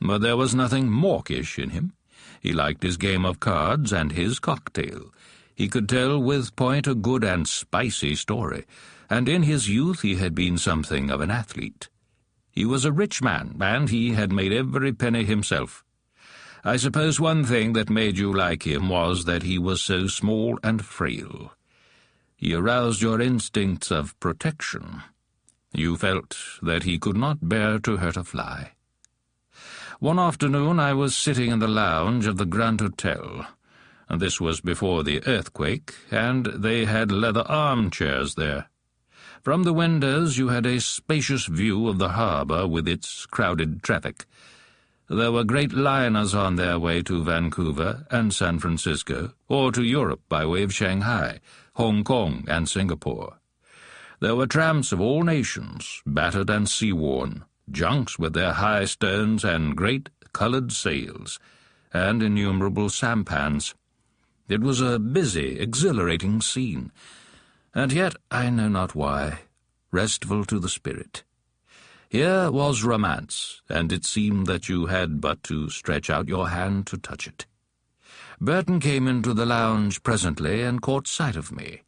but there was nothing mawkish in him. He liked his game of cards and his cocktail. He could tell with point a good and spicy story, and in his youth he had been something of an athlete. He was a rich man, and he had made every penny himself. I suppose one thing that made you like him was that he was so small and frail. He aroused your instincts of protection. You felt that he could not bear to hurt a fly. One afternoon I was sitting in the lounge of the Grand Hotel, and this was before the earthquake, and they had leather armchairs there. From the windows you had a spacious view of the harbour with its crowded traffic. There were great liners on their way to Vancouver and San Francisco, or to Europe by way of Shanghai, Hong Kong, and Singapore. There were tramps of all nations, battered and sea-worn, junks with their high sterns and great coloured sails, and innumerable sampans. It was a busy, exhilarating scene, and yet, I know not why, restful to the spirit. Here was romance, and it seemed that you had but to stretch out your hand to touch it. Burton came into the lounge presently and caught sight of me.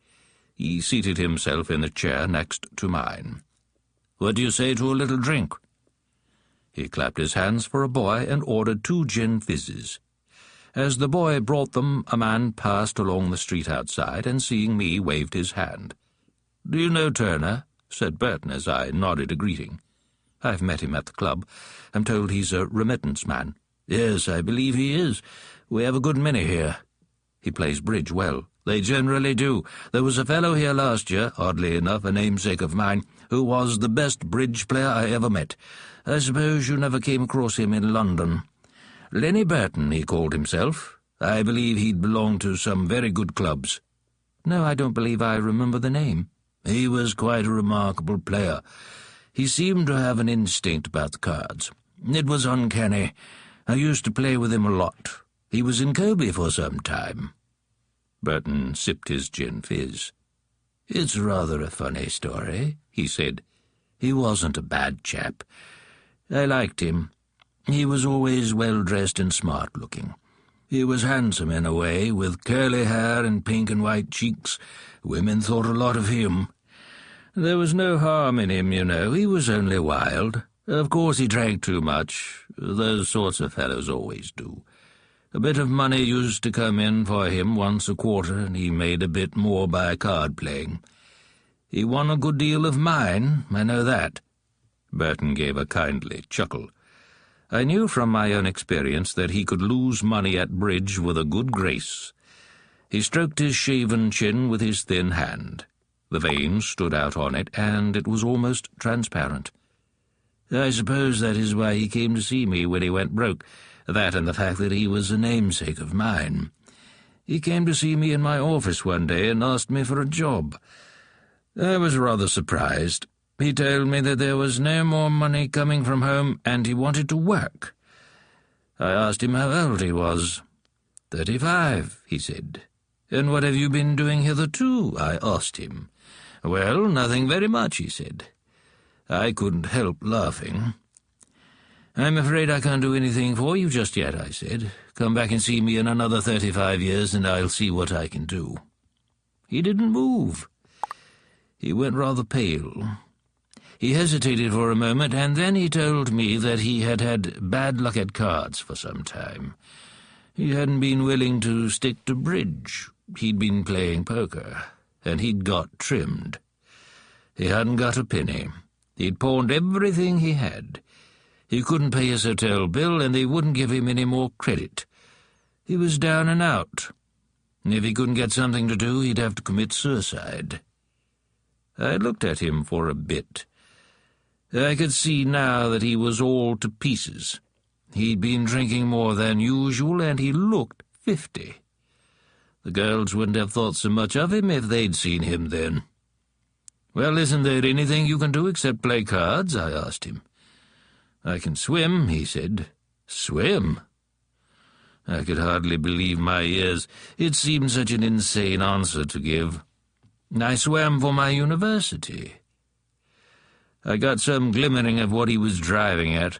He seated himself in the chair next to mine. "What do you say to a little drink?" He clapped his hands for a boy and ordered 2 gin fizzes. As the boy brought them, a man passed along the street outside, and seeing me, waved his hand. "Do you know Turner?" said Burton as I nodded a greeting. "I've met him at the club. I'm told he's a remittance man." "Yes, I believe he is. We have a good many here." "He plays bridge well." "They generally do. There was a fellow here last year, oddly enough a namesake of mine, who was the best bridge player I ever met. I suppose you never came across him in London. Lenny Burton, he called himself. I believe he'd belonged to some very good clubs." "No, I don't believe I remember the name." "He was quite a remarkable player. He seemed to have an instinct about the cards. It was uncanny. I used to play with him a lot. He was in Capri for some time." Burton sipped his gin fizz. "It's rather a funny story," he said. "He wasn't a bad chap. I liked him. He was always well-dressed and smart-looking. He was handsome in a way, with curly hair and pink and white cheeks. Women thought a lot of him. There was no harm in him, you know. He was only wild. Of course he drank too much. Those sorts of fellows always do. A bit of money used to come in for him once a quarter, and he made a bit more by card-playing. He won a good deal of mine, I know that." Burton gave a kindly chuckle. I knew from my own experience that he could lose money at bridge with a good grace. He stroked his shaven chin with his thin hand. The veins stood out on it, and it was almost transparent. "I suppose that is why he came to see me when he went broke, that and the fact that he was a namesake of mine. He came to see me in my office one day and asked me for a job. I was rather surprised. He told me that there was no more money coming from home, and he wanted to work. I asked him how old he was. 35, he said. And what have you been doing hitherto? I asked him. Well, nothing very much, he said. I couldn't help laughing. I'm afraid I can't do anything for you just yet, I said. Come back and see me in another 35 years, and I'll see what I can do. He didn't move. He went rather pale. He hesitated for a moment, and then he told me that he had had bad luck at cards for some time. He hadn't been willing to stick to bridge. He'd been playing poker, and he'd got trimmed. He hadn't got a penny. He'd pawned everything he had. He couldn't pay his hotel bill, and they wouldn't give him any more credit. He was down and out. And if he couldn't get something to do, he'd have to commit suicide. I looked at him for a bit. I could see now that he was all to pieces. He'd been drinking more than usual, and he looked 50. The girls wouldn't have thought so much of him if they'd seen him then. Well, isn't there anything you can do except play cards? I asked him. I can swim, he said. Swim? I could hardly believe my ears. It seemed such an insane answer to give. I swam for my university. I got some glimmering of what he was driving at.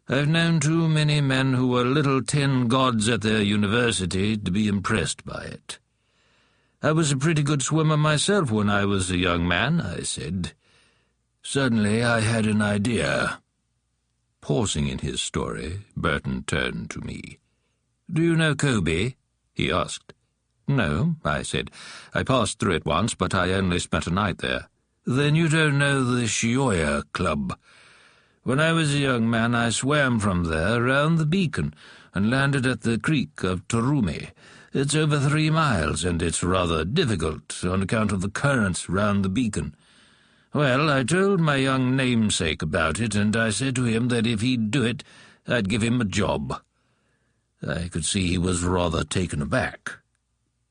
I've known too many men who were little tin gods at their university to be impressed by it. I was a pretty good swimmer myself when I was a young man, I said. Suddenly I had an idea. Pausing in his story, Burton turned to me. Do you know Kobe? He asked. No, I said. I passed through it once, but I only spent a night there. Then you don't know the Shioya Club. When I was a young man, I swam from there round the beacon and landed at the creek of Torumi. It's over 3 miles, and it's rather difficult on account of the currents round the beacon. Well, I told my young namesake about it, and I said to him that if he'd do it, I'd give him a job. I could see he was rather taken aback.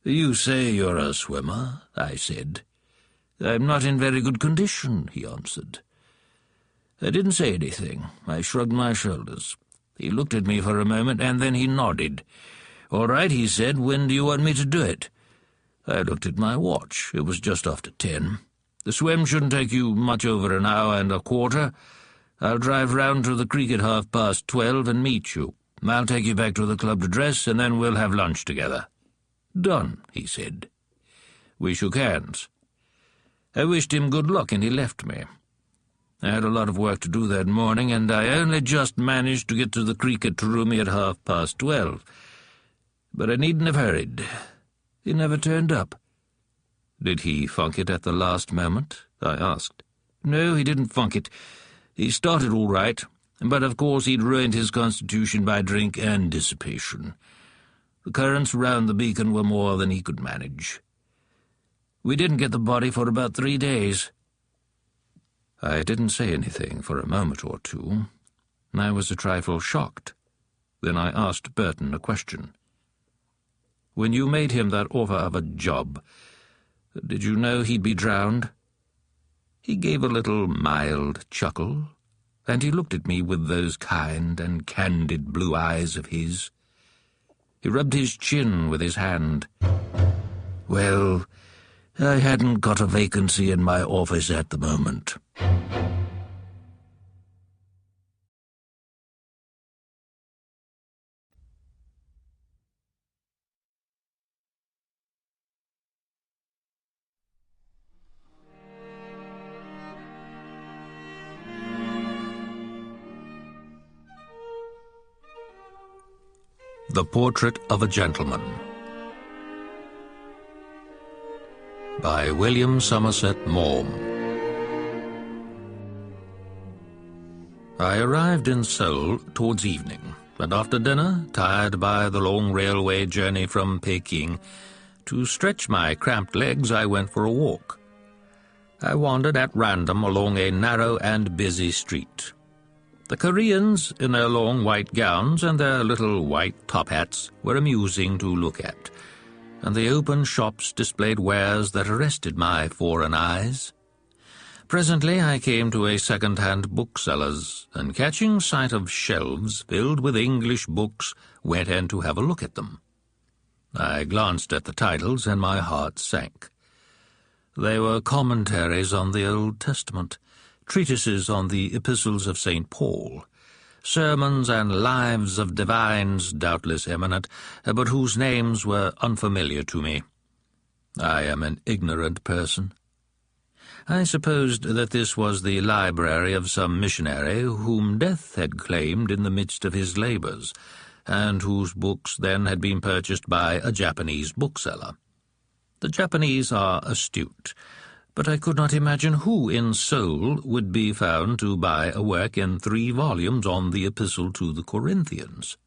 You say you're a swimmer, I said. I'm not in very good condition, he answered. I didn't say anything. I shrugged my shoulders. He looked at me for a moment, and then he nodded. All right, he said, when do you want me to do it? I looked at my watch. It was just after 10. The swim shouldn't take you much over an hour and a quarter. I'll drive round to the creek at 12:30 and meet you. I'll take you back to the club to dress, and then we'll have lunch together. Done, he said. We shook hands. I wished him good luck, and he left me. I had a lot of work to do that morning, and I only just managed to get to the creek at Torumi at 12:30. But I needn't have hurried. He never turned up. Did he funk it at the last moment? I asked. No, he didn't funk it. He started all right, but of course he'd ruined his constitution by drink and dissipation. The currents round the beacon were more than he could manage. We didn't get the body for about 3 days. I didn't say anything for a moment or two. I was a trifle shocked. Then I asked Burton a question. When you made him that offer of a job, did you know he'd be drowned? He gave a little mild chuckle, and he looked at me with those kind and candid blue eyes of his. He rubbed his chin with his hand. "Well, I hadn't got a vacancy in my office at the moment." The Portrait of a Gentleman by William Somerset Maugham. I arrived in Seoul towards evening, and after dinner, tired by the long railway journey from Peking, to stretch my cramped legs I went for a walk. I wandered at random along a narrow and busy street. The Koreans, in their long white gowns and their little white top hats, were amusing to look at, and the open shops displayed wares that arrested my foreign eyes. Presently I came to a second-hand bookseller's, and catching sight of shelves filled with English books, went in to have a look at them. I glanced at the titles, and my heart sank. They were commentaries on the Old Testament, treatises on the epistles of St. Paul, sermons and lives of divines doubtless eminent, but whose names were unfamiliar to me. I am an ignorant person. I supposed that this was the library of some missionary whom death had claimed in the midst of his labours, and whose books then had been purchased by a Japanese bookseller. The Japanese are astute, but I could not imagine who in Seoul would be found to buy a work in 3 volumes on the Epistle to the Corinthians.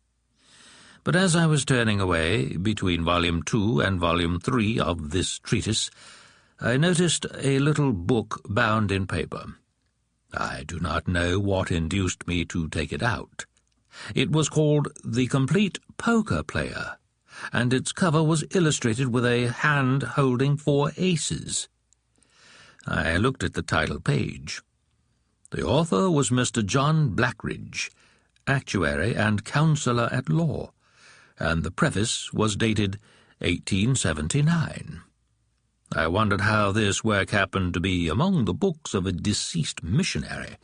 But as I was turning away between Volume 2 and Volume 3 of this treatise, I noticed a little book bound in paper. I do not know what induced me to take it out. It was called The Complete Poker Player, and its cover was illustrated with a hand holding 4 aces. I looked at the title page. The author was Mr. John Blackridge, actuary and counsellor at law, and the preface was dated 1879. I wondered how this work happened to be among the books of a deceased missionary,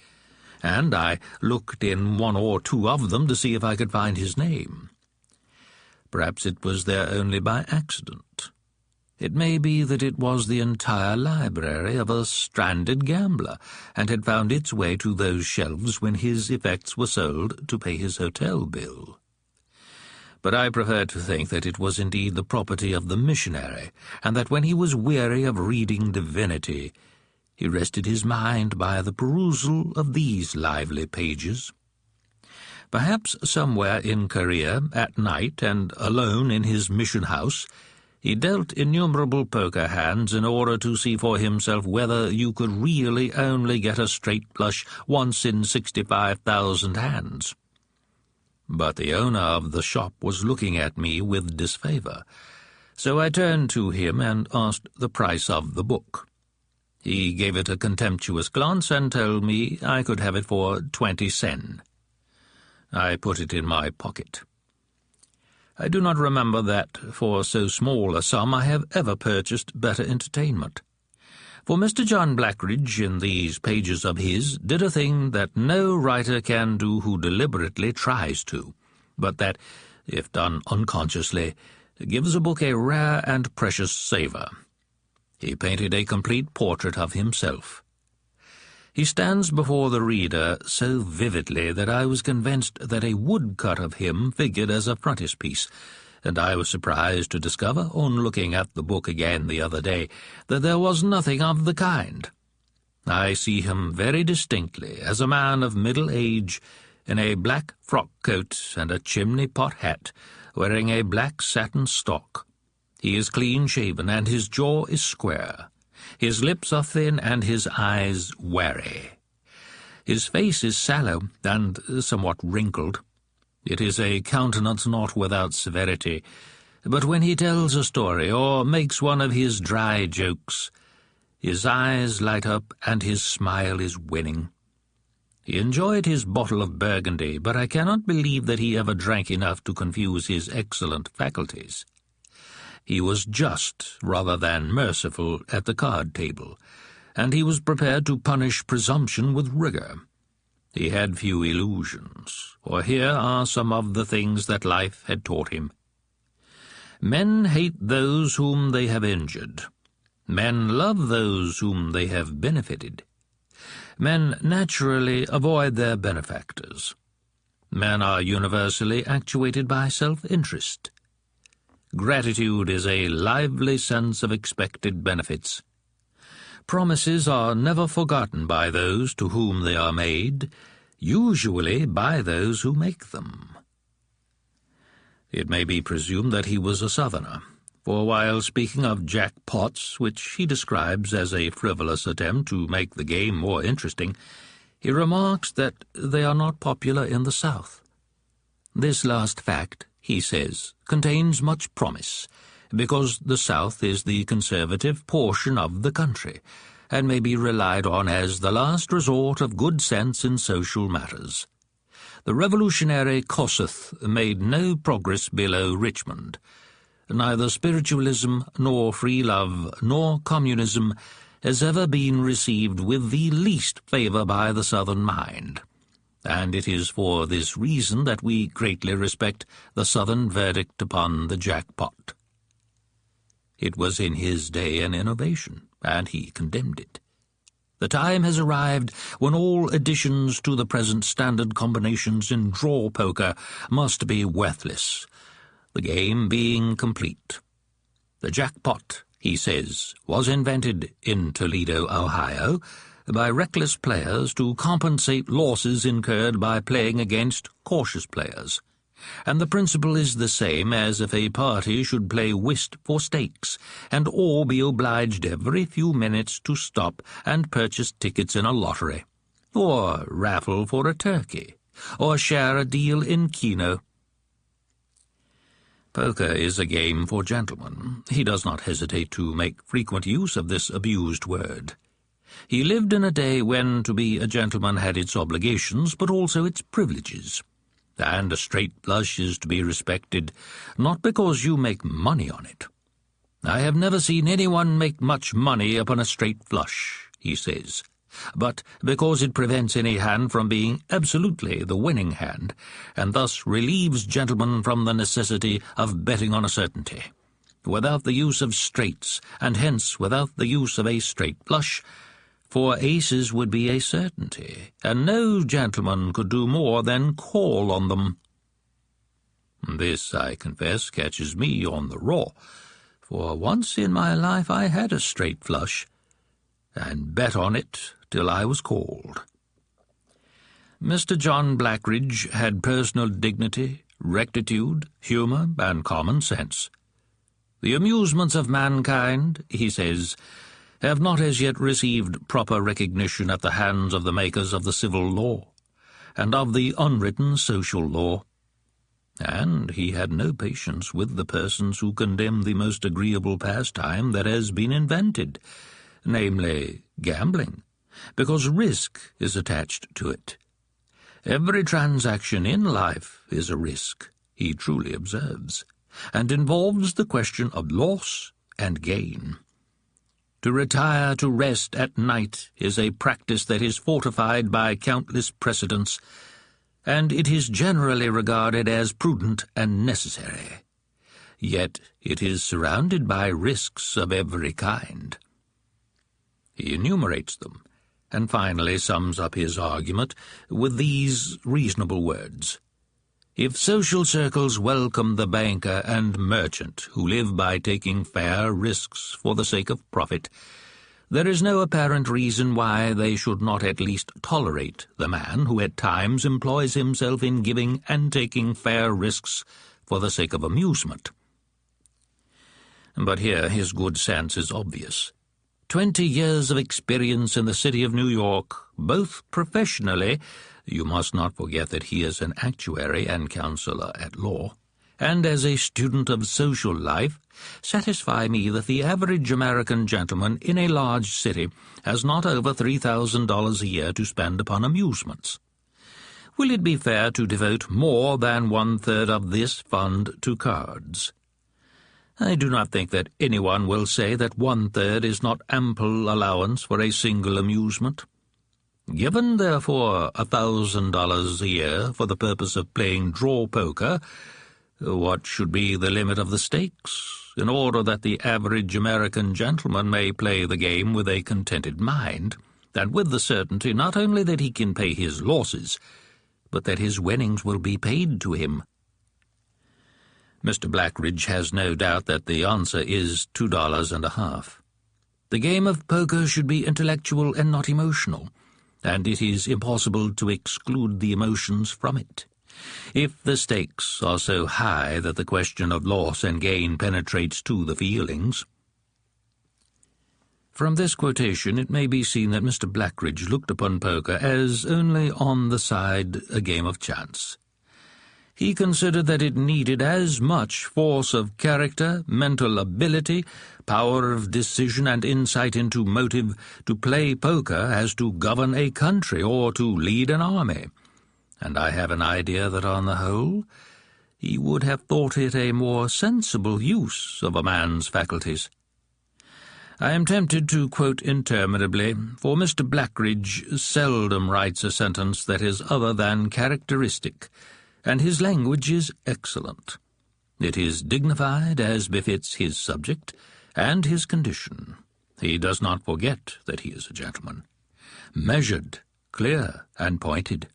and I looked in 1 or 2 of them to see if I could find his name. Perhaps it was there only by accident. It may be that it was the entire library of a stranded gambler, and had found its way to those shelves when his effects were sold to pay his hotel bill. But I prefer to think that it was indeed the property of the missionary, and that when he was weary of reading divinity, he rested his mind by the perusal of these lively pages. Perhaps somewhere in Korea, at night, and alone in his mission house, he dealt innumerable poker hands in order to see for himself whether you could really only get a straight flush once in 65,000 hands. But the owner of the shop was looking at me with disfavour, so I turned to him and asked the price of the book. He gave it a contemptuous glance and told me I could have it for 20 sen. I put it in my pocket. I do not remember that, for so small a sum, I have ever purchased better entertainment. For Mr. John Blackridge, in these pages of his, did a thing that no writer can do who deliberately tries to, but that, if done unconsciously, gives a book a rare and precious savour. He painted a complete portrait of himself. He stands before the reader so vividly that I was convinced that a woodcut of him figured as a frontispiece, and I was surprised to discover, on looking at the book again the other day, that there was nothing of the kind. I see him very distinctly as a man of middle age, in a black frock-coat and a chimney-pot hat, wearing a black satin stock. He is clean-shaven, and his jaw is square. His lips are thin, and his eyes wary. His face is sallow and somewhat wrinkled. It is a countenance not without severity, but when he tells a story or makes one of his dry jokes, his eyes light up and his smile is winning. He enjoyed his bottle of Burgundy, but I cannot believe that he ever drank enough to confuse his excellent faculties. He was just rather than merciful at the card table, and he was prepared to punish presumption with rigor. He had few illusions, for here are some of the things that life had taught him. Men hate those whom they have injured. Men love those whom they have benefited. Men naturally avoid their benefactors. Men are universally actuated by self-interest. Gratitude is a lively sense of expected benefits. Promises are never forgotten by those to whom they are made, usually by those who make them. It may be presumed that he was a Southerner, for while speaking of jackpots, which he describes as a frivolous attempt to make the game more interesting, he remarks that they are not popular in the South. This last fact, he says, contains much promise, because the South is the conservative portion of the country, and may be relied on as the last resort of good sense in social matters. The revolutionary Kossuth made no progress below Richmond. Neither spiritualism, nor free love, nor communism has ever been received with the least favour by the Southern mind, and it is for this reason that we greatly respect the Southern verdict upon the jackpot. It was in his day an innovation, and he condemned it. The time has arrived when all additions to the present standard combinations in draw poker must be worthless, the game being complete. The jackpot, he says, was invented in Toledo, Ohio, by reckless players to compensate losses incurred by playing against cautious players, and the principle is the same as if a party should play whist for stakes, and all be obliged every few minutes to stop and purchase tickets in a lottery, or raffle for a turkey, or share a deal in keno. Poker is a game for gentlemen. He does not hesitate to make frequent use of this abused word. He lived in a day when to be a gentleman had its obligations, but also its privileges. And a straight flush is to be respected, not because you make money on it. I have never seen anyone make much money upon a straight flush, he says, but because it prevents any hand from being absolutely the winning hand, and thus relieves gentlemen from the necessity of betting on a certainty. Without the use of straights, and hence without the use of a straight flush, for aces would be a certainty, and no gentleman could do more than call on them. This, I confess, catches me on the raw, for once in my life I had a straight flush, and bet on it till I was called. Mr. John Blackridge had personal dignity, rectitude, humour, and common sense. The amusements of mankind, he says, have not as yet received proper recognition at the hands of the makers of the civil law, and of the unwritten social law. And he had no patience with the persons who condemn the most agreeable pastime that has been invented, namely gambling, because risk is attached to it. Every transaction in life is a risk, he truly observes, and involves the question of loss and gain. To retire to rest at night is a practice that is fortified by countless precedents, and it is generally regarded as prudent and necessary. Yet it is surrounded by risks of every kind. He enumerates them, and finally sums up his argument with these reasonable words. If social circles welcome the banker and merchant who live by taking fair risks for the sake of profit, there is no apparent reason why they should not at least tolerate the man who at times employs himself in giving and taking fair risks for the sake of amusement. But here his good sense is obvious. 20 years of experience in the city of New York, both professionally — you must not forget that he is an actuary and counsellor at law — and as a student of social life, satisfy me that the average American gentleman in a large city has not over $3,000 a year to spend upon amusements. Will it be fair to devote more than 1/3 of this fund to cards? I do not think that anyone will say that 1/3 is not ample allowance for a single amusement. Given, therefore, $1,000 a year for the purpose of playing draw poker, what should be the limit of the stakes, in order that the average American gentleman may play the game with a contented mind, and with the certainty not only that he can pay his losses, but that his winnings will be paid to him? Mr. Blackridge has no doubt that the answer is $2.50. The game of poker should be intellectual and not emotional, and it is impossible to exclude the emotions from it. If the stakes are so high that the question of loss and gain penetrates to the feelings. From this quotation it may be seen that Mr. Blackridge looked upon poker as only on the side a game of chance. He considered that it needed as much force of character, mental ability, power of decision, and insight into motive to play poker as to govern a country or to lead an army, and I have an idea that on the whole he would have thought it a more sensible use of a man's faculties. I am tempted to quote interminably, for Mr. Blackridge seldom writes a sentence that is other than characteristic, and his language is excellent. It is dignified as befits his subject and his condition. He does not forget that he is a gentleman. Measured, clear, and pointed.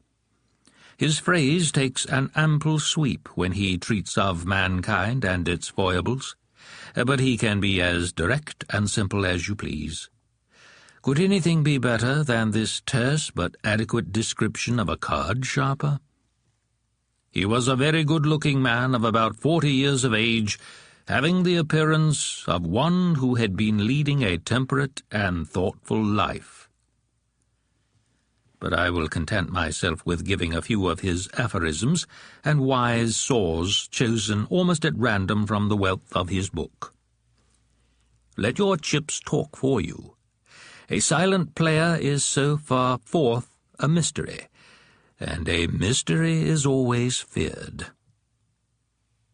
His phrase takes an ample sweep when he treats of mankind and its foibles, but he can be as direct and simple as you please. Could anything be better than this terse but adequate description of a card sharper? He was a very good-looking man of about 40 years of age, having the appearance of one who had been leading a temperate and thoughtful life. But I will content myself with giving a few of his aphorisms and wise saws chosen almost at random from the wealth of his book. Let your chips talk for you. A silent player is so far forth a mystery, and a mystery is always feared.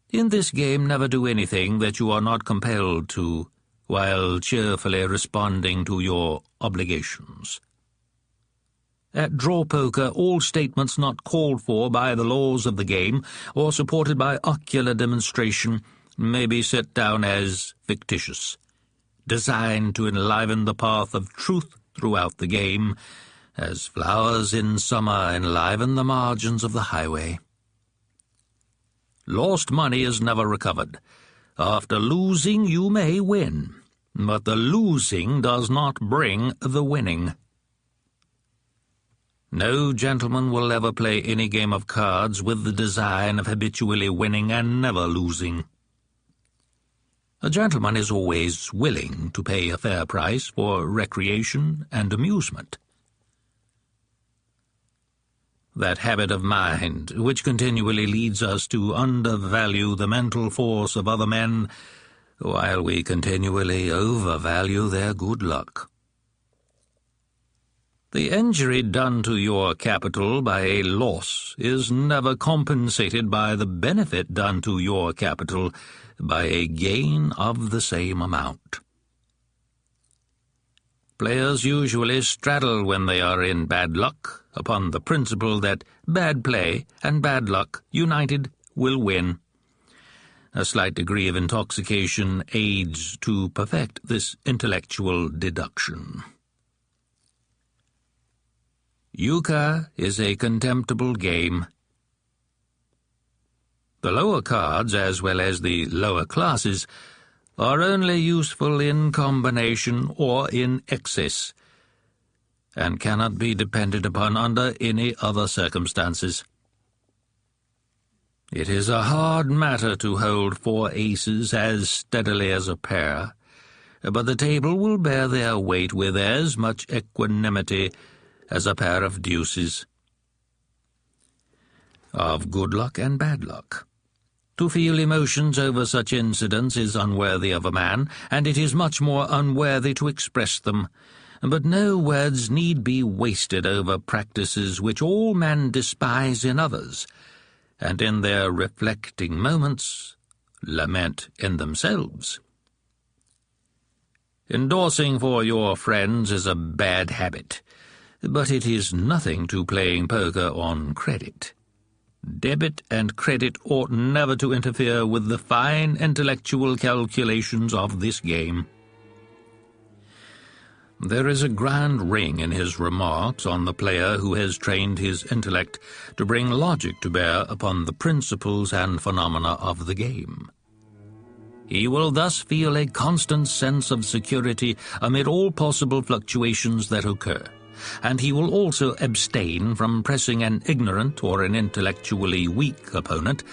In this game never do anything that you are not compelled to, while cheerfully responding to your obligations. At draw poker, all statements not called for by the laws of the game, or supported by ocular demonstration, may be set down as fictitious, designed to enliven the path of truth throughout the game, as flowers in summer enliven the margins of the highway. Lost money is never recovered. After losing you may win, but the losing does not bring the winning. No gentleman will ever play any game of cards with the design of habitually winning and never losing. A gentleman is always willing to pay a fair price for recreation and amusement. That habit of mind which continually leads us to undervalue the mental force of other men, while we continually overvalue their good luck. The injury done to your capital by a loss is never compensated by the benefit done to your capital by a gain of the same amount. Players usually straddle when they are in bad luck, upon the principle that bad play and bad luck united will win. A slight degree of intoxication aids to perfect this intellectual deduction. Euchre is a contemptible game. The lower cards, as well as the lower classes, are only useful in combination or in excess, and cannot be depended upon under any other circumstances. It is a hard matter to hold 4 aces as steadily as a pair, but the table will bear their weight with as much equanimity as a pair of deuces. Of good luck and bad luck, To feel emotions over such incidents is unworthy of a man, and it is much more unworthy to express them. But no words need be wasted over practices which all men despise in others, and in their reflecting moments lament in themselves. Endorsing for your friends is a bad habit, but it is nothing to playing poker on credit. Debit and credit ought never to interfere with the fine intellectual calculations of this game. There is a grand ring in his remarks on the player who has trained his intellect to bring logic to bear upon the principles and phenomena of the game. He will thus feel a constant sense of security amid all possible fluctuations that occur, and he will also abstain from pressing an ignorant or an intellectually weak opponent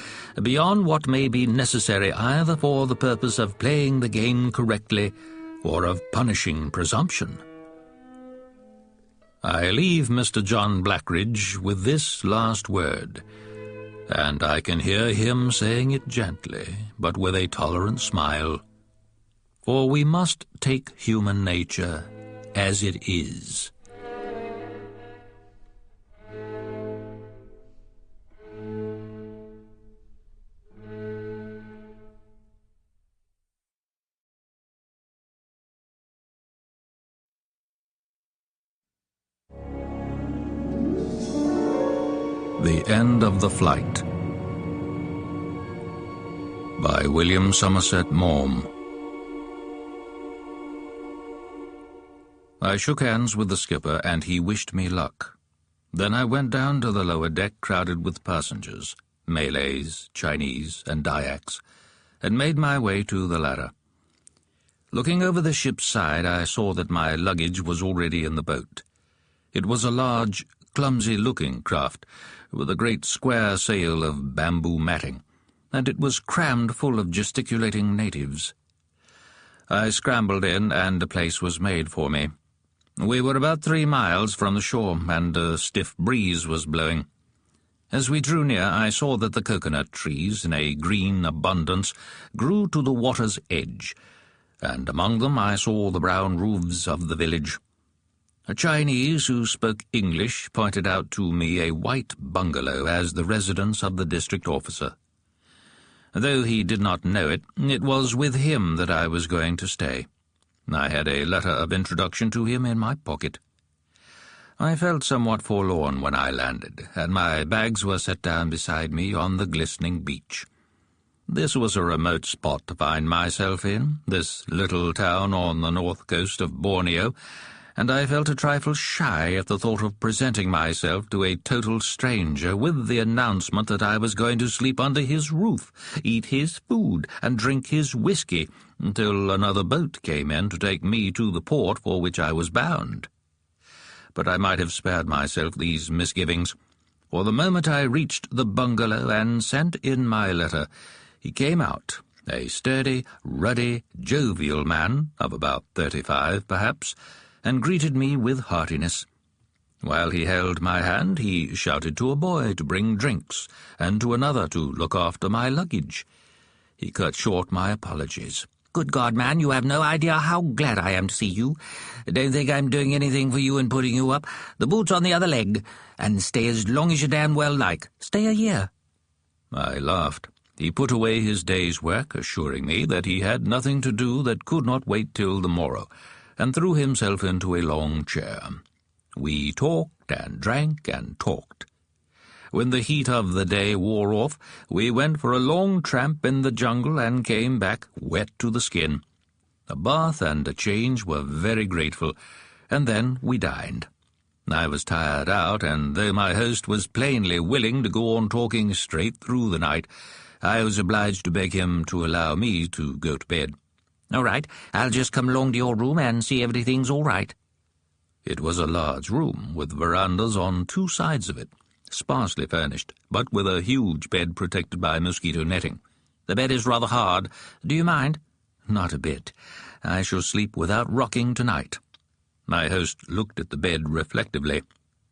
beyond what may be necessary either for the purpose of playing the game correctly or of punishing presumption. I leave Mr. John Blackridge with this last word, and I can hear him saying it gently, but with a tolerant smile, for we must take human nature as it is. The End of the Flight by William Somerset Maugham. I shook hands with the skipper, and he wished me luck. Then I went down to the lower deck crowded with passengers, Malays, Chinese, and Dyaks, and made my way to the ladder. Looking over the ship's side, I saw that my luggage was already in the boat. It was a large, clumsy-looking craft, with a great square sail of bamboo matting, and it was crammed full of gesticulating natives. I scrambled in, and a place was made for me. We were about 3 miles from the shore, and a stiff breeze was blowing. As we drew near, I saw that the coconut trees, in a green abundance, grew to the water's edge, and among them I saw the brown roofs of the village. A Chinese who spoke English pointed out to me a white bungalow as the residence of the district officer. Though he did not know it, it was with him that I was going to stay. I had a letter of introduction to him in my pocket. I felt somewhat forlorn when I landed, and my bags were set down beside me on the glistening beach. This was a remote spot to find myself in, this little town on the north coast of Borneo, and I felt a trifle shy at the thought of presenting myself to a total stranger with the announcement that I was going to sleep under his roof, eat his food, and drink his whiskey, until another boat came in to take me to the port for which I was bound. But I might have spared myself these misgivings, for the moment I reached the bungalow and sent in my letter, he came out, a sturdy, ruddy, jovial man, of about 35 perhaps, and greeted me with heartiness. While he held my hand, he shouted to a boy to bring drinks, and to another to look after my luggage. He cut short my apologies. "Good God, man, you have no idea how glad I am to see you. Don't think I'm doing anything for you and putting you up. The boot's on the other leg, and stay as long as you damn well like. Stay a year." I laughed. He put away his day's work, assuring me that he had nothing to do that could not wait till the morrow, and threw himself into a long chair. We talked and drank and talked. When the heat of the day wore off, we went for a long tramp in the jungle and came back wet to the skin. A bath and a change were very grateful, and then we dined. I was tired out, and though my host was plainly willing to go on talking straight through the night, I was obliged to beg him to allow me to go to bed. "All right, I'll just come along to your room and see everything's all right." It was a large room, with verandas on 2 sides of it, sparsely furnished, but with a huge bed protected by mosquito netting. "The bed is rather hard. Do you mind?" "Not a bit. I shall sleep without rocking tonight." My host looked at the bed reflectively.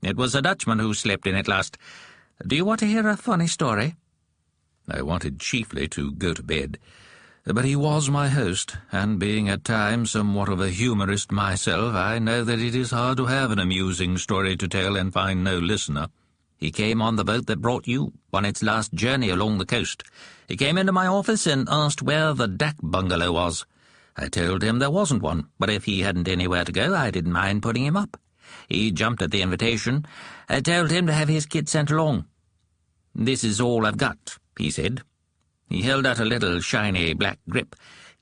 "It was a Dutchman who slept in it last. Do you want to hear a funny story?" I wanted chiefly to go to bed, but he was my host, and being at times somewhat of a humorist myself, I know that it is hard to have an amusing story to tell and find no listener. He came on the boat that brought you on its last journey along the coast. He came into my office and asked where the Dak bungalow was. I told him there wasn't one, but if he hadn't anywhere to go, I didn't mind putting him up. He jumped at the invitation. I told him to have his kit sent along. "This is all I've got," he said. He held out a little shiny black grip.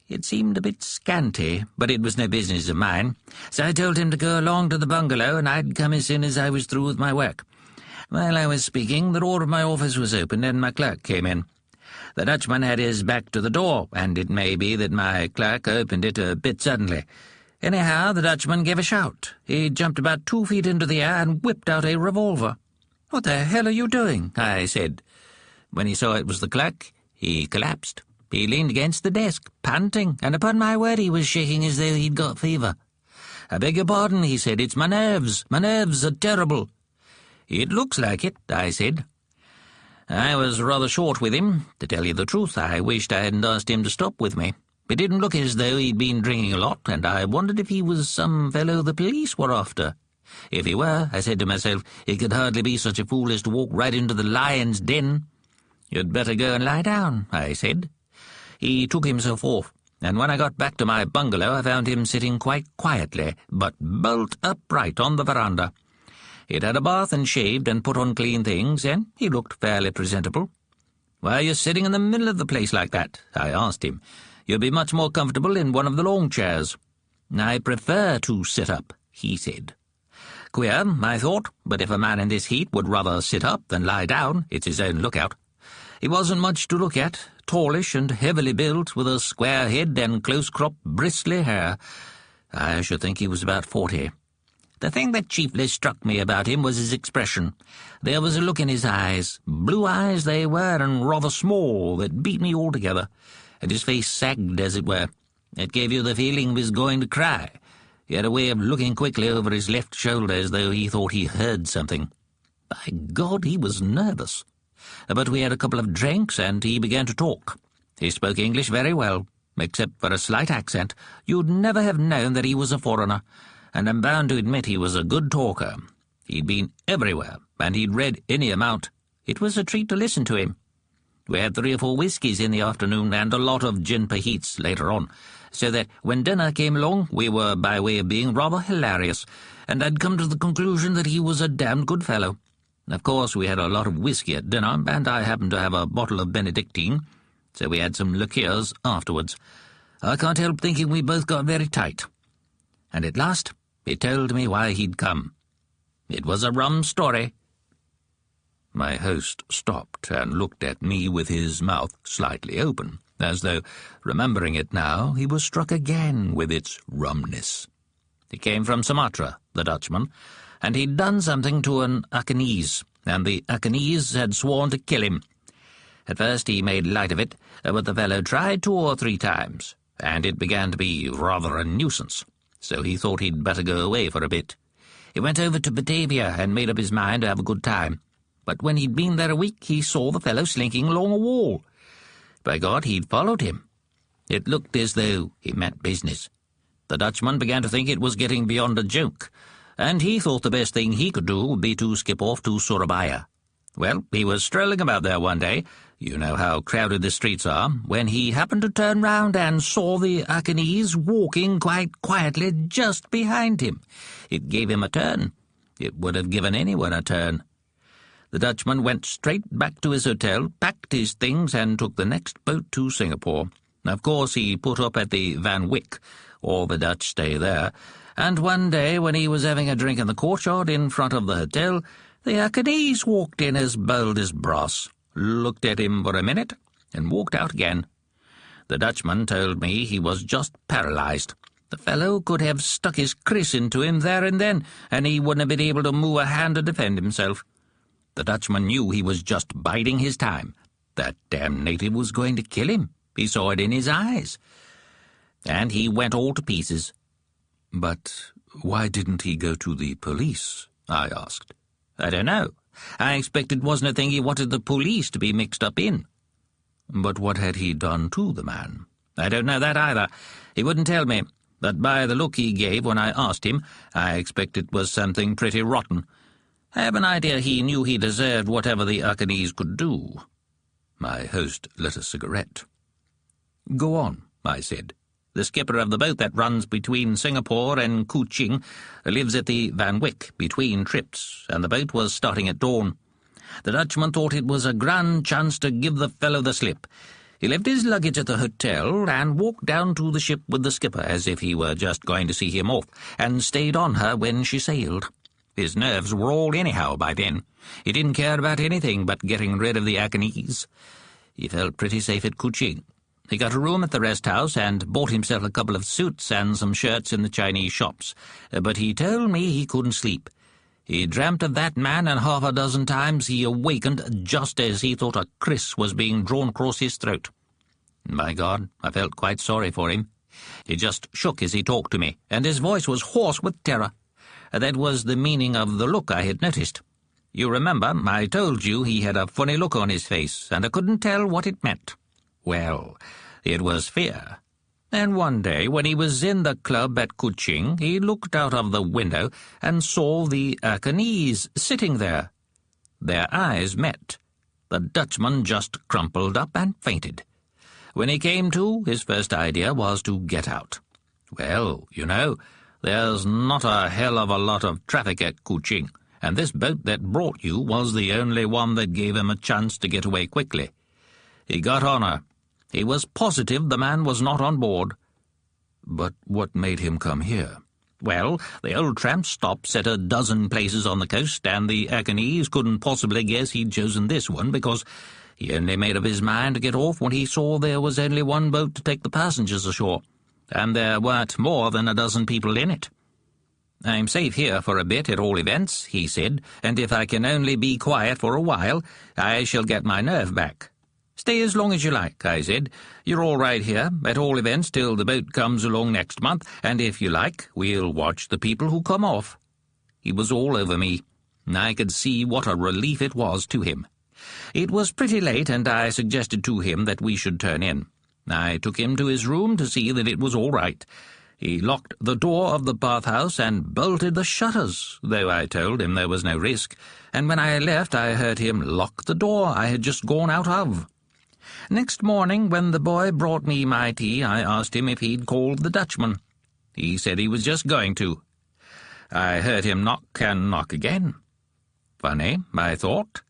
It seemed a bit scanty, but it was no business of mine, so I told him to go along to the bungalow and I'd come as soon as I was through with my work. While I was speaking, the door of my office was opened and my clerk came in. The Dutchman had his back to the door, and it may be that my clerk opened it a bit suddenly. Anyhow, the Dutchman gave a shout. He jumped about 2 feet into the air and whipped out a revolver. "What the hell are you doing?" I said. When he saw it was the clerk, he collapsed. He leaned against the desk, panting, and upon my word he was shaking as though he'd got fever. "I beg your pardon," he said. "It's my nerves. My nerves are terrible." "It looks like it," I said. I was rather short with him. To tell you the truth, I wished I hadn't asked him to stop with me. It didn't look as though he'd been drinking a lot, and I wondered if he was some fellow the police were after. If he were, I said to myself, he could hardly be such a fool as to walk right into the lion's den. "You'd better go and lie down," I said. He took himself off, and when I got back to my bungalow I found him sitting quite quietly, but bolt upright on the veranda. He'd had a bath and shaved and put on clean things, and he looked fairly presentable. "Why are you sitting in the middle of the place like that?" I asked him. "You'll be much more comfortable in one of the long chairs." "I prefer to sit up," he said. Queer, I thought, but if a man in this heat would rather sit up than lie down, it's his own lookout. He wasn't much to look at, tallish and heavily built, with a square head and close-cropped, bristly hair. I should think he was about 40. The thing that chiefly struck me about him was his expression. There was a look in his eyes, blue eyes they were, and rather small, that beat me altogether, and his face sagged, as it were. It gave you the feeling he was going to cry. He had a way of looking quickly over his left shoulder as though he thought he heard something. By God, he was nervous. But we had a couple of drinks, and he began to talk. He spoke English very well, except for a slight accent. You'd never have known that he was a foreigner, and I'm bound to admit he was a good talker. He'd been everywhere, and he'd read any amount. It was a treat to listen to him. We had 3 or 4 whiskies in the afternoon, and a lot of gin paheats later on, so that when dinner came along we were by way of being rather hilarious, and I'd come to the conclusion that he was a damned good fellow. Of course, we had a lot of whiskey at dinner, and I happened to have a bottle of Benedictine, so we had some liqueurs afterwards. I can't help thinking we both got very tight. And at last he told me why he'd come. It was a rum story. My host stopped and looked at me with his mouth slightly open, as though, remembering it now, he was struck again with its rumness. He came from Sumatra, the Dutchman, and he'd done something to an Akanese, and the Akanese had sworn to kill him. At first he made light of it, but the fellow tried 2 or 3 times, and it began to be rather a nuisance, so he thought he'd better go away for a bit. He went over to Batavia and made up his mind to have a good time, but when he'd been there a week he saw the fellow slinking along a wall. By God, he'd followed him. It looked as though he meant business. The Dutchman began to think it was getting beyond a joke, and he thought the best thing he could do would be to skip off to Surabaya. Well, he was strolling about there one day, you know how crowded the streets are, when he happened to turn round and saw the Akanese walking quite quietly just behind him. It gave him a turn. It would have given anyone a turn. The Dutchman went straight back to his hotel, packed his things, and took the next boat to Singapore. Of course, he put up at the Van Wyck. All the Dutch stay there, and one day when he was having a drink in the courtyard in front of the hotel, the Akanese walked in as bold as brass, looked at him for a minute, and walked out again. The Dutchman told me he was just paralyzed. The fellow could have stuck his kriss into him there and then, and he wouldn't have been able to move a hand to defend himself. The Dutchman knew he was just biding his time. That damn native was going to kill him. He saw it in his eyes. And he went all to pieces. But why didn't he go to the police? I asked. I don't know. I expect it wasn't a thing he wanted the police to be mixed up in. But what had he done to the man? I don't know that either. He wouldn't tell me, but by the look he gave when I asked him, I expect it was something pretty rotten. I have an idea he knew he deserved whatever the Achanes could do. My host lit a cigarette. "Go on," I said. "The skipper of the boat that runs between Singapore and Kuching lives at the Van Wyck between trips, and the boat was starting at dawn. The Dutchman thought it was a grand chance to give the fellow the slip. He left his luggage at the hotel and walked down to the ship with the skipper as if he were just going to see him off, and stayed on her when she sailed. His nerves were all anyhow by then. He didn't care about anything but getting rid of the Achanes. He felt pretty safe at Kuching. He got a room at the rest house and bought himself a couple of suits and some shirts in the Chinese shops. But he told me he couldn't sleep. He dreamt of that man, and half a dozen times he awakened just as he thought a kriss was being drawn across his throat. By God, I felt quite sorry for him. He just shook as he talked to me, and his voice was hoarse with terror. That was the meaning of the look I had noticed. You remember, I told you he had a funny look on his face, and I couldn't tell what it meant. Well, it was fear. And one day, when he was in the club at Kuching, he looked out of the window and saw the Achanes sitting there. Their eyes met. The Dutchman just crumpled up and fainted. When he came to, his first idea was to get out. Well, you know, there's not a hell of a lot of traffic at Kuching, and this boat that brought you was the only one that gave him a chance to get away quickly. He got on her. He was positive the man was not on board. But what made him come here? Well, the old tramp stops at a dozen places on the coast, and the Achanes couldn't possibly guess he'd chosen this one, because he only made up his mind to get off when he saw there was only one boat to take the passengers ashore, and there weren't more than a dozen people in it. "I'm safe here for a bit, at all events," he said, "and if I can only be quiet for a while, I shall get my nerve back." "Stay as long as you like," I said. "You're all right here, at all events, till the boat comes along next month, and if you like, we'll watch the people who come off." He was all over me. I could see what a relief it was to him. It was pretty late, and I suggested to him that we should turn in. I took him to his room to see that it was all right. He locked the door of the bathhouse and bolted the shutters, though I told him there was no risk, and when I left I heard him lock the door I had just gone out of. Next morning, when the boy brought me my tea, I asked him if he'd called the Dutchman. He said he was just going to. I heard him knock and knock again. Funny, I thought.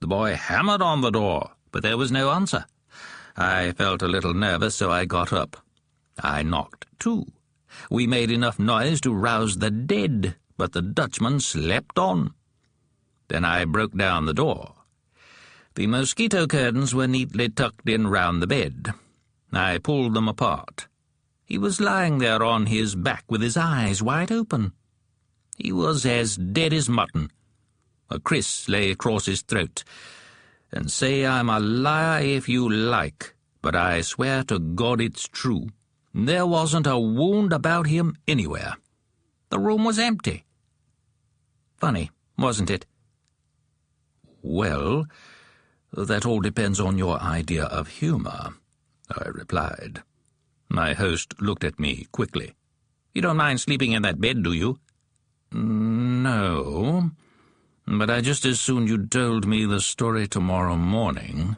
The boy hammered on the door, but there was no answer. I felt a little nervous, so I got up. I knocked too. We made enough noise to rouse the dead, but the Dutchman slept on. Then I broke down the door. The mosquito curtains were neatly tucked in round the bed. I pulled them apart. He was lying there on his back with his eyes wide open. He was as dead as mutton. A kriss lay across his throat. And say I'm a liar if you like, but I swear to God it's true. There wasn't a wound about him anywhere. The room was empty. Funny, wasn't it? Well, that all depends on your idea of humour, I replied. My host looked at me quickly. You don't mind sleeping in that bed, do you? No, but I just as soon you told me the story tomorrow morning.